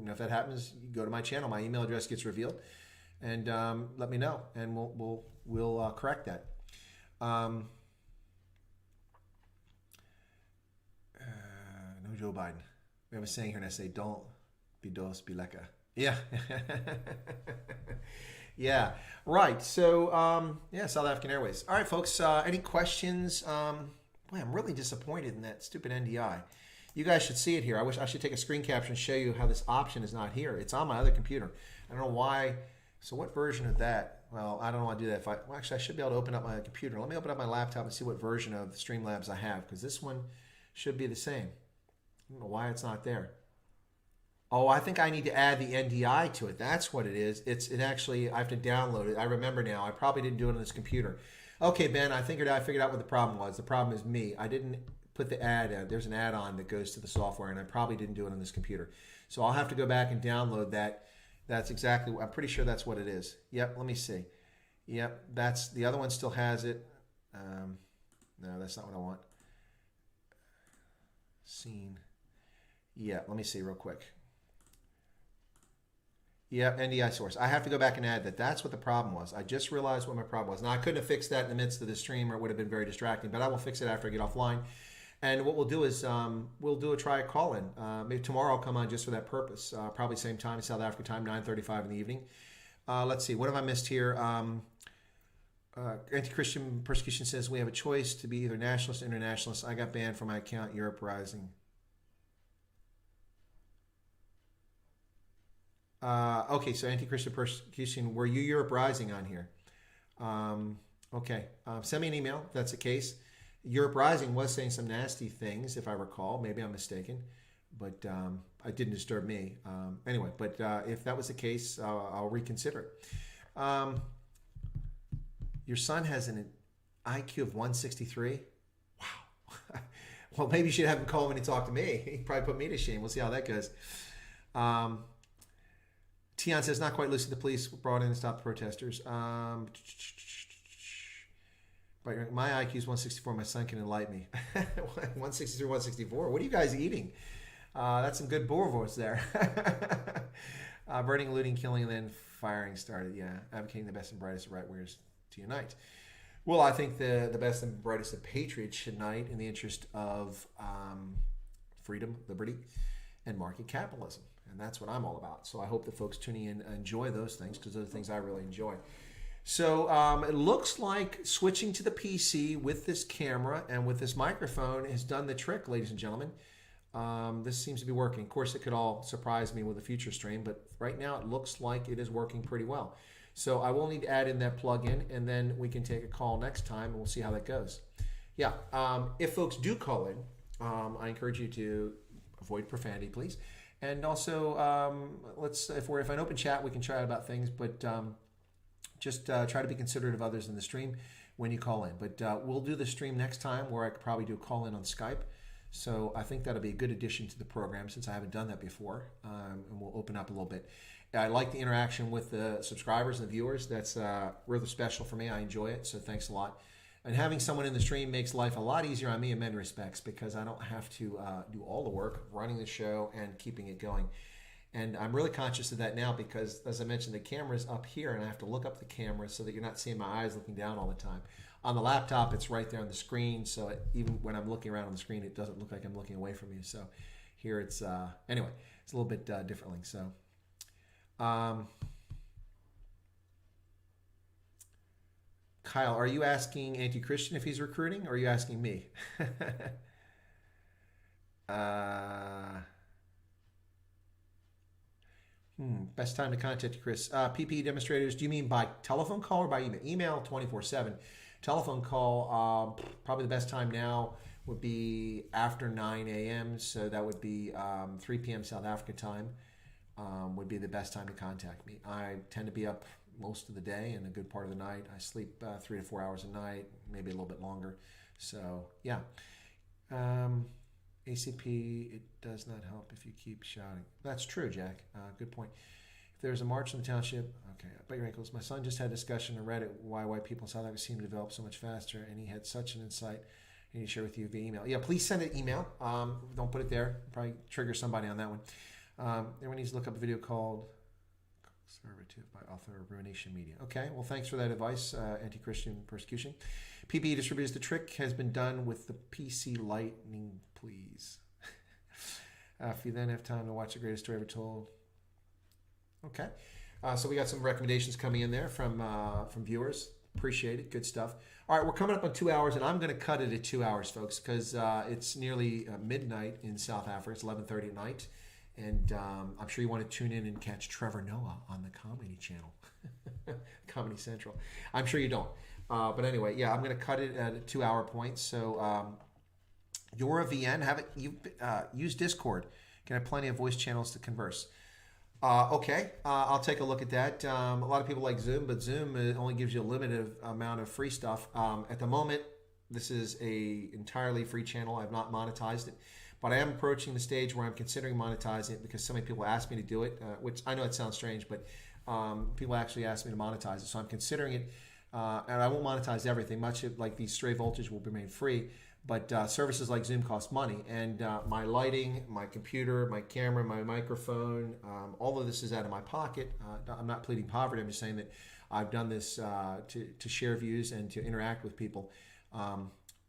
if that happens, you go to my channel. My email address gets revealed, and let me know, and we'll correct that. No Joe Biden. We have a saying here, and I say, "Don't be dos, be lekker." Yeah. Yeah, right. So, South African Airways. All right, folks, any questions? Boy, I'm really disappointed in that stupid NDI. You guys should see it here. I should take a screen capture and show you how this option is not here. It's on my other computer. I don't know why. So what version of that? Well, I don't want to do that. Actually, I should be able to open up my computer. Let me open up my laptop and see what version of Streamlabs I have, because this one should be the same. I don't know why it's not there. Oh, I think I need to add the NDI to it. That's what it is. It actually, I have to download it. I remember now. I probably didn't do it on this computer. Okay, Ben, I figured out what the problem was. The problem is me. I didn't put the ad. There's an add-on that goes to the software, and I probably didn't do it on this computer. So I'll have to go back and download that. That's exactly, I'm pretty sure that's what it is. Yep, let me see. Yep, that's, the other one still has it. No, that's not what I want. Scene. Yeah, let me see real quick. Yeah, NDI source. I have to go back and add that. That's what the problem was. I just realized what my problem was. Now, I couldn't have fixed that in the midst of the stream, or it would have been very distracting, but I will fix it after I get offline. And what we'll do is we'll do a try call in. Maybe tomorrow I'll come on just for that purpose. Probably same time, South Africa time, 9:35 in the evening. Let's see. What have I missed here? Anti-Christian persecution says we have a choice to be either nationalist or internationalist. I got banned from my account, Europe Rising. Okay, so anti-Christian persecution, were you Europe Rising on here? Okay, send me an email if that's the case. Europe Rising was saying some nasty things, if I recall. Maybe I'm mistaken, but it didn't disturb me. Anyway, but if that was the case, I'll reconsider it. Your son has an IQ of 163? Wow. Well, maybe you should have him call when he talk to me. He probably put me to shame. We'll see how that goes. Tion says, not quite lucid. The police brought in and stopped the protesters. But my IQ is 164. My son can enlighten me. 163, 164. What are you guys eating? That's some good boerewors there. Burning, looting, killing, and then firing started. Yeah, advocating the best and brightest of right-wingers to unite. Well, I think the best and brightest of patriots should unite in the interest of freedom, liberty, and market capitalism. And that's what I'm all about. So I hope that folks tuning in enjoy those things, because those are things I really enjoy. So it looks like switching to the PC with this camera and with this microphone has done the trick, ladies and gentlemen. This seems to be working. Of course, it could all surprise me with a future stream, but right now it looks like it is working pretty well. So I will need to add in that plug-in, and then we can take a call next time, and we'll see how that goes. Yeah, if folks do call in, I encourage you to avoid profanity, please. And also, if we're an open chat, we can chat about things, but just try to be considerate of others in the stream when you call in. But we'll do the stream next time, where I could probably do a call in on Skype. So I think that'll be a good addition to the program, since I haven't done that before, and we'll open up a little bit. I like the interaction with the subscribers and the viewers. That's rather special for me. I enjoy it, so thanks a lot. And having someone in the stream makes life a lot easier on me in many respects, because I don't have to do all the work running the show and keeping it going. And I'm really conscious of that now, because, as I mentioned, the camera's up here, and I have to look up the camera so that you're not seeing my eyes looking down all the time. On the laptop, it's right there on the screen, so even when I'm looking around on the screen, it doesn't look like I'm looking away from you. So here it's, anyway, it's a little bit differently. So, Kyle, are you asking Anti-Christian if he's recruiting, or are you asking me? Best time to contact Chris. PPE demonstrators, do you mean by telephone call or by email? Email 24/7. Telephone call, probably the best time now would be after 9 a.m. So that would be 3 p.m. South Africa time would be the best time to contact me. I tend to be up most of the day and a good part of the night. I sleep 3 to 4 hours a night, maybe a little bit longer. So, yeah. ACP, it does not help if you keep shouting. That's true, Jack. Good point. If there's a march in the township, okay, I bet your ankles. My son just had a discussion on Reddit why white people in South Africa seem to develop so much faster, and he had such an insight. I need to share with you via email. Yeah, please send an email. Don't put it there. Probably trigger somebody on that one. Everyone needs to look up a video called Conservative by author of Ruination Media. Okay, well, thanks for that advice, Anti-Christian Persecution. PPE distributors, the trick has been done with the PC Lightning, please. If you then have time to watch the greatest story ever told. Okay, so we got some recommendations coming in there from viewers. Appreciate it. Good stuff. All right, we're coming up on 2 hours, and I'm going to cut it at 2 hours, folks, because it's nearly midnight in South Africa. It's 11:30 at night. And I'm sure you want to tune in and catch Trevor Noah on the Comedy Channel, Comedy Central. I'm sure you don't. But anyway, yeah, I'm going to cut it at a 2 hour point. So you're a VN. Use Discord. Can have plenty of voice channels to converse. Okay, I'll take a look at that. A lot of people like Zoom, but Zoom only gives you a limited amount of free stuff. At the moment, this is a entirely free channel. I've not monetized it. But I am approaching the stage where I'm considering monetizing it, because so many people ask me to do it, which I know it sounds strange, but people actually ask me to monetize it. So I'm considering it, and I won't monetize everything. Much of like these stray voltage will remain free, But services like Zoom cost money, and my lighting, my computer, my camera, my microphone, all of this is out of my pocket. I'm not pleading poverty. I'm just saying that I've done this to share views and to interact with people.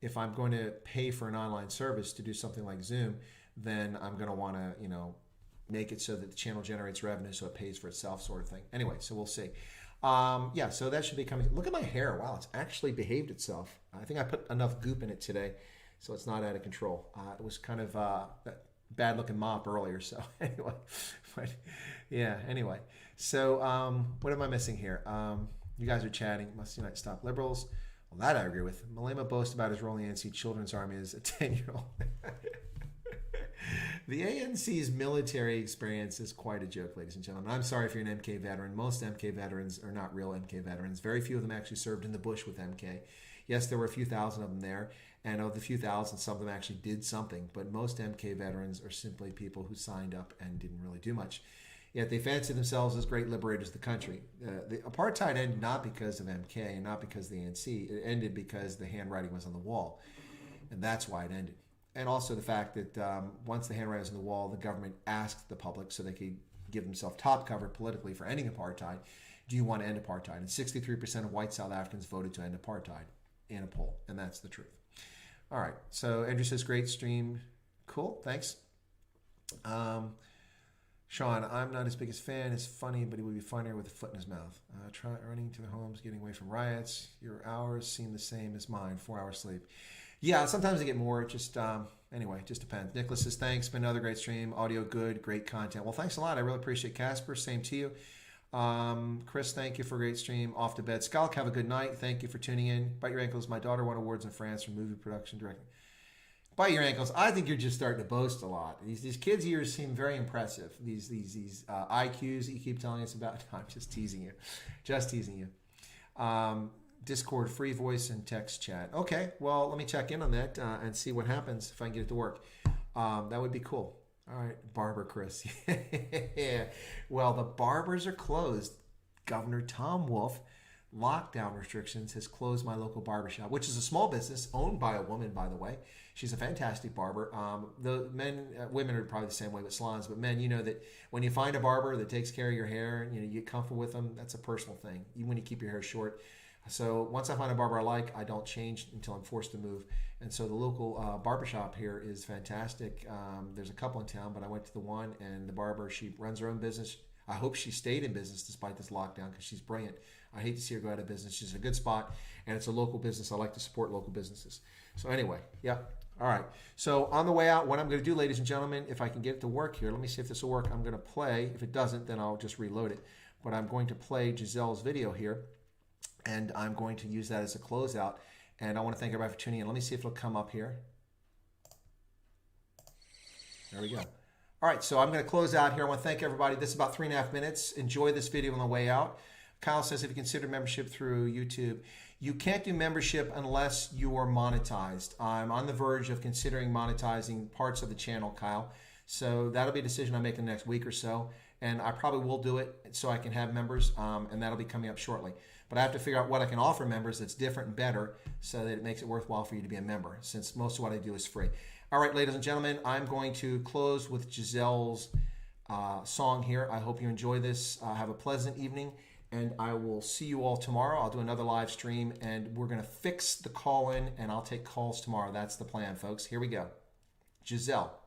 If I'm going to pay for an online service to do something like Zoom, then I'm going to want to, make it so that the channel generates revenue so it pays for itself, sort of thing. Anyway, so we'll see. Yeah, so that should be coming. Look at my hair. Wow, it's actually behaved itself. I think I put enough goop in it today, so it's not out of control. It was kind of a bad looking mop earlier, so anyway. But yeah, anyway. So what am I missing here? You guys are chatting. Must unite, stop liberals. Well, that I agree with. Malema boasts about his role in the ANC Children's Army as a 10-year-old. The ANC's military experience is quite a joke, ladies and gentlemen. I'm sorry if you're an MK veteran. Most MK veterans are not real MK veterans. Very few of them actually served in the bush with MK. Yes, there were a few thousand of them there, and of the few thousand, some of them actually did something. But most MK veterans are simply people who signed up and didn't really do much. Yet they fancy themselves as great liberators of the country. The apartheid ended not because of MK and not because of the ANC. It ended because the handwriting was on the wall, and that's why it ended. And also the fact that once the handwriting was on the wall, the government asked the public so they could give themselves top cover politically for ending apartheid, do you want to end apartheid? And 63% of white South Africans voted to end apartheid in a poll, and that's the truth. All right, so Andrew says, great stream. Cool, thanks. Sean, I'm not his biggest fan. It's funny, but he would be funnier with a foot in his mouth. Try running to the homes, getting away from riots. Your hours seem the same as mine, 4 hours sleep. Yeah, sometimes I get more. Just anyway, it just depends. Nicholas says, thanks. Been another great stream. Audio good. Great content. Well, thanks a lot. I really appreciate it. Casper, same to you. Chris, thank you for a great stream. Off to bed. Skalk, have a good night. Thank you for tuning in. Bite your ankles. My daughter won awards in France for movie production directing. Bite your ankles. I think you're just starting to boast a lot. These kids' ears seem very impressive. These IQs that you keep telling us about. No, I'm just teasing you. Just teasing you. Discord, free voice, and text chat. Okay, well, let me check in on that and see what happens if I can get it to work. That would be cool. All right, Barber Chris. Yeah. Well, the barbers are closed. Governor Tom Wolf, lockdown restrictions, has closed my local barbershop, which is a small business owned by a woman, by the way. She's a fantastic barber. The women are probably the same way with salons, but men, you know that when you find a barber that takes care of your hair and you get comfortable with them, that's a personal thing, even when you keep your hair short. So once I find a barber I like, I don't change until I'm forced to move. And so the local barbershop here is fantastic. There's a couple in town, but I went to the one, and the barber, she runs her own business. I hope she stayed in business despite this lockdown because she's brilliant. I hate to see her go out of business. She's a good spot, and it's a local business. I like to support local businesses. So anyway, yeah. All right. So on the way out, what I'm going to do, ladies and gentlemen, if I can get it to work here, let me see if this will work. I'm going to play. If it doesn't, then I'll just reload it. But I'm going to play Giselle's video here, and I'm going to use that as a closeout. And I want to thank everybody for tuning in. Let me see if it'll come up here. There we go. All right, so I'm going to close out here. I want to thank everybody. This is about 3.5 minutes. Enjoy this video on the way out. Kyle says, if you consider membership through YouTube, you can't do membership unless you are monetized. I'm on the verge of considering monetizing parts of the channel, Kyle. So that'll be a decision I make in the next week or so. And I probably will do it so I can have members, and that'll be coming up shortly. But I have to figure out what I can offer members that's different and better so that it makes it worthwhile for you to be a member, since most of what I do is free. All right, ladies and gentlemen, I'm going to close with Giselle's song here. I hope you enjoy this. Have a pleasant evening, and I will see you all tomorrow. I'll do another live stream, and we're going to fix the call-in, and I'll take calls tomorrow. That's the plan, folks. Here we go. Giselle.